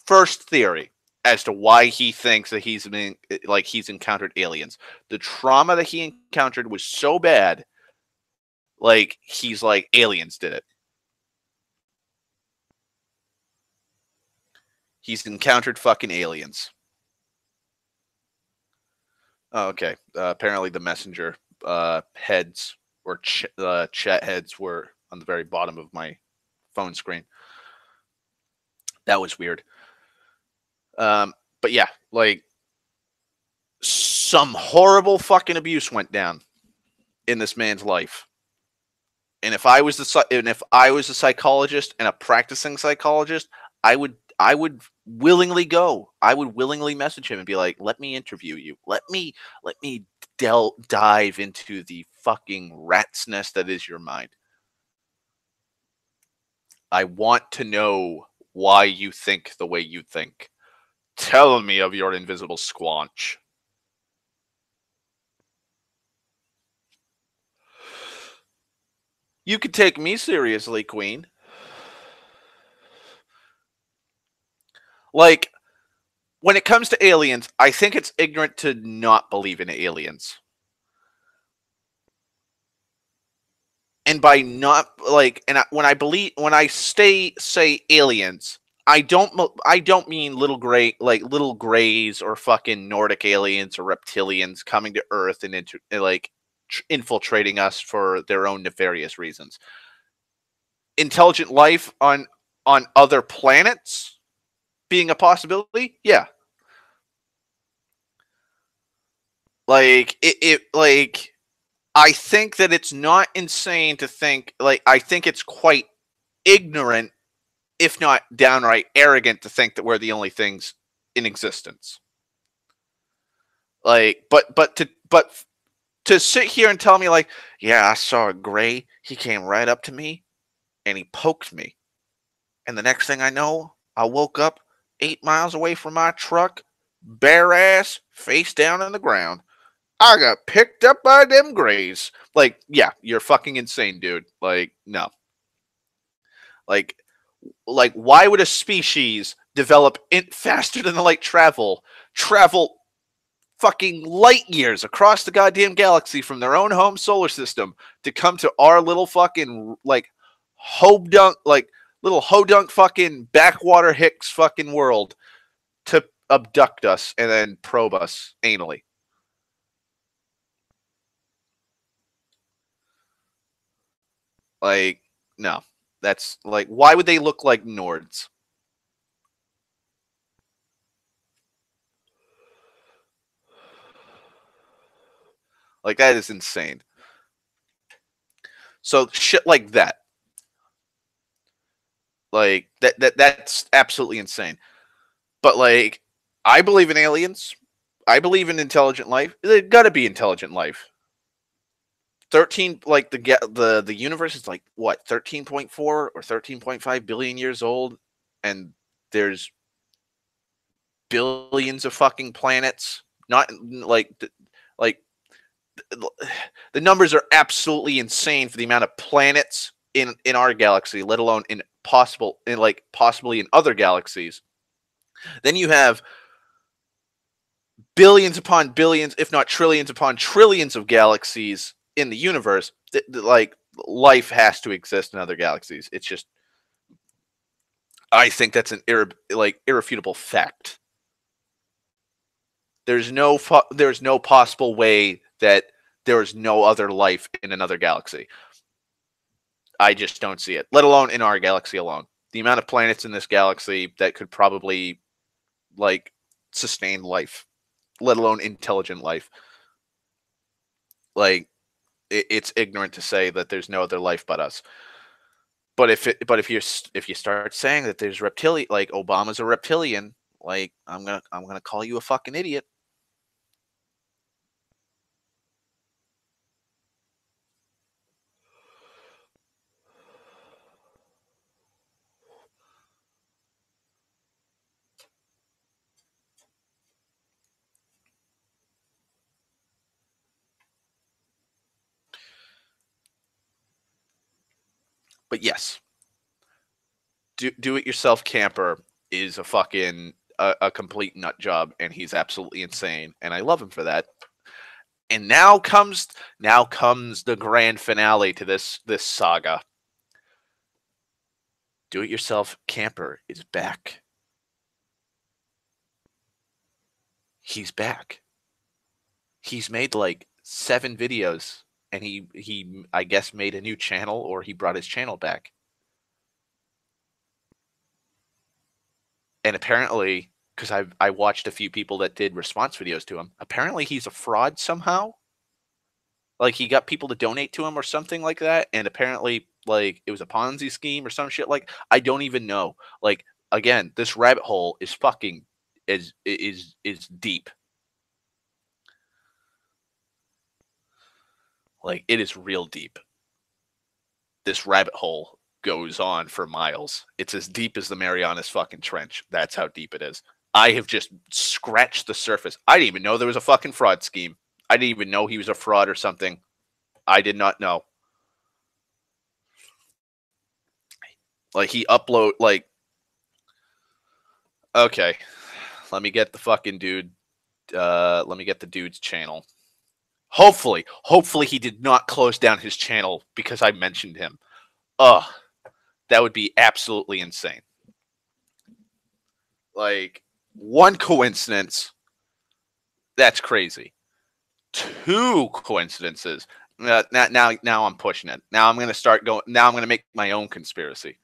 theory as to why he thinks that he's encountered aliens. The trauma that he encountered was so bad, like he's like aliens did it. He's encountered fucking aliens. Oh, okay. Apparently, the messenger heads or chat heads were on the very bottom of my phone screen. That was weird. But yeah, like some horrible fucking abuse went down in this man's life. And if I was a psychologist and a practicing psychologist, I would willingly go. I would willingly message him and be like, "Let me interview you. Let me dive into the fucking rat's nest that is your mind. I want to know why you think the way you think. Tell me of your invisible squanch." You could take me seriously, Queen. Like, when it comes to aliens, I think it's ignorant to not believe in aliens. And by not like, and when I say aliens, I don't mean little grays or fucking Nordic aliens or reptilians coming to Earth and infiltrating us for their own nefarious reasons. Intelligent life on other planets being a possibility, yeah. Like I think that it's not insane to think, like, I think it's quite ignorant, if not downright arrogant, to think that we're the only things in existence. Like, but to sit here and tell me like, yeah, I saw a gray, he came right up to me and he poked me. And the next thing I know, I woke up 8 miles away from my truck, bare ass, face down on the ground. I got picked up by them grays. Like, yeah, you're fucking insane, dude. Like, no. Like, why would a species develop faster than the light travel fucking light years across the goddamn galaxy from their own home solar system to come to our little fucking like hodunk little hodunk fucking backwater Hicks fucking world to abduct us and then probe us anally? Like, no. That's like, why would they look like Nords? Like, that is insane. So shit like that. Like that's absolutely insane. But like, I believe in aliens. I believe in intelligent life. There's got to be intelligent life. 13, like the universe is like what, 13.4 or 13.5 billion years old, and there's billions of fucking planets. Not like the numbers are absolutely insane for the amount of planets in our galaxy, let alone possibly in other galaxies. Then you have billions upon billions, if not trillions upon trillions of galaxies in the universe. Like, life has to exist in other galaxies. It's just, I think that's an irrefutable fact. There's no possible way that there is no other life in another galaxy. I just don't see it, let alone in our galaxy alone. The amount of planets in this galaxy that could probably like sustain life, let alone intelligent life. Like, it's ignorant to say that there's no other life but us. But if you start saying that there's reptilian, like Obama's a reptilian, like I'm gonna call you a fucking idiot. But yes, do it yourself camper is a fucking a complete nut job, and he's absolutely insane, and I love him for that. And now comes the grand finale to this saga. Do it yourself camper is back. He's back. He's made like 7 videos, and he I guess made a new channel, or he brought his channel back. And apparently, because I watched a few people that did response videos to him, apparently he's a fraud somehow. Like he got people to donate to him or something like that, and apparently like it was a Ponzi scheme or some shit. Like I don't even know. Like again, this rabbit hole is fucking is deep. Like it is real deep. This rabbit hole goes on for miles. It's as deep as the Marianas fucking Trench. That's how deep it is. I have just scratched the surface. I didn't even know there was a fucking fraud scheme. I didn't even know he was a fraud or something. I did not know. Like he upload like okay. Let me get the fucking dude. Let me get the dude's channel. Hopefully he did not close down his channel because I mentioned him. Ugh, that would be absolutely insane. Like one coincidence, that's crazy. 2 coincidences. Now I'm pushing it. Now I'm gonna start going. Now I'm gonna make my own conspiracy.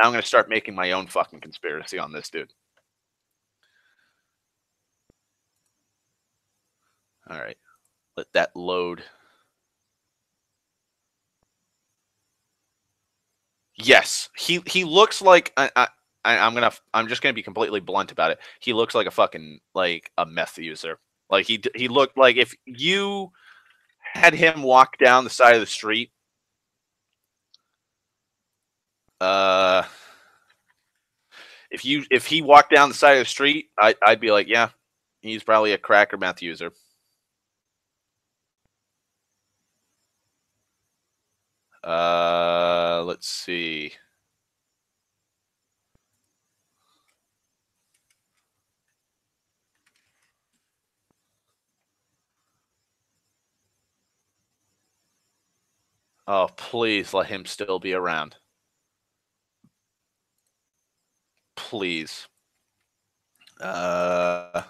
Now I'm gonna start making my own fucking conspiracy on this dude. All right, let that load. Yes, he looks like I'm just gonna be completely blunt about it. He looks like a fucking like a meth user. Like he looked like if you had him walk down the side of the street. Uh, if he walked down the side of the street, I'd be like, yeah, he's probably a crack or meth user. Let's see. Oh, please let him still be around. Please. Trying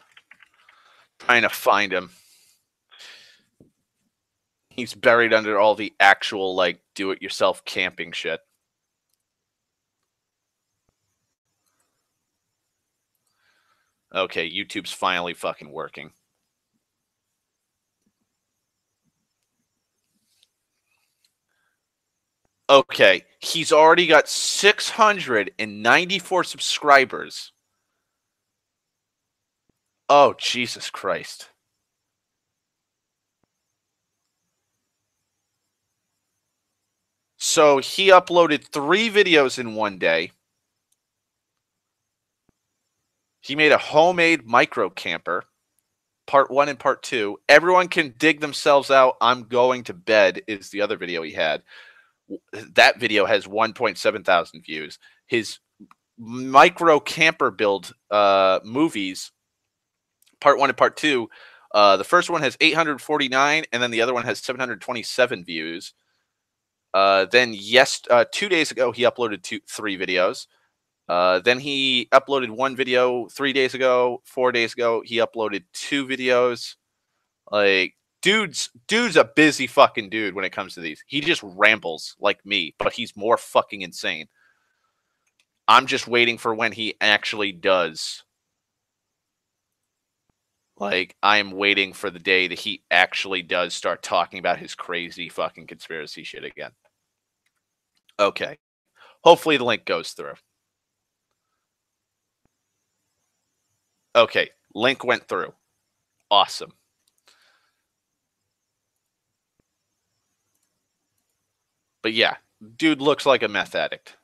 to find him. He's buried under all the actual like do-it-yourself camping shit. Okay, YouTube's finally fucking working. Okay, he's already got 694 subscribers. Oh, Jesus Christ. So he uploaded 3 videos in one day. He made a homemade micro camper, part 1 and part 2. Everyone can dig themselves out. I'm going to bed is the other video he had. That video has 1.7 thousand views. His micro camper build movies, part 1 and part 2. The first one has 849, and then the other one has 727 views. Then 2 days ago he uploaded 3 videos. Then he uploaded 1 video 3 days ago. 4 days ago he uploaded 2 videos. Like dude's a busy fucking dude when it comes to these. He just rambles like me, but he's more fucking insane. I'm just waiting for when he actually does. Like I'm waiting for the day that he actually does start talking about his crazy fucking conspiracy shit again. Okay. Hopefully the link goes through. Okay. Link went through. Awesome. But yeah, dude looks like a meth addict.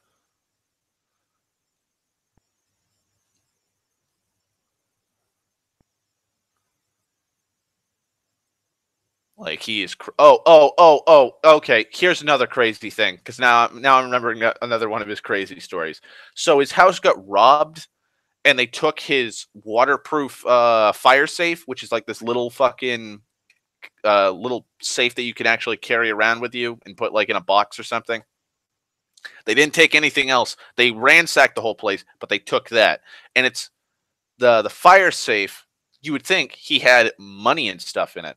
Like he is. Okay. Here's another crazy thing, because now I'm remembering another one of his crazy stories. So his house got robbed, and they took his waterproof fire safe, which is like this little fucking little safe that you can actually carry around with you and put like in a box or something. They didn't take anything else. They ransacked the whole place, but they took that. And it's the fire safe. You would think he had money and stuff in it.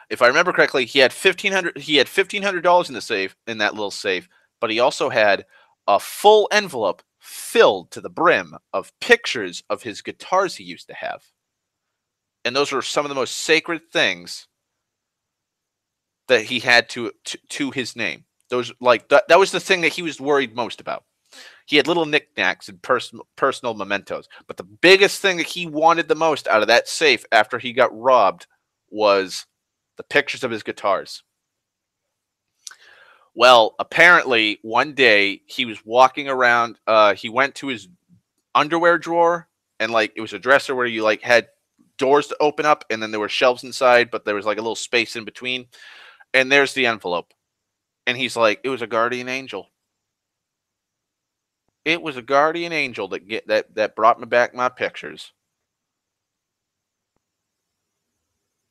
If I remember correctly, he had $1,500 in the safe, in that little safe, but he also had a full envelope filled to the brim of pictures of his guitars he used to have. And those were some of the most sacred things that he had to his name. Those, like, that was the thing that he was worried most about. He had little knickknacks and personal mementos, but the biggest thing that he wanted the most out of that safe after he got robbed was the pictures of his guitars. Well, apparently one day he was walking around. He went to his underwear drawer, and like it was a dresser where you like had doors to open up, and then there were shelves inside, but there was like a little space in between. And there's the envelope. And he's like, it was a guardian angel. It was a guardian angel that brought me back my pictures.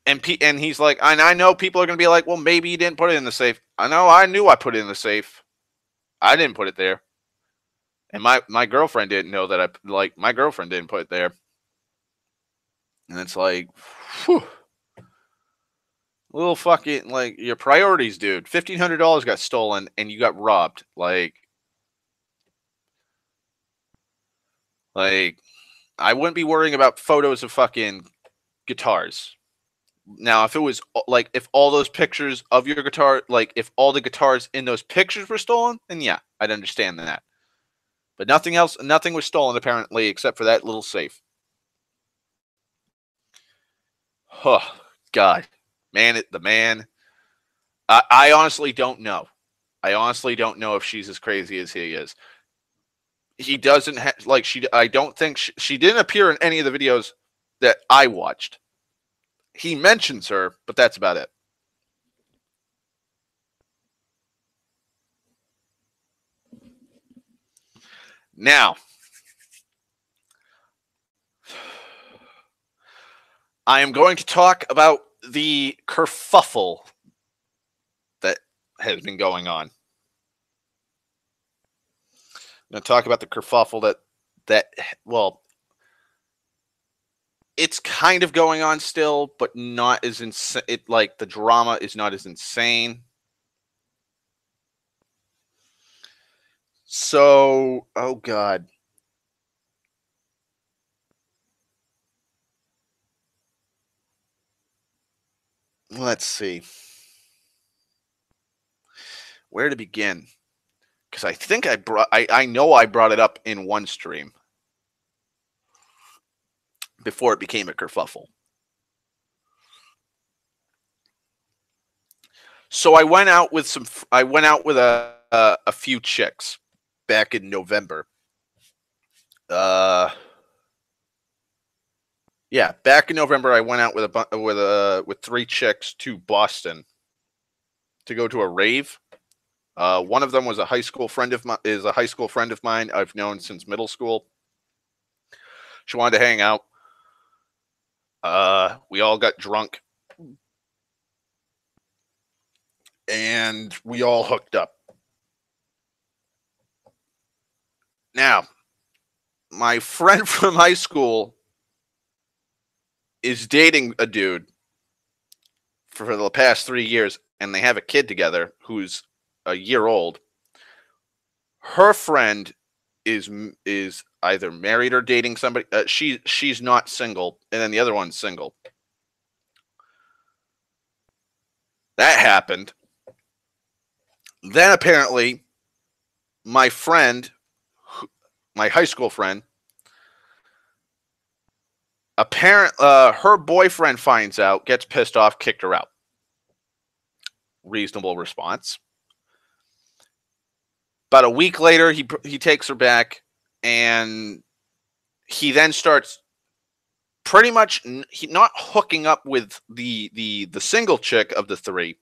And he's like, and I know people are gonna be like, well, maybe you didn't put it in the safe. I know, I knew I put it in the safe. I didn't put it there. And my girlfriend didn't know that my girlfriend didn't put it there. And it's like, whew. Little fucking, like, your priorities, dude. $1,500 got stolen and you got robbed. Like I wouldn't be worrying about photos of fucking guitars. Now, if it was like, if all those pictures of your guitar, like if all the guitars in those pictures were stolen, then yeah, I'd understand that. But nothing else, nothing was stolen apparently except for that little safe. Oh, God. The man. I honestly don't know. I honestly don't know if she's as crazy as he is. He doesn't like she. I don't think she didn't appear in any of the videos that I watched. He mentions her, but that's about it. Now, I am going to talk about the kerfuffle that has been going on. I'm going to talk about the kerfuffle that well, it's kind of going on still, but not as insane. It, like, the drama is not as insane. So, oh God. Let's see. Where to begin? Because I think I know I brought it up in one stream before it became a kerfuffle. So I went out with a few chicks back in November. Yeah, back in November I went out with three chicks to Boston to go to a rave. One of them was a high school friend of mine I've known since middle school. She wanted to hang out. We all got drunk and we all hooked up. Now, my friend from high school is dating a dude for the past 3 years, and they have a kid together who's a year old. Her friend is either married or dating somebody. She's not single, and then the other one's single. That happened. Then apparently, my friend, my high school friend, her boyfriend finds out, gets pissed off, kicked her out. Reasonable response. About a week later, he takes her back, and he then starts pretty much not hooking up with the single chick of the three,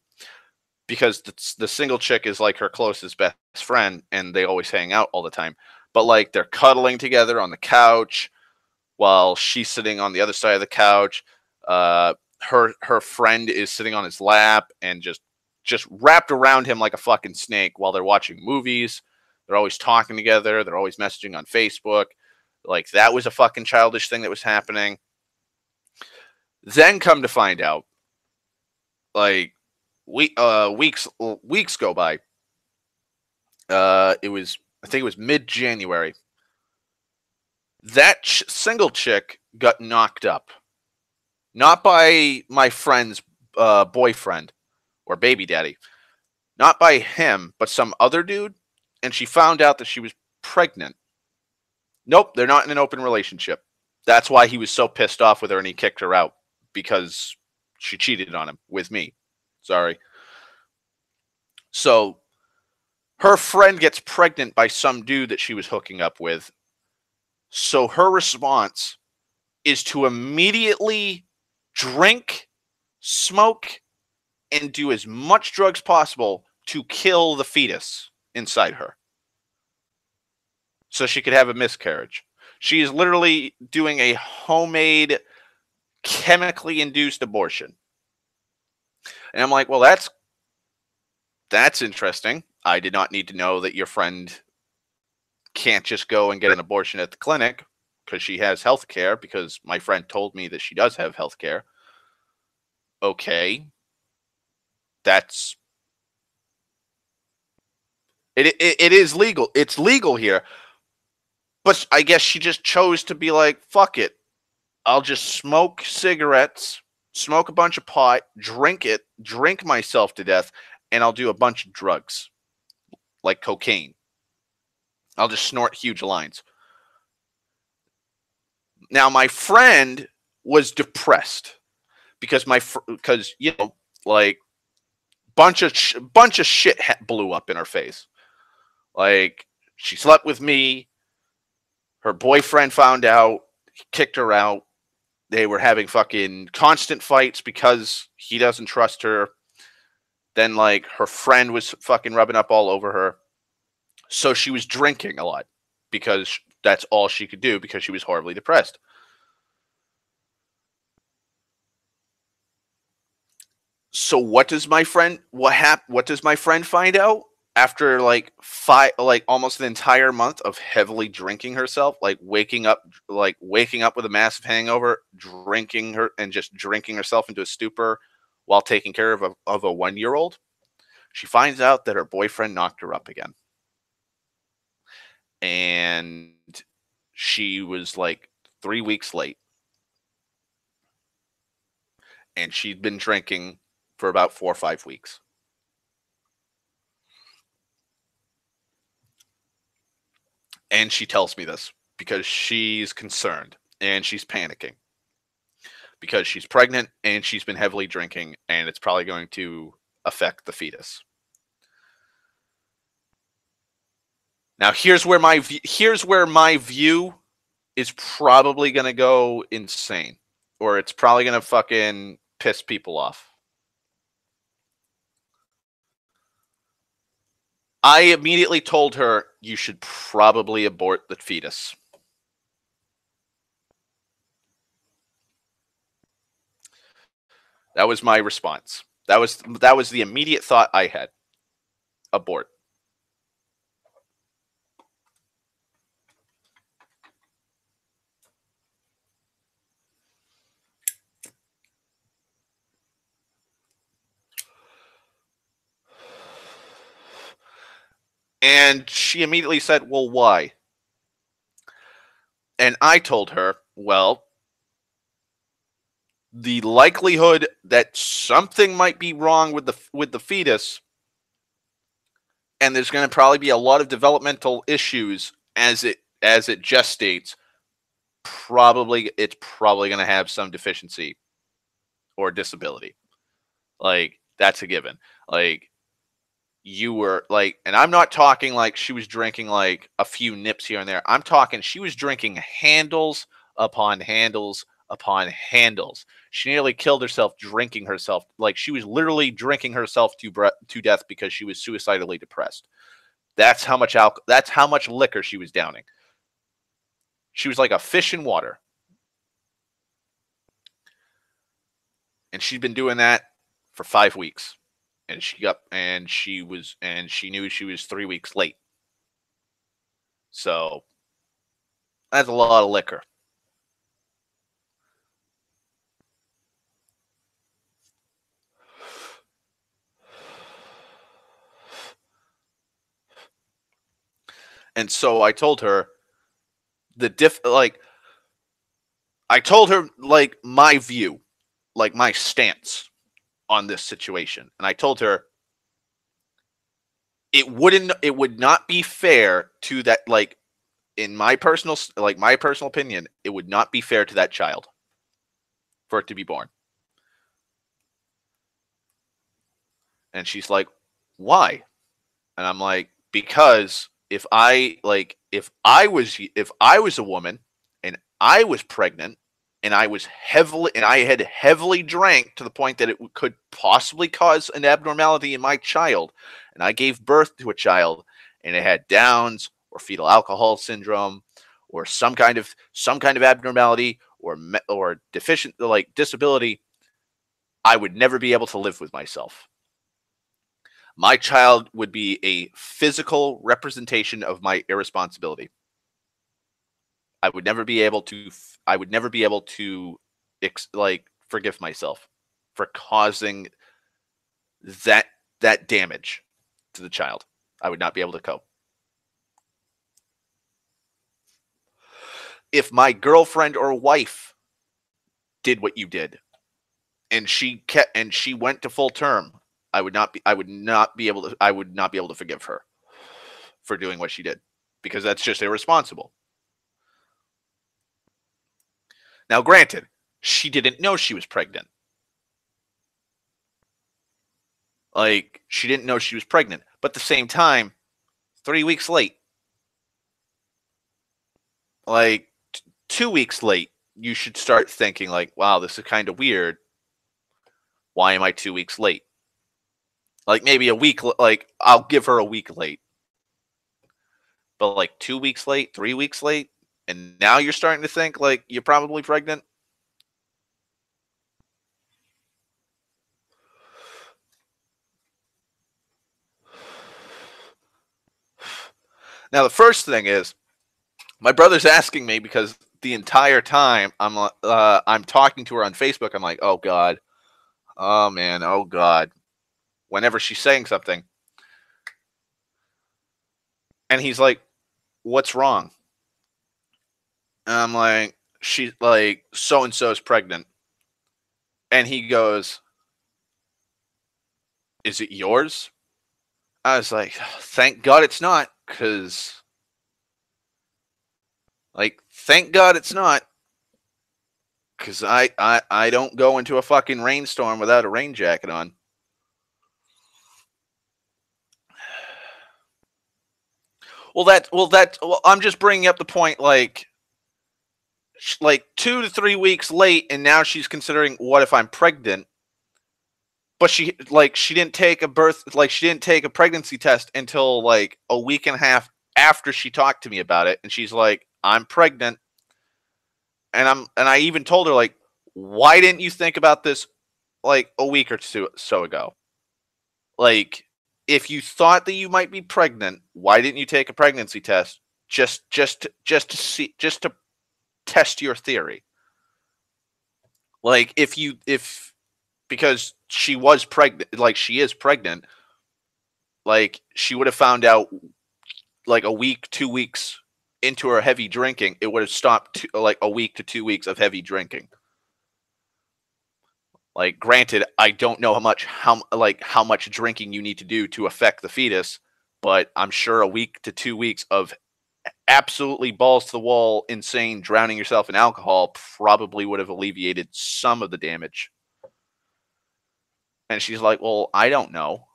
because the single chick is like her closest best friend, and they always hang out all the time. But like they're cuddling together on the couch while she's sitting on the other side of the couch. Her friend is sitting on his lap and just wrapped around him like a fucking snake while they're watching movies. They're always talking together. They're always messaging on Facebook. Like that was a fucking childish thing that was happening. Then come to find out, like weeks go by. I think it was mid-January. That single chick got knocked up, not by my friend's boyfriend or baby daddy, not by him, but some other dude, and she found out that she was pregnant. Nope, they're not in an open relationship. That's why he was so pissed off with her and he kicked her out, because she cheated on him with me. Sorry. So her friend gets pregnant by some dude that she was hooking up with. So her response is to immediately drink, smoke, and do as much drugs possible to kill the fetus inside her so she could have a miscarriage. She is literally doing a homemade, chemically induced abortion. And I'm like, well, that's interesting. I did not need to know that your friend can't just go and get an abortion at the clinic because she has health care, because my friend told me that she does have health care. Okay. That's it is legal. It's legal here. But I guess she just chose to be like, fuck it. I'll just smoke cigarettes, smoke a bunch of pot, drink myself to death, and I'll do a bunch of drugs, like cocaine. I'll just snort huge lines. Now, my friend was depressed because like bunch of shit blew up in her face. Like, she slept with me. Her boyfriend found out, kicked her out. They were having fucking constant fights because he doesn't trust her. Then, like, her friend was fucking rubbing up all over her. So she was drinking a lot because that's all she could do, because she was horribly depressed. So what does my friend find out after like almost an entire month of heavily drinking herself, like waking up with a massive hangover, drinking herself into a stupor while taking care of a 1-year-old? She finds out that her boyfriend knocked her up again. And she was like 3 weeks late. And she'd been drinking for about 4 or 5 weeks. And she tells me this because she's concerned and she's panicking because she's pregnant and she's been heavily drinking, and it's probably going to affect the fetus. Now, here's where my view is probably going to go insane, or it's probably going to fucking piss people off. I immediately told her, you should probably abort the fetus. That was my response. That was the immediate thought I had. Abort. And she immediately said, well, why? And I told her, well, the likelihood that something might be wrong with the fetus and there's going to probably be a lot of developmental issues as it gestates. It's probably going to have some deficiency or disability. Like, that's a given. Like, you were like, and I'm not talking like she was drinking like a few nips here and there. I'm talking she was drinking handles upon handles upon handles. She nearly killed herself drinking herself. Like, she was literally drinking herself to death because she was suicidally depressed. That's how much that's how much liquor she was downing. She was like a fish in water. And she'd been doing that for 5 weeks. And she knew she was 3 weeks late. So that's a lot of liquor. And so I told her I told her like my view, like my stance on this situation. And I told her it would not be fair to that, like, in my personal opinion, it would not be fair to that child for it to be born. And she's like, why? And I'm like, because if I was a woman and I was pregnant and I had heavily drank to the point that it could possibly cause an abnormality in my child, and I gave birth to a child and it had Downs or fetal alcohol syndrome or some kind of abnormality or deficient, like, disability, I would never be able to live with myself. My child would be a physical representation of my irresponsibility. I would never be able to forgive myself for causing that damage to the child. I would not be able to cope. If my girlfriend or wife did what you did and she went to full term, I would not be able to forgive her for doing what she did, because that's just irresponsible. Now, granted, she didn't know she was pregnant. Like, she didn't know she was pregnant, but at the same time, 3 weeks late. Like, 2 weeks late, you should start thinking like, wow, this is kind of weird. Why am I 2 weeks late? Like, maybe a week, like, I'll give her a week late. But like 2 weeks late, 3 weeks late, and now you're starting to think like you're probably pregnant. Now, the first thing is, my brother's asking me because the entire time I'm talking to her on Facebook, I'm like, oh God, oh man, oh God. Whenever she's saying something, and he's like, what's wrong? And I'm like, she's like, so and so is pregnant, and he goes, is it yours? I was like, thank God it's not, because, like, thank God it's not, because I don't go into a fucking rainstorm without a rain jacket on. Well, I'm just bringing up the point, like 2 to 3 weeks late, and now she's considering, what if I'm pregnant? But she didn't take a pregnancy test until like a week and a half after she talked to me about it, and she's like, I'm pregnant. And I even told her, like, why didn't you think about this like a week or so ago? Like, if you thought that you might be pregnant, why didn't you take a pregnancy test just to test your theory? Like, because she was pregnant, like she is pregnant, like she would have found out like a week, 2 weeks into her heavy drinking, it would have stopped like a week to 2 weeks of heavy drinking. Like, granted, I don't know how much drinking you need to do to affect the fetus, but I'm sure a week to 2 weeks of absolutely balls to the wall, insane, drowning yourself in alcohol probably would have alleviated some of the damage. And she's like, well, I don't know.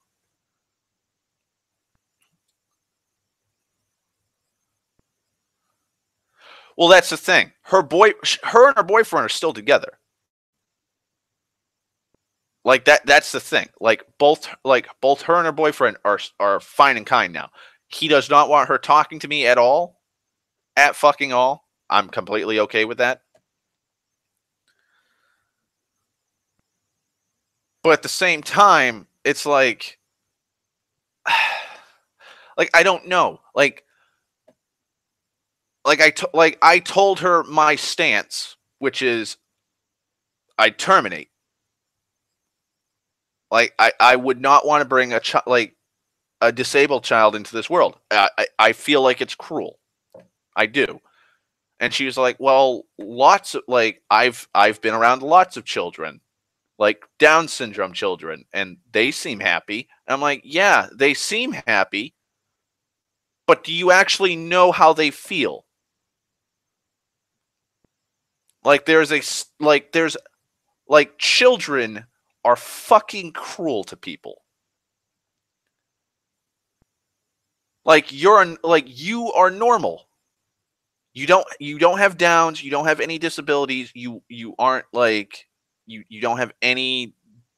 Well, that's the thing. Her and her boyfriend are still together. Like that's the thing. Like both her and her boyfriend are fine and kind now. He does not want her talking to me at all. At fucking all. I'm completely okay with that. But at the same time, it's like I don't know. I told her my stance, which is I terminate. I would not want to bring a disabled child into this world. I feel like it's cruel. I do. And she was like, well, lots of I've been around lots of children, like Down syndrome children, and they seem happy. And I'm like, yeah, they seem happy, but do you actually know how they feel? Children are fucking cruel to people. You are normal. You don't have downs, you don't have any disabilities, you aren't you don't have any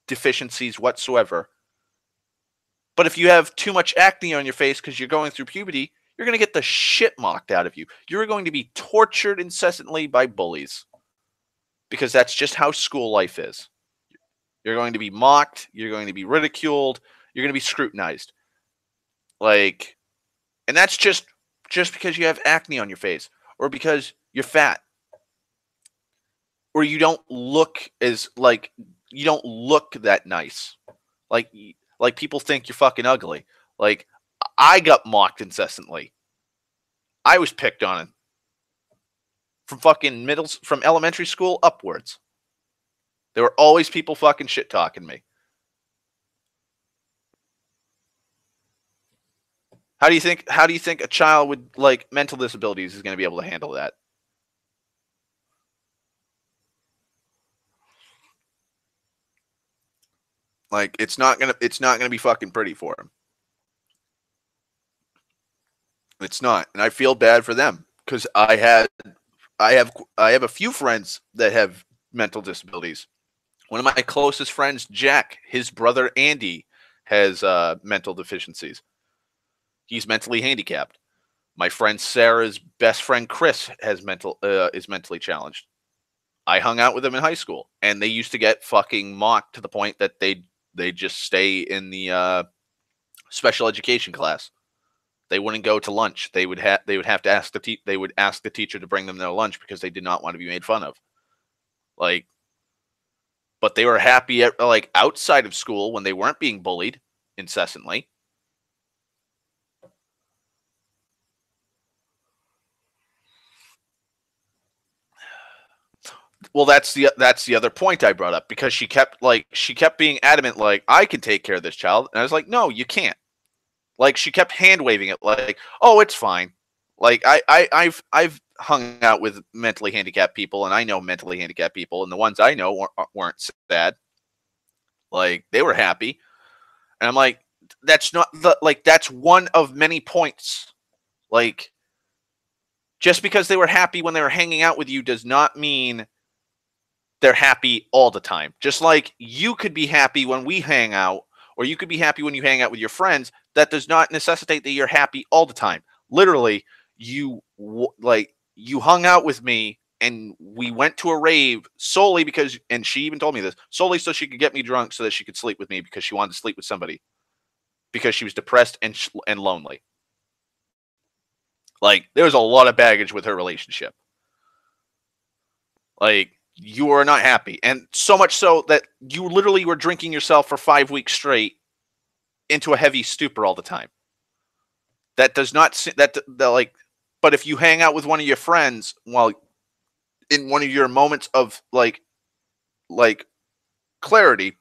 deficiencies whatsoever. But if you have too much acne on your face because you're going through puberty, you're going to get the shit mocked out of you. You're going to be tortured incessantly by bullies. Because that's just how school life is. You're going to be mocked, you're going to be ridiculed, you're going to be scrutinized. And that's just because you have acne on your face, or because you're fat, or you don't look you don't look that nice. People think you're fucking ugly. I got mocked incessantly. I was picked on from elementary school upwards. There were always people fucking shit talking me. How do you think a child with mental disabilities is going to be able to handle that? It's not gonna be fucking pretty for him. It's not, and I feel bad for them because I have a few friends that have mental disabilities. One of my closest friends, Jack, his brother Andy has mental deficiencies. He's mentally handicapped. My friend Sarah's best friend Chris is mentally challenged. I hung out with them in high school, and they used to get fucking mocked to the point that they just stay in the special education class. They wouldn't go to lunch. They would have to ask they would ask the teacher to bring them their lunch because they did not want to be made fun of. But they were happy at outside of school when they weren't being bullied incessantly. Well, that's the other point I brought up, because she kept being adamant, I can take care of this child, and I was like, no, you can't. She kept hand waving it, oh, it's fine. I've hung out with mentally handicapped people, and I know mentally handicapped people, and the ones I know weren't sad. They were happy, and I'm like, that's not that's one of many points. Just because they were happy when they were hanging out with you does not mean they're happy all the time. Just like you could be happy when we hang out, or you could be happy when you hang out with your friends. That does not necessitate that you're happy all the time. Literally, you hung out with me and we went to a rave solely because, and she even told me this, solely so she could get me drunk so that she could sleep with me because she wanted to sleep with somebody because she was depressed and lonely. There was a lot of baggage with her relationship. You were not happy, and so much so that you literally were drinking yourself for 5 weeks straight into a heavy stupor all the time. That does not but if you hang out with one of your friends while in one of your moments of clarity,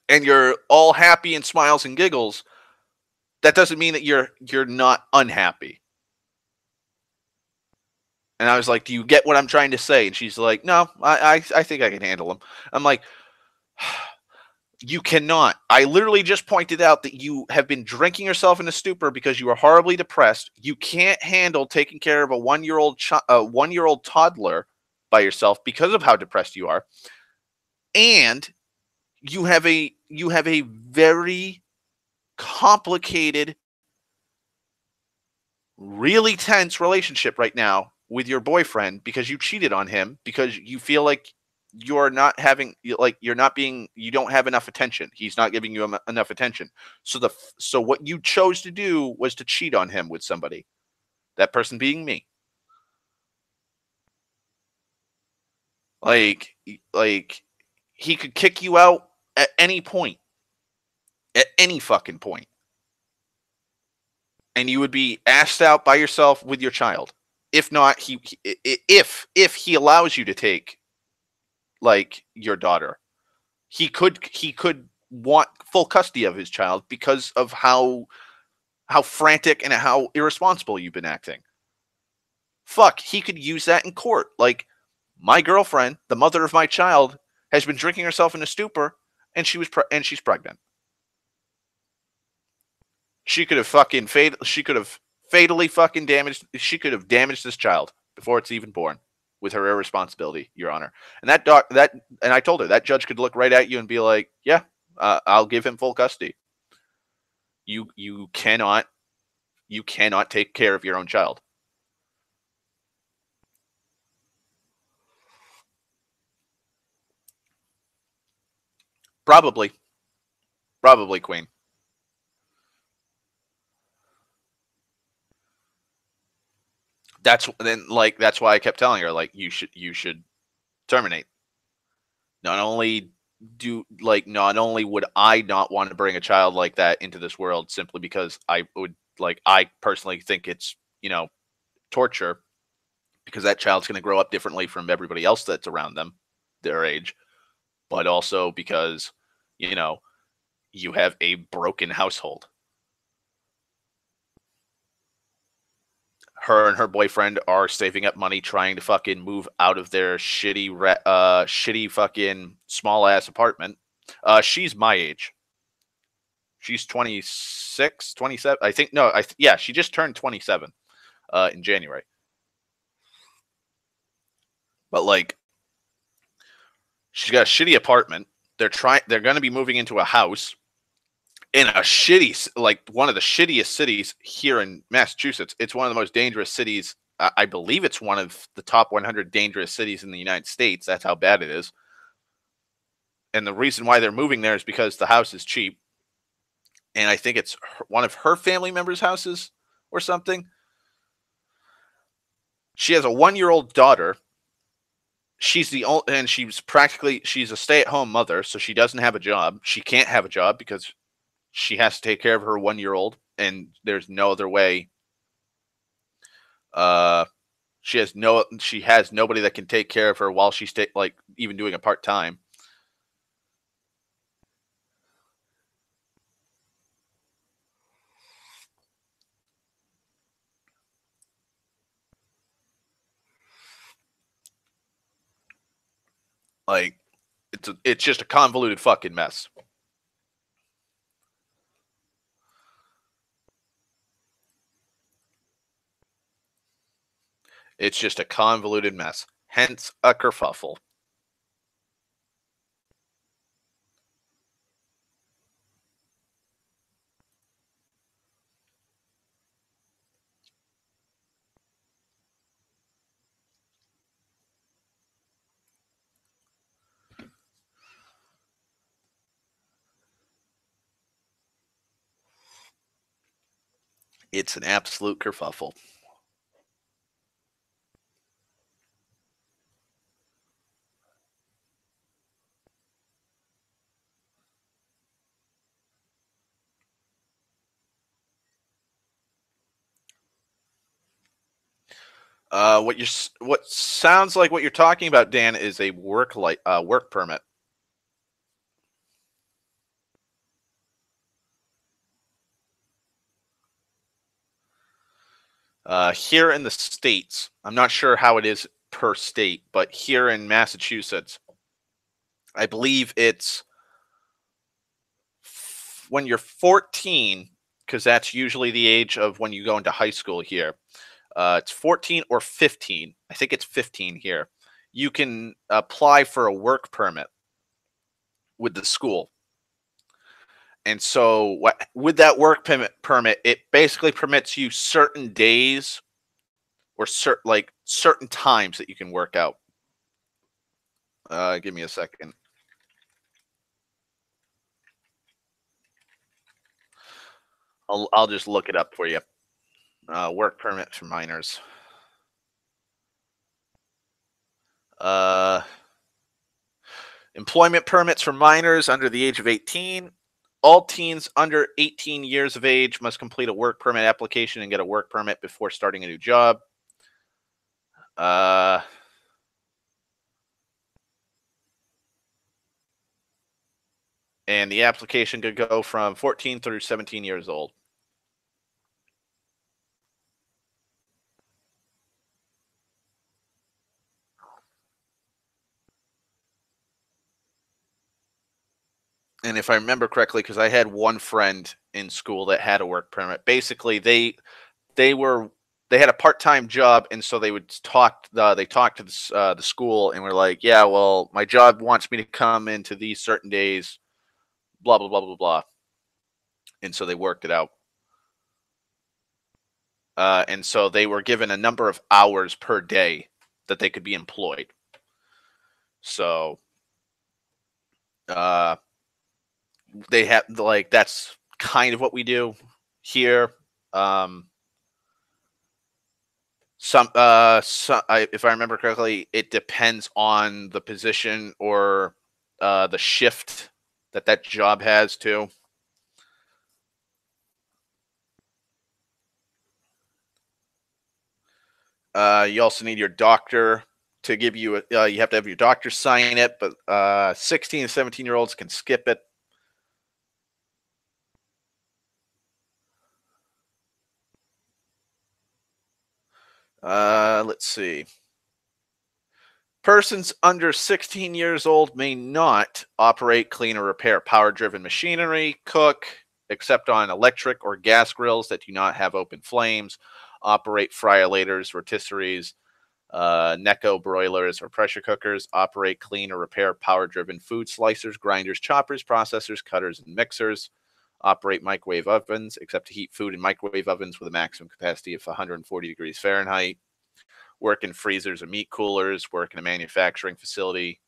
and you're all happy and smiles and giggles, that doesn't mean that you're not unhappy. And I was like, do you get what I'm trying to say? And she's like, no, I think I can handle him. I'm like, you cannot. I literally just pointed out that you have been drinking yourself into stupor because you are horribly depressed. You can't handle taking care of a 1-year-old toddler by yourself because of how depressed you are. And you have a very complicated, really tense relationship right now with your boyfriend because you cheated on him because you feel like you're not having you're not being you don't have enough attention. He's not giving you enough attention. So what you chose to do was to cheat on him with somebody. That person being me. Like like he could kick you out at any point. At any fucking point. And you would be asked out by yourself with your child. If not, if he allows you to take like your daughter, he could want full custody of his child because of how frantic and how irresponsible you've been acting. Fuck, he could use that in court. Like, my girlfriend, the mother of my child, has been drinking herself into stupor, and she's pregnant. She could have fatally fucking damaged. She could have damaged this child before it's even born with her irresponsibility, Your Honor. And and I told her that judge could look right at you and be like, "Yeah, I'll give him full custody. You cannot take care of your own child." Probably, Queen. That's why I kept telling her like you should terminate. Not only would I not want to bring a child like that into this world simply because I personally think it's, torture, because that child's going to grow up differently from everybody else that's around them, their age, but also because, you have a broken household. Her and her boyfriend are saving up money trying to fucking move out of their shitty fucking small ass apartment. She's my age. She's 26, 27. I think no, yeah, she just turned 27 in January. But like, she's got a shitty apartment. They're going to be moving into a house in a one of the shittiest cities here in Massachusetts. It's one of the most dangerous cities. I believe it's one of the top 100 dangerous cities in the United States. That's how bad it is. And the reason why they're moving there is because the house is cheap. And I think it's one of her family members' houses or something. She has a 1-year-old daughter. She's a stay-at-home mother, so she doesn't have a job. She can't have a job because she has to take care of her 1-year-old, and there's no other way. She has nobody that can take care of her while she's even doing a part-time. Like, it's just a convoluted fucking mess. It's just a convoluted mess. Hence a kerfuffle. It's an absolute kerfuffle. What sounds like what you're talking about, Dan, is a work permit. Here in the States, I'm not sure how it is per state, but here in Massachusetts, I believe it's when you're 14, because that's usually the age of when you go into high school here. It's 14 or 15. I think it's 15 here. You can apply for a work permit with the school. And so with that work permit, it basically permits you certain days or certain times that you can work out. Give me a second. I'll just look it up for you. Work permit for minors. Uh, Employment permits for minors under the age of 18. All teens under 18 years of age must complete a work permit application and get a work permit before starting a new job. Uh, and the application could go from 14 through 17 years old. And if I remember correctly, because I had one friend in school that had a work permit, basically they were they had a part-time job, and so they would they talked to the school and were like, yeah, well, my job wants me to come into these certain days, blah blah blah blah blah, and so they worked it out. And so they were given a number of hours per day that they could be employed. So uh, they have like that's kind of what we do here. Um, if I remember correctly, it depends on the position or the shift that job has too. You also need your doctor to give you you have to have your doctor sign it, but 16 and 17-year-olds can skip it. Let's see. Persons under 16 years old may not operate, clean, or repair power-driven machinery, cook, except on electric or gas grills that do not have open flames, operate fryolators, rotisseries, Necco broilers, or pressure cookers, operate, clean, or repair power-driven food slicers, grinders, choppers, processors, cutters, and mixers, operate microwave ovens, except to heat food in microwave ovens with a maximum capacity of 140 degrees Fahrenheit, work in freezers or meat coolers, work in a manufacturing facility,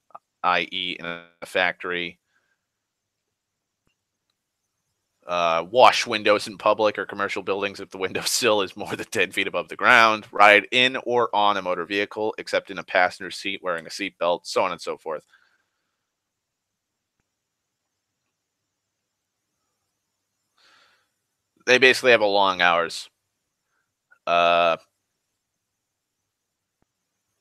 i.e., in a factory, wash windows in public or commercial buildings if the windowsill is more than 10 feet above the ground, ride in or on a motor vehicle, except in a passenger seat wearing a seatbelt, so on and so forth. They basically have a long hours. Uh,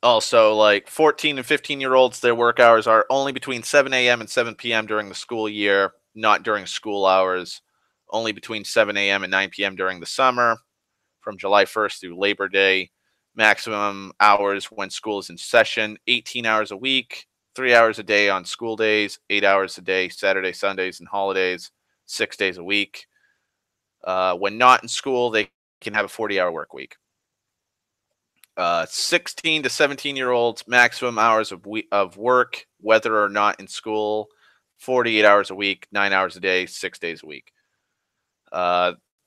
Also, like 14 and 15-year-olds, their work hours are only between 7 a.m. and 7 p.m. during the school year, not during school hours. Only between 7 a.m. and 9 p.m. during the summer, from July 1st through Labor Day. Maximum hours when school is in session, 18 hours a week, 3 hours a day on school days, 8 hours a day, Saturday, Sundays, and holidays, 6 days a week. When not in school, they can have a 40-hour work week. 16 to 17-year-olds, maximum hours of work, whether or not in school, 48 hours a week, 9 hours a day, 6 days a week.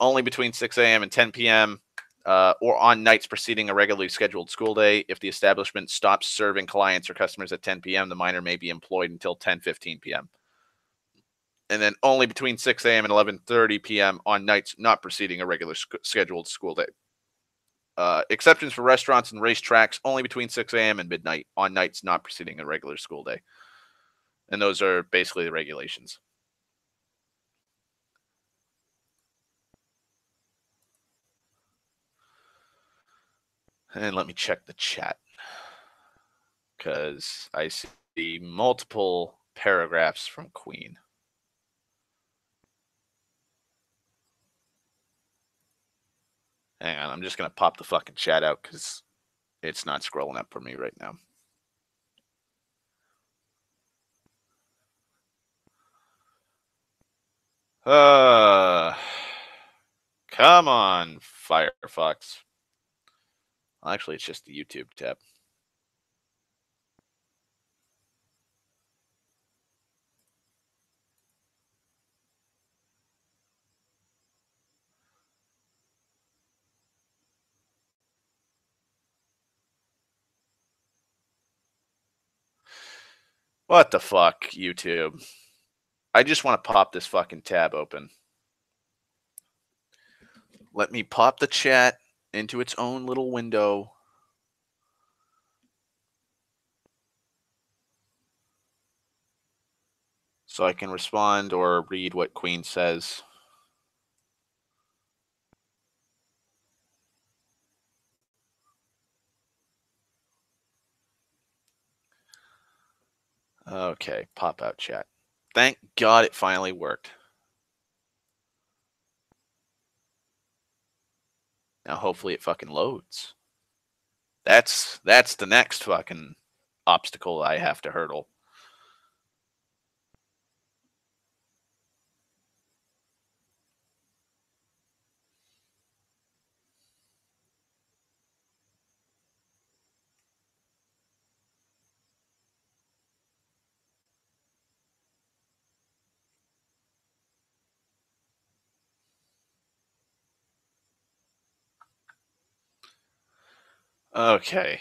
Only between 6 a.m. and 10 p.m. Or on nights preceding a regularly scheduled school day. If the establishment stops serving clients or customers at 10 p.m., the minor may be employed until 10:15 p.m. And then only between 6 a.m. and 11:30 p.m. on nights not preceding a regular scheduled school day. Exceptions for restaurants and racetracks only between 6 a.m. and midnight on nights not preceding a regular school day. And those are basically the regulations. And let me check the chat because I see multiple paragraphs from Queen. Hang on, I'm just gonna pop the fucking chat out because it's not scrolling up for me right now. Come on, Firefox. Well, actually, it's just the YouTube tab. What the fuck, YouTube? I just want to pop this fucking tab open. Let me pop the chat into its own little window. So I can respond or read what Queen says. Okay, pop out chat. Thank God it finally worked. Now hopefully it fucking loads. That's the next fucking obstacle I have to hurdle. Okay.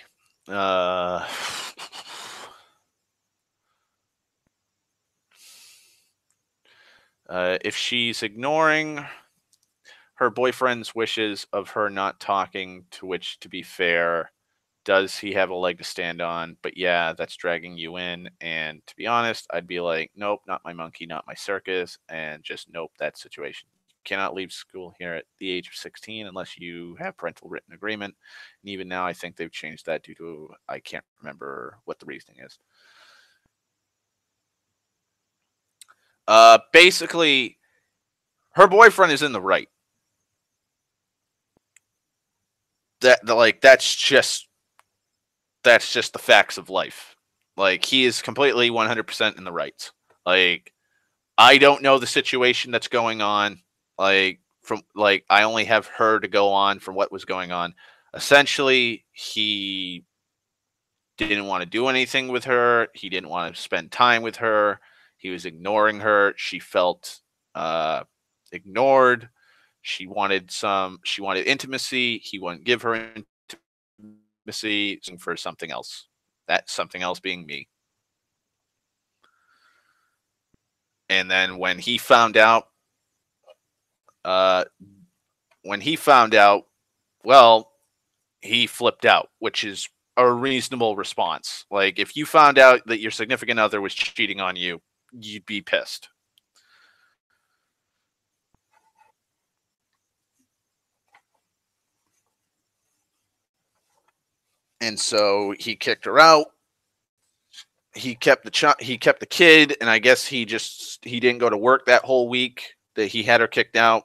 If she's ignoring her boyfriend's wishes of her not talking, to which, to be fair, does he have a leg to stand on? But yeah, that's dragging you in. And to be honest, I'd be like, nope, not my monkey, not my circus, and just nope, that situation. You cannot leave school here at the age of 16 unless you have parental written agreement. And even now, I think they've changed that due to, I can't remember what the reasoning is. Basically, her boyfriend is in the right. Like that's just the facts of life. Like he is completely 100% in the rights. Like I don't know the situation that's going on. Like I only have her to go on from what was going on. Essentially, he didn't want to do anything with her. He didn't want to spend time with her. He was ignoring her. She felt ignored. She wanted intimacy. He wouldn't give her intimacy for something else. That something else being me. And then uh, when he found out, well, he flipped out, which is a reasonable response. Like if you found out that your significant other was cheating on you, you'd be pissed. And so he kicked her out. He kept the kid, and I guess he didn't go to work that whole week that he had her kicked out.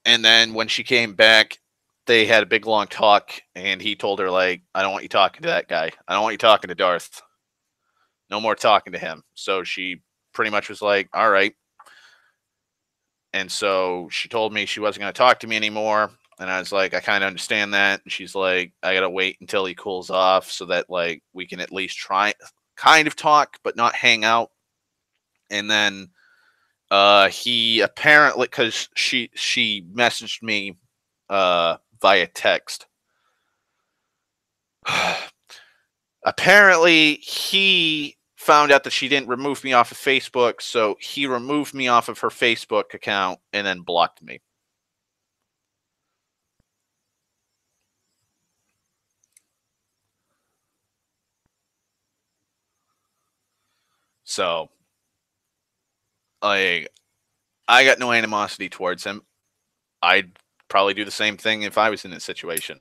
And then when she came back, they had a big long talk, and he told her like, "I don't want you talking to that guy. I don't want you talking to Darth. No more talking to him." So she pretty much was like, "All right." And so she told me she wasn't going to talk to me anymore. And I was like, I kind of understand that. And she's like, I got to wait until he cools off so that like we can at least try kind of talk, but not hang out. And then he apparently, because she messaged me via text. Apparently he found out that she didn't remove me off of Facebook, so he removed me off of her Facebook account and then blocked me. So I got no animosity towards him. I'd probably do the same thing if I was in this situation.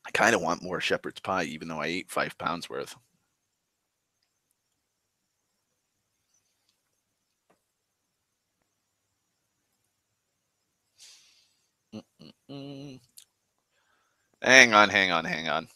I kind of want more shepherd's pie, even though I ate 5 pounds worth. Mm-mm-mm. Hang on, hang on, hang on.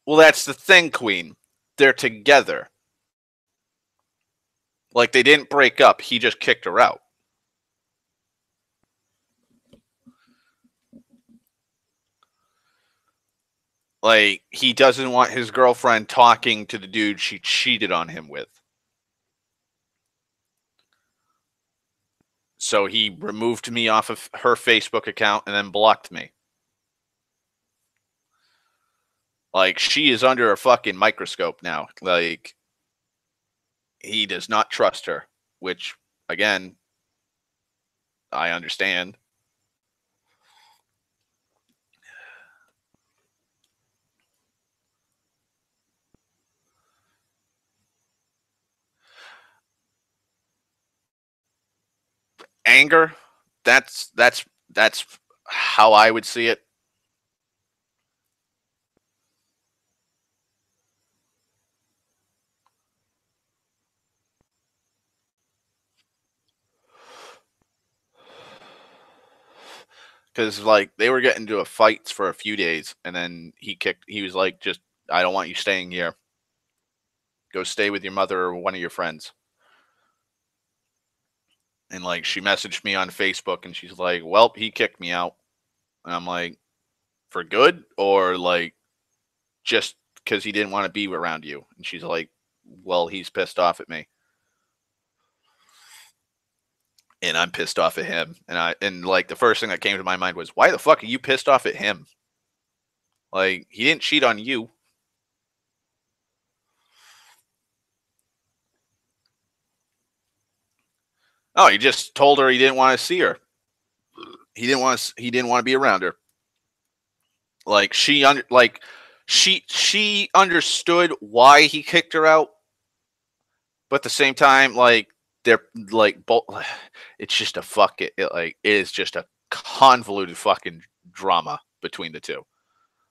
Well, that's the thing, Queen. They're together. Like, they didn't break up. He just kicked her out. Like, he doesn't want his girlfriend talking to the dude she cheated on him with. So he removed me off of her Facebook account and then blocked me. Like, she is under a fucking microscope now. Like, he does not trust her, which, again, I understand. Anger, that's how I would see it. Because, like, they were getting into a fights for a few days, and then he was like, just, I don't want you staying here. Go stay with your mother or one of your friends. And, like, she messaged me on Facebook, and she's like, well, he kicked me out. And I'm like, for good? Or, like, just because he didn't want to be around you? And she's like, well, he's pissed off at me. And I'm pissed off at him. And like, the first thing that came to my mind was, why the fuck are you pissed off at him? Like, he didn't cheat on you. Oh, he just told her he didn't want to see her. He didn't want to be around her. Like, she understood why he kicked her out, but at the same time, like, they're like both. It's just a fuck it is just a convoluted fucking drama between the two.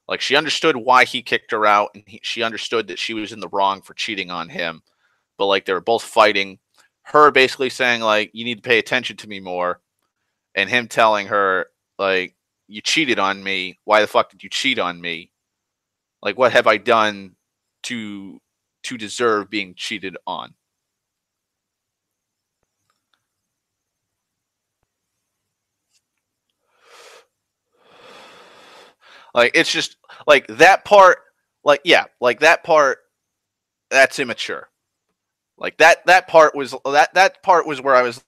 Like, she understood why he kicked her out, and she understood that she was in the wrong for cheating on him. But, like, they were both fighting. Her basically saying, like, you need to pay attention to me more, and him telling her, like, you cheated on me. Why the fuck did you cheat on me? Like, what have I done to deserve being cheated on? Like, it's just like that part. Like, yeah, like that part. That's immature. Like, that part was where I was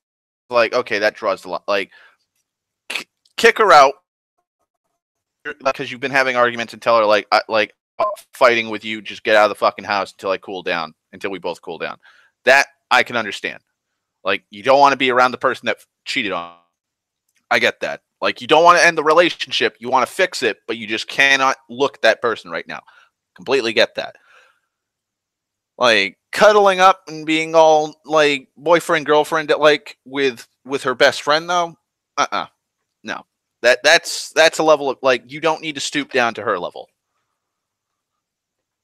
like, okay, that draws the line. Like, kick her out because you've been having arguments, and tell her, like, fighting with you, just get out of the fucking house until I cool down, until we both cool down. That I can understand. Like, you don't want to be around the person that cheated on. I get that. Like, you don't want to end the relationship. You want to fix it, but you just cannot look at that person right now. Completely get that. Like, cuddling up and being all like boyfriend girlfriend like with her best friend though. No. That's a level of, like, you don't need to stoop down to her level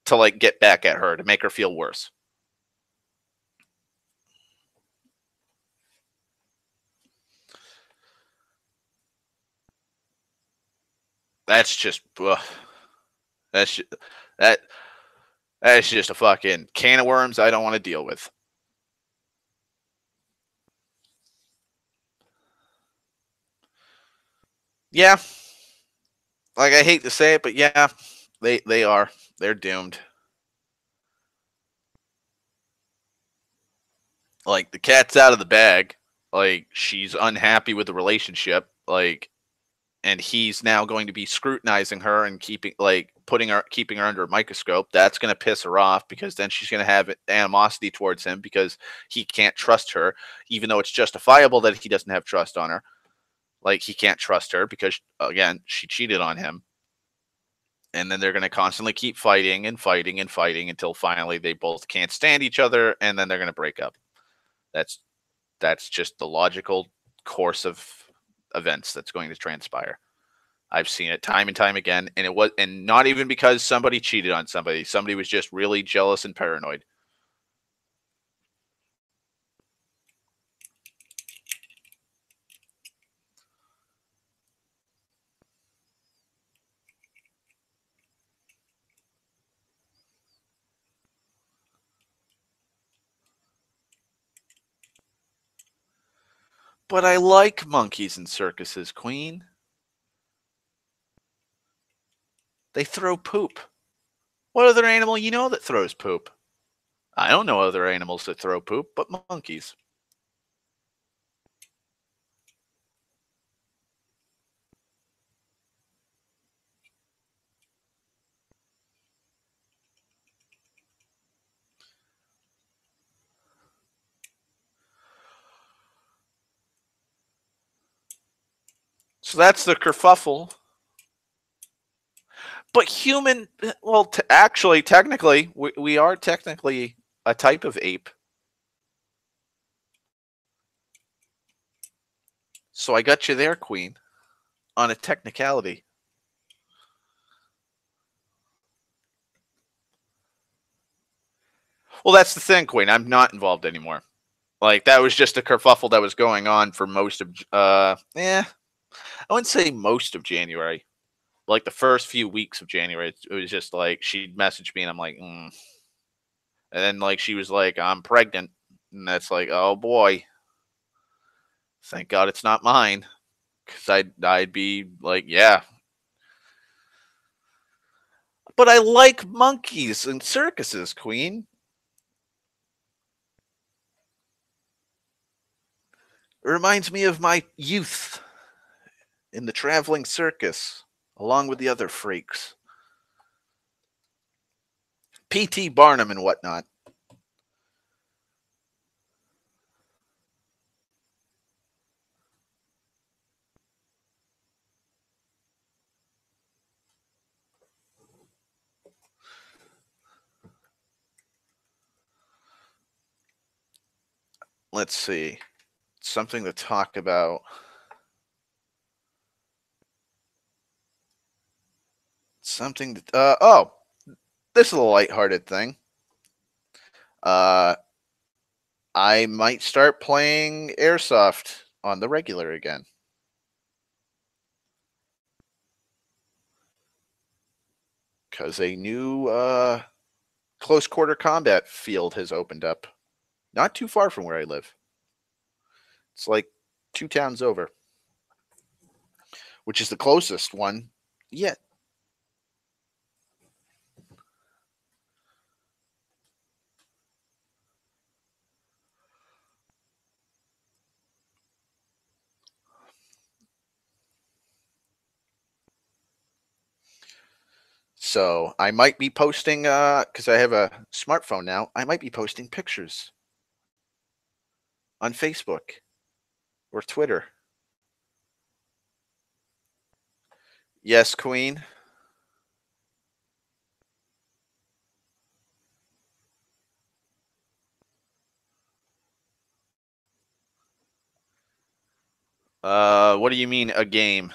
to, like, get back at her to make her feel worse. That's just that's just, that that's just a fucking can of worms I don't want to deal with. Yeah, like, I hate to say it, but yeah, they are. They're doomed. Like, the cat's out of the bag. Like, she's unhappy with the relationship. Like, and he's now going to be scrutinizing her and keeping, like, keeping her under a microscope. That's going to piss her off because then she's going to have animosity towards him because he can't trust her, even though it's justifiable that he doesn't have trust on her. Like, he can't trust her because, again, she cheated on him. And then they're going to constantly keep fighting and fighting and fighting until finally they both can't stand each other, and then they're going to break up. That's just the logical course of events that's going to transpire. I've seen it time and time again, and not even because somebody cheated on somebody. Somebody was just really jealous and paranoid. But I like monkeys in circuses, Queen. They throw poop. What other animal you know that throws poop? I don't know other animals that throw poop, but monkeys. So that's the kerfuffle. But human, well, actually, technically, we are technically a type of ape. So I got you there, Queen, on a technicality. Well, that's the thing, Queen. I'm not involved anymore. Like, that was just a kerfuffle that was going on for most of, I wouldn't say most of January. Like, the first few weeks of January, it was just like, she'd message me and I'm like, mm. And then, like, she was like, I'm pregnant. And that's like, oh boy. Thank God it's not mine. Because I'd be like, yeah. But I like monkeys and circuses, Queen. It reminds me of my youth in the traveling circus, along with the other freaks. P.T. Barnum and whatnot. Let's see. Something to talk about. Something to, this is a lighthearted thing. Uh, I might start playing Airsoft on the regular again. Because a new close quarter combat field has opened up. Not too far from where I live. It's like 2 towns over, which is the closest one yet. So I might be posting, because I have a smartphone now, I might be posting pictures on Facebook or Twitter. Yes, Queen. What do you mean a game?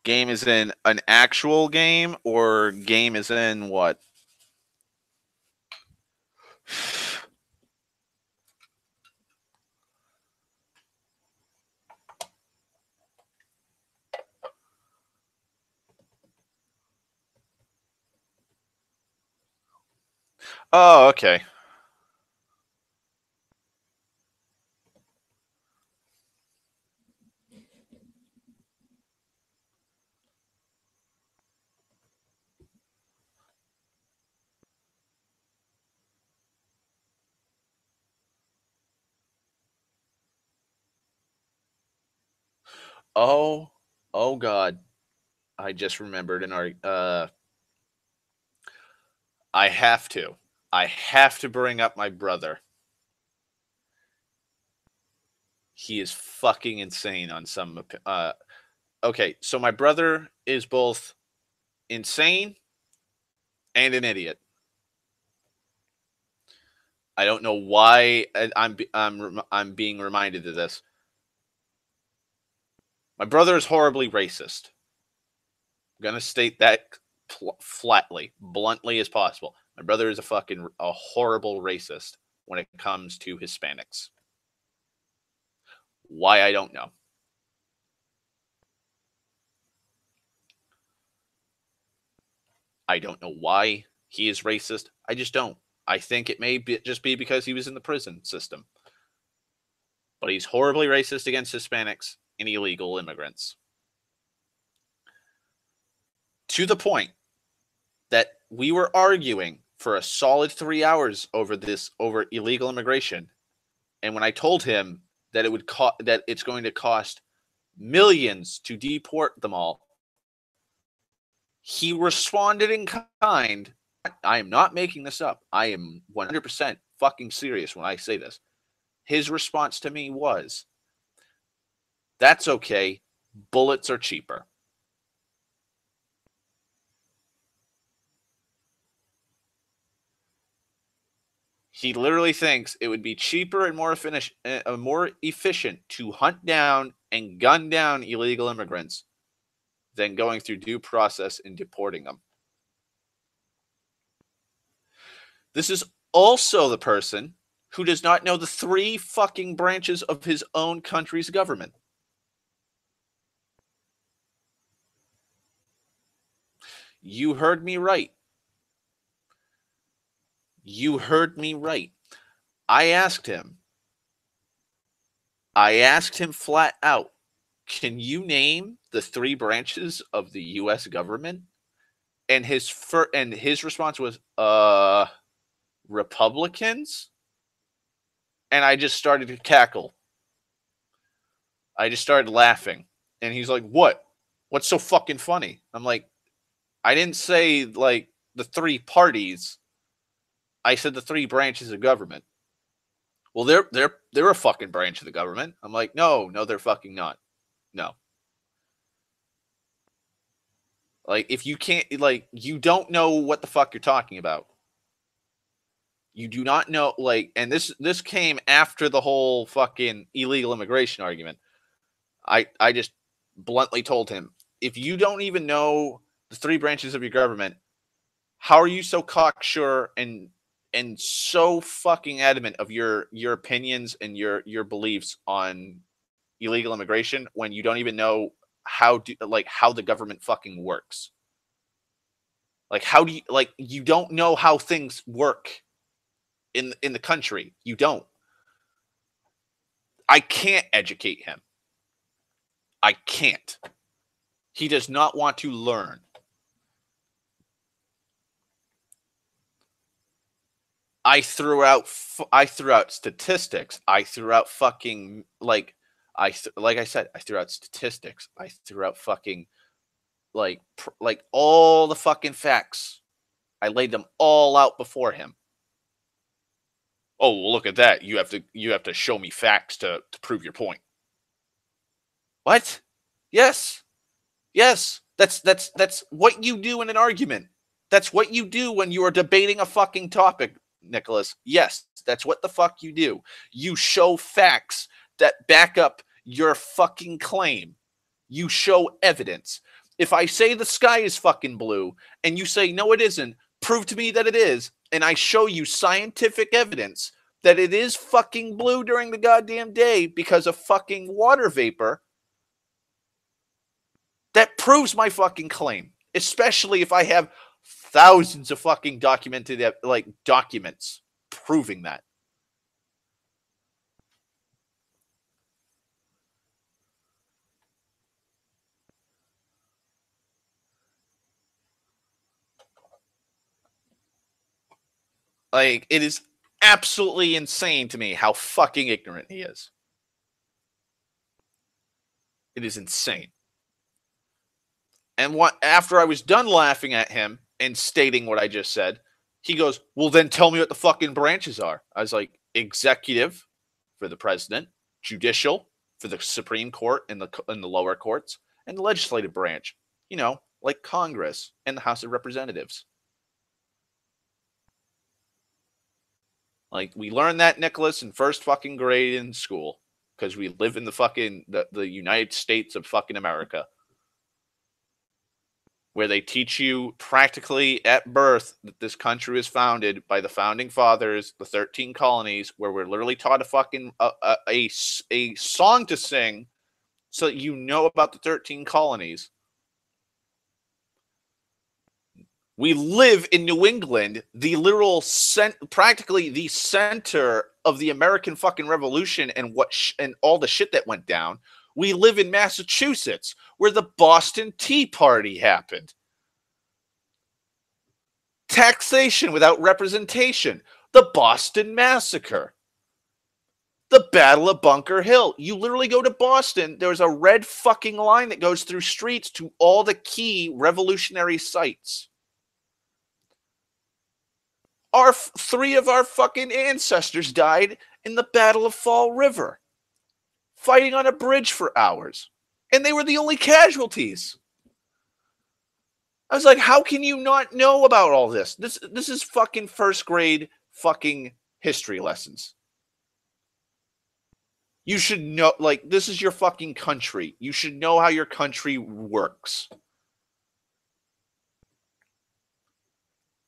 Game is in an actual game, or game is in what? Oh, okay. Oh Oh God, I just remembered an art. I have to. I have to bring up my brother. He is fucking insane on some. Okay, so my brother is both insane and an idiot. I don't know why I'm being reminded of this. My brother is horribly racist. I'm gonna state that flatly, bluntly as possible. My brother is a horrible racist when it comes to Hispanics. Why I don't know. I don't know why he is racist. I just don't. I think it may just be because he was in the prison system. But he's horribly racist against Hispanics and illegal immigrants. To the point that we were arguing for a solid 3 hours over illegal immigration. And when I told him that that it's going to cost millions to deport them all, he responded in kind. I am not making this up. I am 100% fucking serious when I say this. His response to me was, "That's okay. Bullets are cheaper." He literally thinks it would be cheaper and more efficient to hunt down and gun down illegal immigrants than going through due process and deporting them. This is also the person who does not know the three fucking branches of his own country's government. You heard me right. You heard me right. I asked him flat out, can you name the three branches of the US government? And his response was, Republicans? And I just started to cackle. I just started laughing. And he's like, "What? What's so fucking funny?" I'm like, "I didn't say like the three parties. I said the three branches of government." "Well, they're a fucking branch of the government." I'm like, "No, they're fucking not. No." Like, if you can't, like, you don't know what the fuck you're talking about. You do not know, like, and this came after the whole fucking illegal immigration argument. I just bluntly told him, if you don't even know the three branches of your government, how are you so cocksure and so fucking adamant of your opinions and your beliefs on illegal immigration when you don't even know how the government fucking works? Like, how do you, like, you don't know how things work in the country. You don't. I can't educate him. I can't. He does not want to learn. I threw out statistics. I threw out fucking like I said, I threw out statistics. I threw out fucking like all the fucking facts. I laid them all out before him. "Oh, well, look at that. You have to show me facts to prove your point." What? Yes. Yes. That's what you do in an argument. That's what you do when you are debating a fucking topic, Nicholas. Yes, that's what the fuck you do. You show facts that back up your fucking claim. You show evidence. If I say the sky is fucking blue and you say no it isn't, prove to me that it is, and I show you scientific evidence that it is fucking blue during the goddamn day because of fucking water vapor, that proves my fucking claim, especially if I have thousands of fucking documented documents proving that. Like, it is absolutely insane to me how fucking ignorant he is. It is insane. And after I was done laughing at him and stating what I just said, he goes, "Well, then tell me what the fucking branches are." I was like, executive for the president, judicial for the Supreme Court and the lower courts, and the legislative branch. You know, like Congress and the House of Representatives. Like we learned that, Nicholas, in first fucking grade in school because we live in the United States of fucking America, where they teach you practically at birth that this country was founded by the founding fathers, the 13 colonies, where we're literally taught a fucking a song to sing so that you know about the 13 colonies. We live in New England, the literal practically the center of the American fucking Revolution and and all the shit that went down. We live in Massachusetts, where the Boston Tea Party happened. Taxation without representation, the Boston Massacre, the Battle of Bunker Hill. You literally go to Boston, there's a red fucking line that goes through streets to all the key revolutionary sites. Three of our fucking ancestors died in the Battle of Fall River, fighting on a bridge for hours, and they were the only casualties. I was like, how can you not know about all this? This is fucking first grade fucking history lessons. You should know, like, this is your fucking country. You should know how your country works.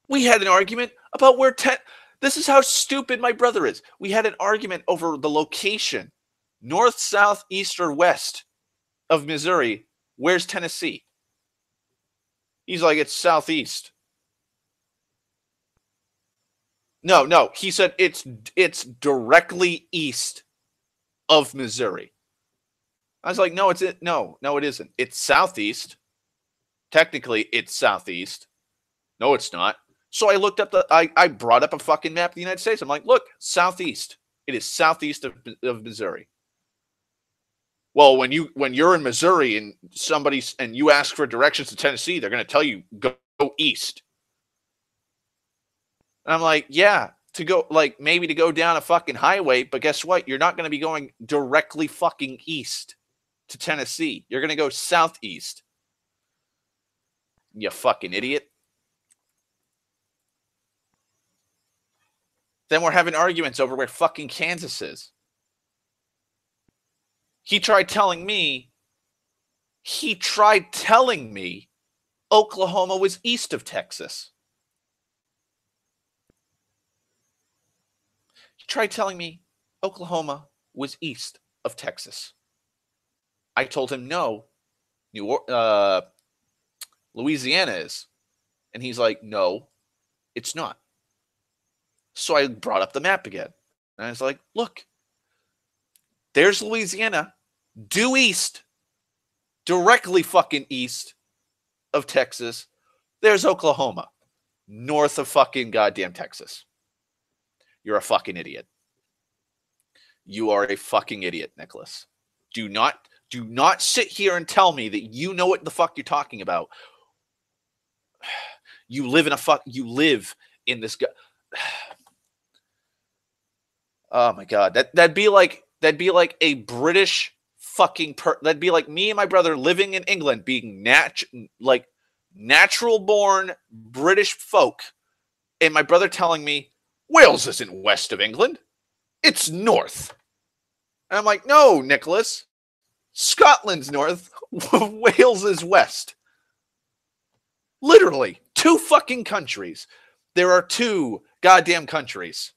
We had an argument about where this is how stupid my brother is. We had an argument over the location, north, south, east, or west of Missouri. Where's Tennessee? He's like, it's southeast. No. He said it's directly east of Missouri. I was like, no, it isn't. It's southeast. Technically, it's southeast. No, it's not. So I looked up I brought up a fucking map of the United States. I'm like, look, southeast. It is southeast of Missouri. Well, when you're in Missouri and you ask for directions to Tennessee, they're going to tell you go east. And I'm like, yeah, maybe to go down a fucking highway, but guess what? You're not going to be going directly fucking east to Tennessee. You're going to go southeast. You fucking idiot. Then we're having arguments over where fucking Kansas is. He tried telling me Oklahoma was east of Texas. He tried telling me Oklahoma was east of Texas. I told him no, Louisiana is. And he's like, no, it's not. So I brought up the map again. And I was like, look, there's Louisiana, due east, directly fucking east of Texas. There's Oklahoma, north of fucking goddamn Texas. You're a fucking idiot. You are a fucking idiot, Nicholas. Do not sit here and tell me that you know what the fuck you're talking about. You live in this Oh my god, that'd be like a British fucking that'd be like me and my brother living in England, being natural born British folk, and my brother telling me Wales isn't west of England, it's north. And I'm like, no, Nicholas, Scotland's north, Wales is west. Literally, two fucking countries. There are two goddamn countries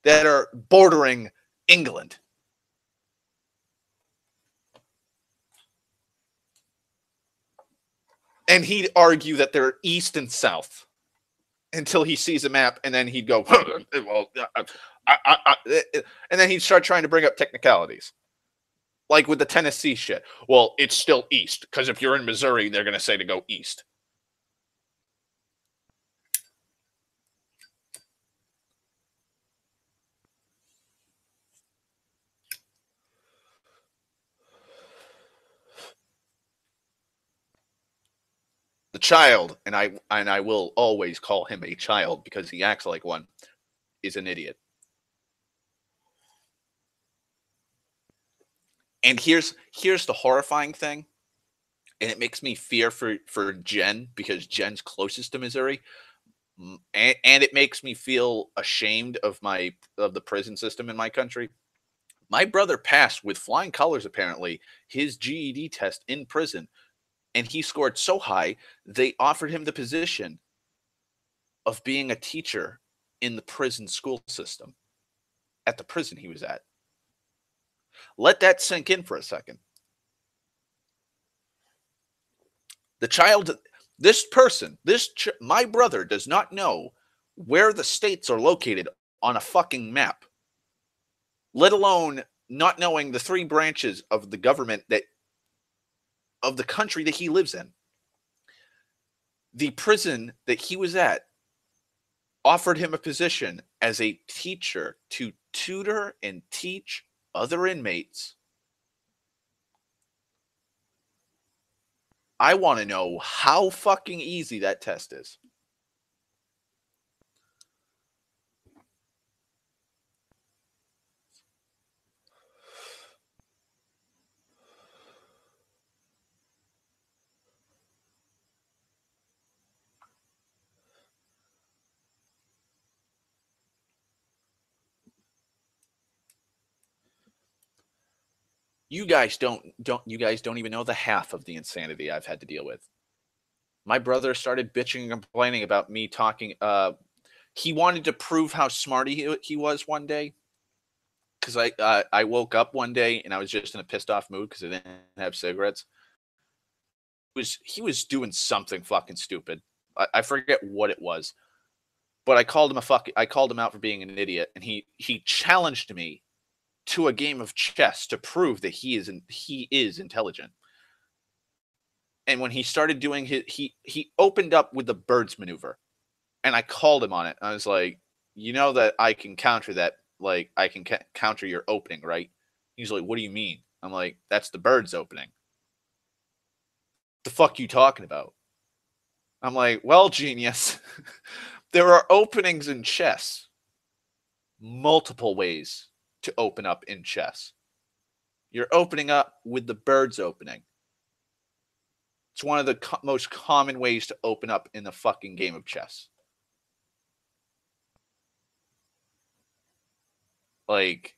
that are bordering England. And he'd argue that they're east and south until he sees a map, and then he'd go, well, and then he'd start trying to bring up technicalities. Like with the Tennessee shit. Well, it's still east, because if you're in Missouri, they're going to say to go east. The child, and I will always call him a child because he acts like one, is an idiot. And here's the horrifying thing, and it makes me fear for Jen because Jen's closest to Missouri, and it makes me feel ashamed of the prison system in my country. My brother passed with flying colors, apparently, his GED test in prison, and he scored so high they offered him the position of being a teacher in the prison school system at the prison he was at. Let that sink in for a second. The child, this person, my brother does not know where the states are located on a fucking map, let alone not knowing the three branches of the government that of the country that he lives in. The prison that he was at offered him a position as a teacher to tutor and teach other inmates. I want to know how fucking easy that test is. You guys don't even know the half of the insanity I've had to deal with. My brother started bitching and complaining about me talking. He wanted to prove how smart he was one day because I woke up one day and I was just in a pissed off mood because I didn't have cigarettes. He was doing something fucking stupid. I forget what it was, but I called him out for being an idiot, and he challenged me to a game of chess to prove that he is intelligent. And when he started doing he opened up with the birds maneuver, and I called him on it. I was like, you know that I can counter that, like I can counter your opening, right? He's like, what do you mean? I'm like, that's the birds opening. The fuck you talking about? I'm like, well, genius, there are openings in chess, multiple ways to open up in chess. You're opening up with the birds opening. It's one of the most common ways to open up in the fucking game of chess. Like,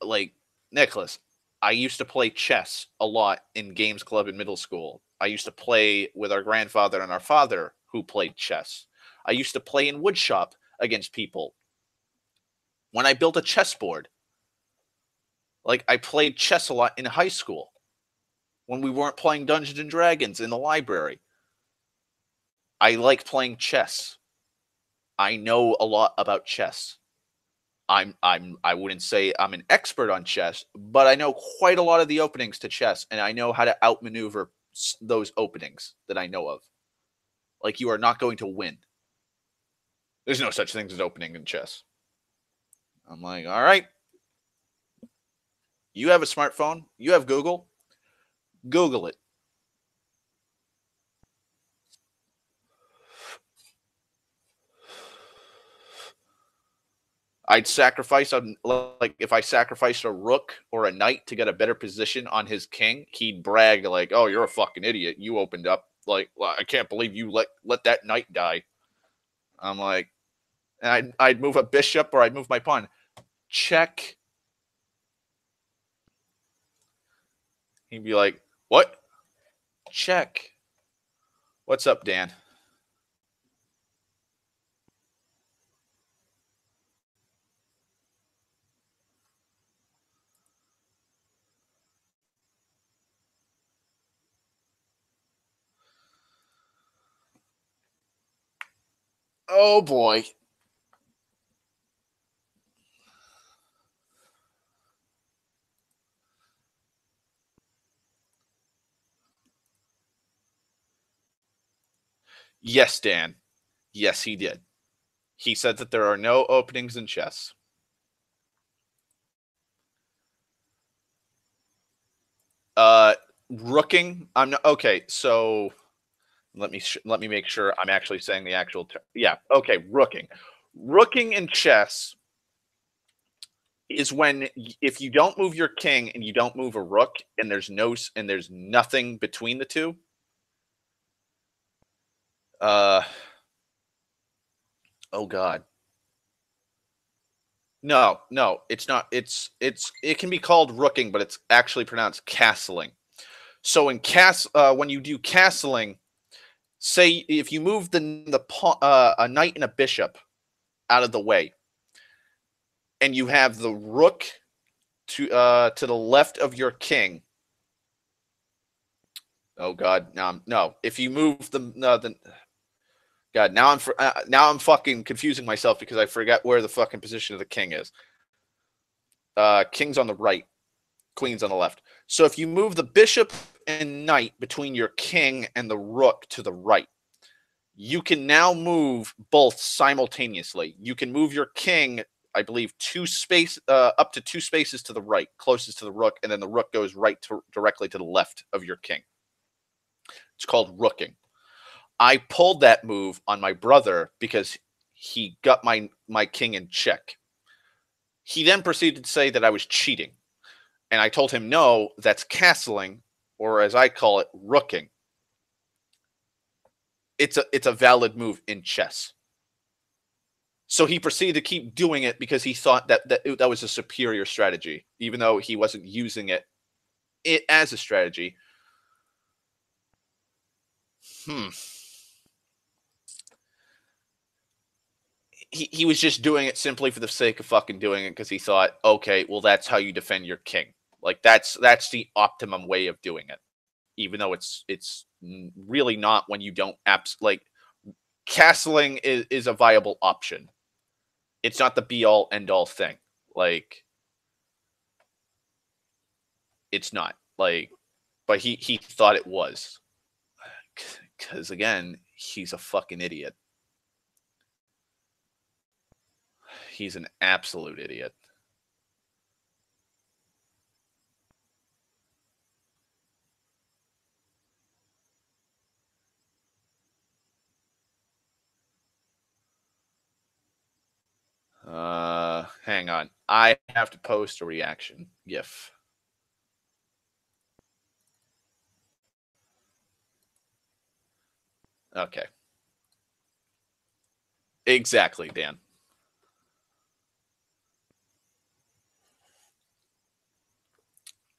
like Nicholas, I used to play chess a lot in games club in middle school. I used to play with our grandfather and our father who played chess. I used to play in woodshop against people. When I built a chessboard, like I played chess a lot in high school when we weren't playing Dungeons and Dragons in the library. I like playing chess. I know a lot about chess. I wouldn't say I'm an expert on chess, but I know quite a lot of the openings to chess, and I know how to outmaneuver those openings that I know of. Like, you are not going to win. There's no such thing as opening in chess. I'm like, all right. You have a smartphone. You have Google. Google it. I'd sacrifice like if I sacrificed a rook or a knight to get a better position on his king, he'd brag like, "Oh, you're a fucking idiot. You opened up like I can't believe you let that knight die." I'm like, and I'd move a bishop or I'd move my pawn. Check. He'd be like, "What? Check. What's up, Dan?" Oh boy. Yes, Dan. Yes, he did. He said that there are no openings in chess. Rooking. I'm not okay. So let me make sure I'm actually saying the actual term. Yeah. Okay. Rooking. Rooking in chess is when if you don't move your king and you don't move a rook and there's nothing between the two. Uh. Oh God. No, no, it's not. It can be called rooking, but it's actually pronounced castling. So when you do castling, say if you move a knight and a bishop out of the way, and you have the rook to the left of your king. Oh God, no. If you move the God, now I'm fucking confusing myself because I forget where the fucking position of the king is. King's on the right, queen's on the left. So if you move the bishop and knight between your king and the rook to the right, you can now move both simultaneously. You can move your king, I believe, up to 2 spaces to the right, closest to the rook, and then the rook goes directly to the left of your king. It's called rooking. I pulled that move on my brother because he got my king in check. He then proceeded to say that I was cheating. And I told him, no, that's castling, or as I call it, rooking. It's a valid move in chess. So he proceeded to keep doing it because he thought that was a superior strategy, even though he wasn't using it as a strategy. He was just doing it simply for the sake of fucking doing it because he thought, okay, well, that's how you defend your king. Like that's the optimum way of doing it, even though it's really not when you don't like castling is a viable option. It's not the be all end all thing. Like it's not like, but he thought it was because again, he's a fucking idiot. He's an absolute idiot. Hang on. I have to post a reaction GIF. Okay. Exactly, Dan.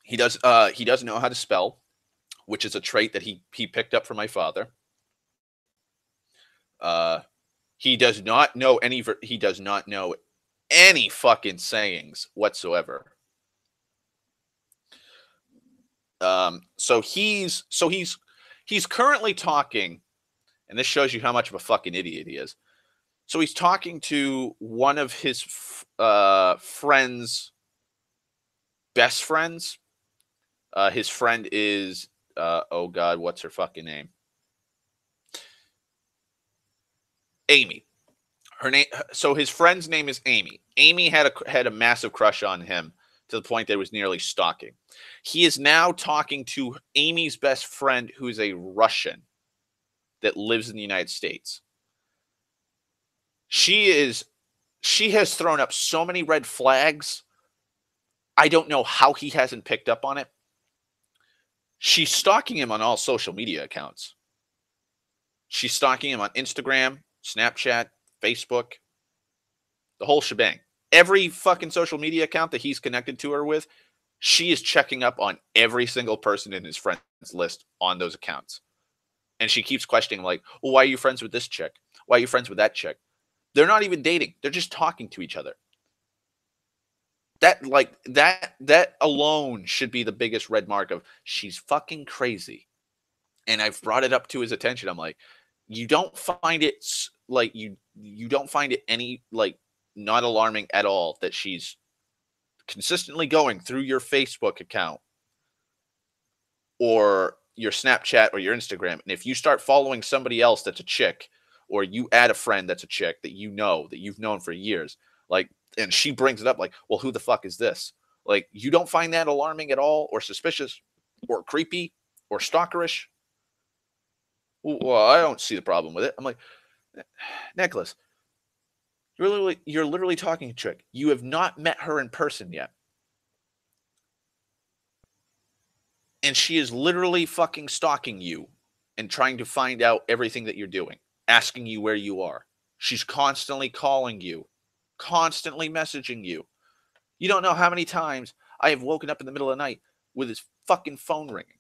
He doesn't know how to spell, which is a trait that he picked up from my father. He does not know any fucking sayings whatsoever. So he's currently talking, and this shows you how much of a fucking idiot he is. So he's talking to one of his friends' best friends. His friend is oh God, what's her fucking name? Amy. Her name. So his friend's name is Amy. Amy had a massive crush on him to the point that it was nearly stalking. He is now talking to Amy's best friend, who is a Russian that lives in the United States. She has thrown up so many red flags. I don't know how he hasn't picked up on it. She's stalking him on all social media accounts. She's stalking him on Instagram, Snapchat, Facebook, the whole shebang. Every fucking social media account that he's connected to her with, she is checking up on every single person in his friends list on those accounts. And she keeps questioning, like, well, why are you friends with this chick? Why are you friends with that chick? They're not even dating. They're just talking to each other. That alone should be the biggest red mark of she's fucking crazy. And I've brought it up to his attention. I'm like, you don't find it like you don't find it any like not alarming at all that she's consistently going through your Facebook account or your Snapchat or your Instagram. And if you start following somebody else that's a chick, or you add a friend that's a chick that you know that you've known for years, like, and she brings it up like, well, who the fuck is this? Like, you don't find that alarming at all or suspicious or creepy? or stalkerish, well, I don't see the problem with it. I'm like, Nicholas, you're literally talking to a chick. You have not met her in person yet. And she is literally fucking stalking you and trying to find out everything that you're doing, asking you where you are. She's constantly calling you, constantly messaging you. You don't know how many times I have woken up in the middle of the night with his fucking phone ringing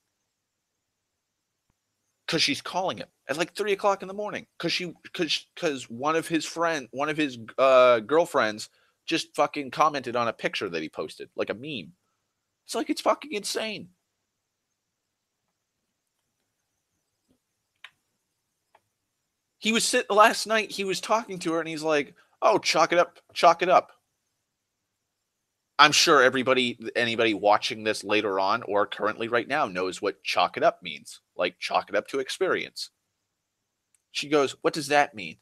because she's calling him at like 3 o'clock in the morning because one of his girlfriends just fucking commented on a picture that he posted, like a meme. It's like, it's fucking insane. He was last night, he was talking to her and he's like, oh, chalk it up, chalk it up. I'm sure anybody watching this later on or currently right now knows what chalk it up means. Like, chalk it up to experience. She goes, what does that mean?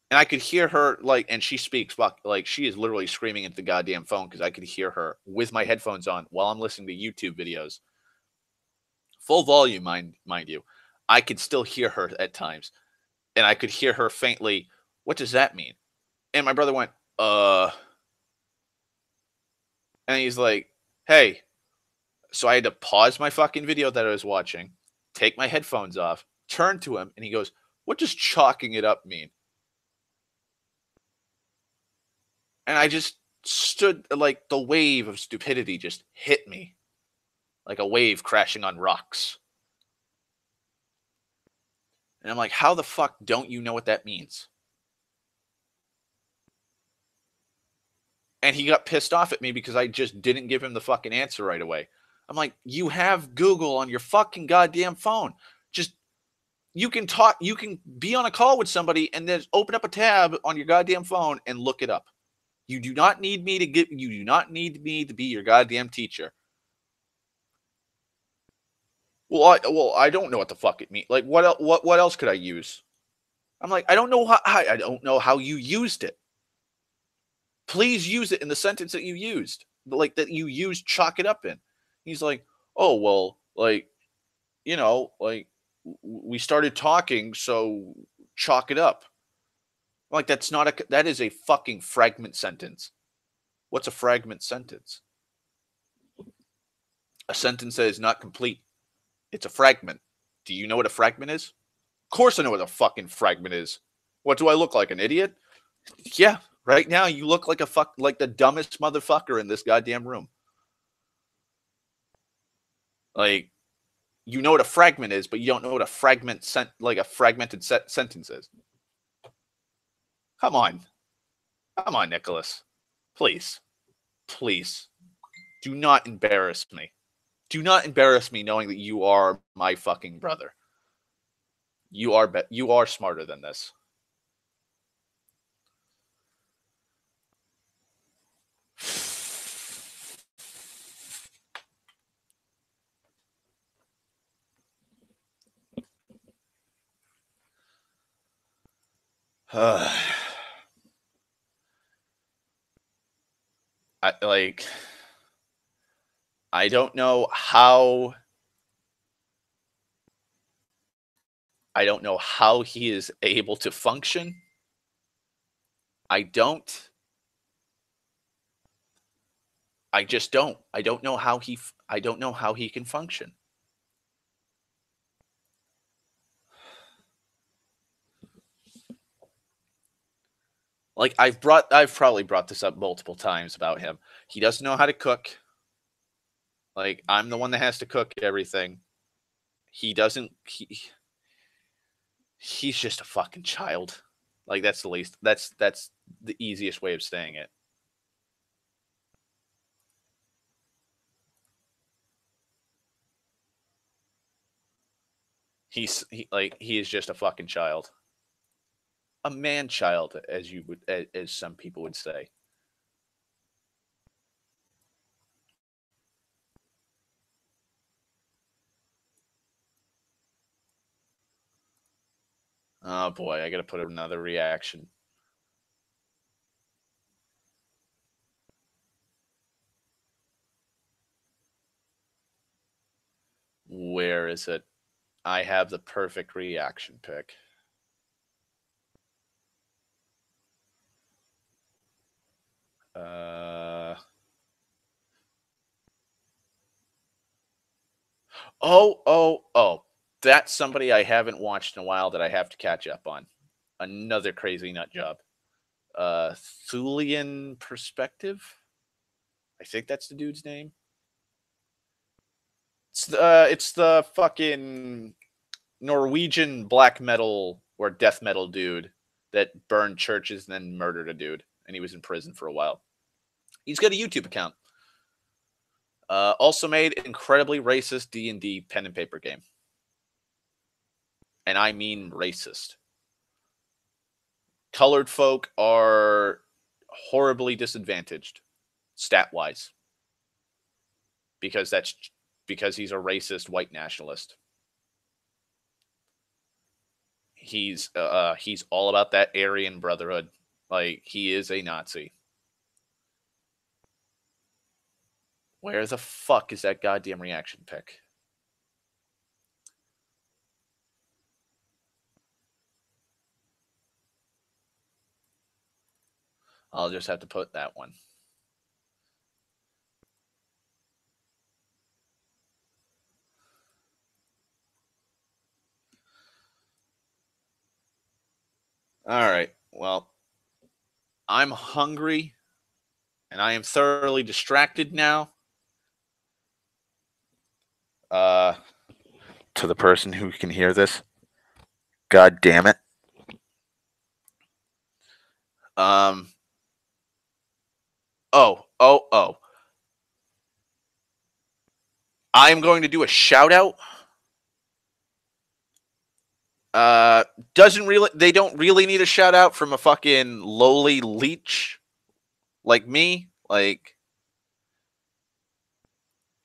And I could hear her, like, and she speaks, like, she is literally screaming into the goddamn phone because I could hear her with my headphones on while I'm listening to YouTube videos. Full volume, mind you. I could still hear her at times. And I could hear her faintly, what does that mean? And my brother went, and he's like, hey. So I had to pause my fucking video that I was watching, take my headphones off, turn to him, and he goes, what does chalking it up mean? And I just stood, like, the wave of stupidity just hit me like a wave crashing on rocks. And I'm like, how the fuck don't you know what that means? And he got pissed off at me because I just didn't give him the fucking answer right away. I'm like, you have Google on your fucking goddamn phone. Just, you can be on a call with somebody and then open up a tab on your goddamn phone and look it up. You do not need me to be your goddamn teacher. Well, I don't know what the fuck it means. Like, what else could I use? I'm like, I don't know how you used it. Please use it in the sentence that you used, like that you used chalk it up in. He's like, oh, well, like, like, we started talking, so chalk it up. Like, that is a fucking fragment sentence. What's a fragment sentence? A sentence that is not complete. It's a fragment. Do you know what a fragment is? Of course I know what a fucking fragment is. What do I look like, an idiot? Yeah, right now you look like like the dumbest motherfucker in this goddamn room. Like, you know what a fragment is, but you don't know what a fragmented sentence is. Come on, Nicholas. Please, do not embarrass me. Do not embarrass me knowing that you are my fucking brother. You are smarter than this. I don't know how he is able to function. I just don't. I don't know how he can function. Like, I've probably brought this up multiple times about him. He doesn't know how to cook. Like, I'm the one that has to cook everything. He doesn't. He's just a fucking child. Like, that's the least. That's the easiest way of saying it. He is just a fucking child. A man child, as some people would say. Oh boy, I gotta put another reaction. Where is it? I have the perfect reaction pick. Oh. That's somebody I haven't watched in a while that I have to catch up on. Another crazy nut job. Thulian Perspective. I think that's the dude's name. It's the fucking Norwegian black metal or death metal dude that burned churches and then murdered a dude, and he was in prison for a while. He's got a YouTube account. Also made incredibly racist D&D pen and paper game. And I mean racist. Colored folk are horribly disadvantaged, stat-wise. Because he's a racist white nationalist. He's all about that Aryan brotherhood. Like, he is a Nazi. Where the fuck is that goddamn reaction pic? I'll just have to put that one. All right. Well, I'm hungry and I am thoroughly distracted now. To the person who can hear this, God damn it. Oh. I'm going to do a shout out. They don't really need a shout out from a fucking lowly leech like me. Like,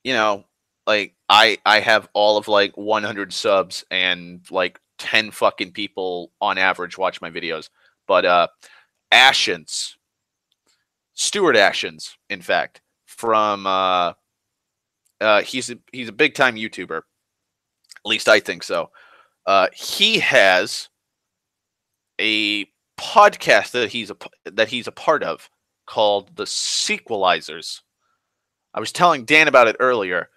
you know, like I have all of like 100 subs and like 10 fucking people on average watch my videos. But Ashens, Stuart Ashens, in fact, from he's a big time YouTuber. At least I think so. He has a podcast that he's a part of called The Sequelizers. I was telling Dan about it earlier.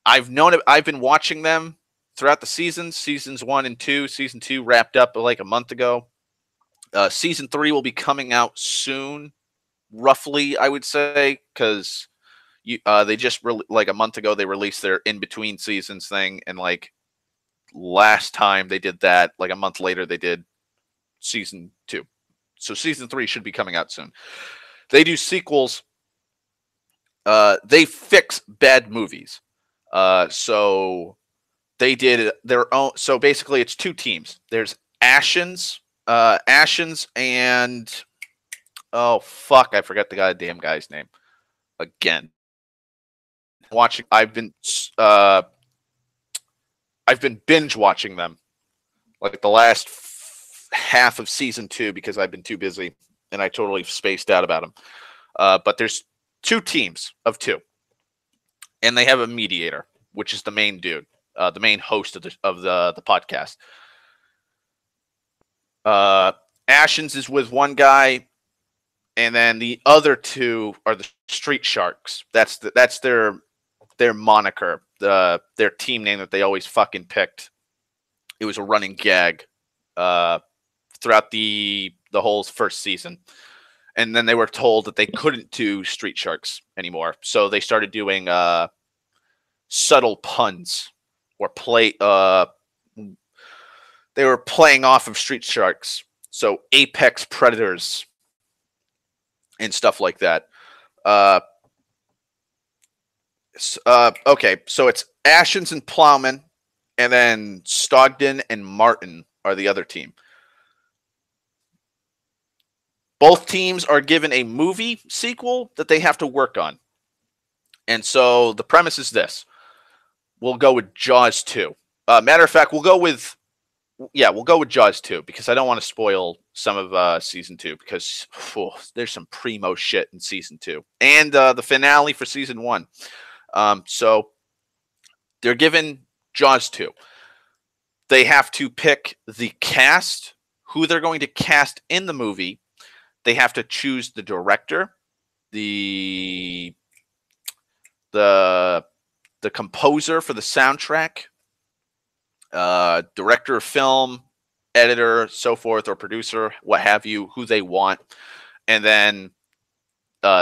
I've been watching them throughout the seasons 1 and 2. Season 2 wrapped up like a month ago. Season 3 will be coming out soon, roughly, I would say, because they just like a month ago they released their in between seasons thing, and like last time they did that, like a month later they did season 2. So season 3 should be coming out soon. They do sequels. They fix bad movies. So they did their own. So basically, it's 2 teams. There's Ashens, and oh fuck, I forgot the goddamn guy's name again. Watching, I've been binge watching them like the last half of season 2 because I've been too busy and I totally spaced out about them. But there's 2 teams of 2, and they have a mediator, which is the main dude, the main host of the podcast. Ashens is with one guy, and then the other 2 are the Street Sharks. That's their moniker, their team name that they always fucking picked. It was a running gag throughout the whole first season. And then they were told that they couldn't do Street Sharks anymore. So they started doing subtle puns or they were playing off of Street Sharks. So apex predators and stuff like that. Okay, so it's Ashens and Plowman, and then Stogden and Martin are the other team. Both teams are given a movie sequel that they have to work on. And so the premise is this. We'll go with Jaws 2. Matter of fact, we'll go with Jaws 2 because I don't want to spoil some of season 2 because there's some primo shit in season 2 and the finale for season 1. So They're given Jaws 2. They have to pick the cast, who they're going to cast in the movie. They have to choose the director, the the the composer for the soundtrack, director of film, editor, so forth, or producer, what have you, who they want, and then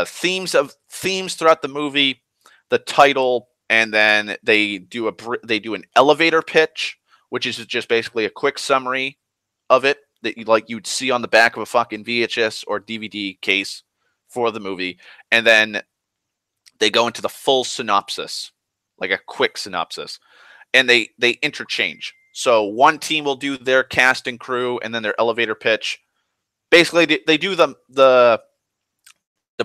themes throughout the movie, the title, and then they do an elevator pitch, which is just basically a quick summary of it that you'd see on the back of a fucking VHS or DVD case for the movie, and then they go into the full synopsis, like a quick synopsis, and they interchange. So one team will do their cast and crew, and then their elevator pitch. Basically, they do the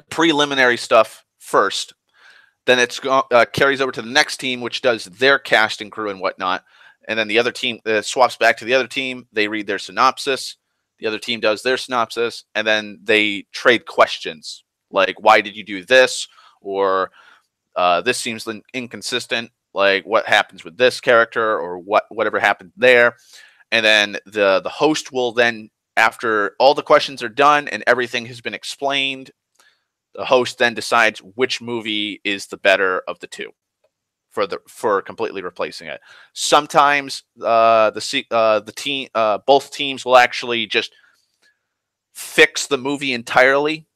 preliminary stuff first. Then it's carries over to the next team, which does their cast and crew and whatnot. And then the other team swaps back to the other team. They read their synopsis. The other team does their synopsis, and then they trade questions like, "Why did you do this?" or "This seems inconsistent. Like, what happens with this character?" or whatever happened there. And then the host will then, after all the questions are done and everything has been explained, the host then decides which movie is the better of the two for completely replacing it. Sometimes both teams will actually just fix the movie entirely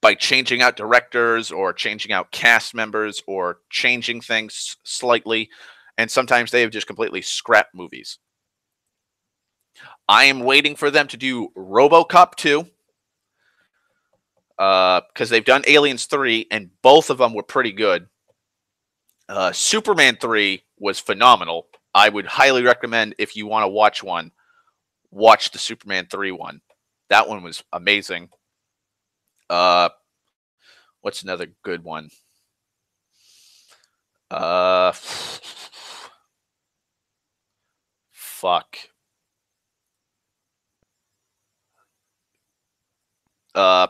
by changing out directors or changing out cast members or changing things slightly. And sometimes they have just completely scrapped movies. I am waiting for them to do RoboCop 2. Because they've done Aliens 3, and both of them were pretty good. Superman 3 was phenomenal. I would highly recommend, if you want to watch one, watch the Superman 3 one. That one was amazing. What's another good one? Fuck.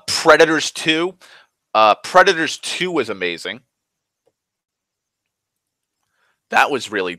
Predators 2. Predators 2 was amazing. That was really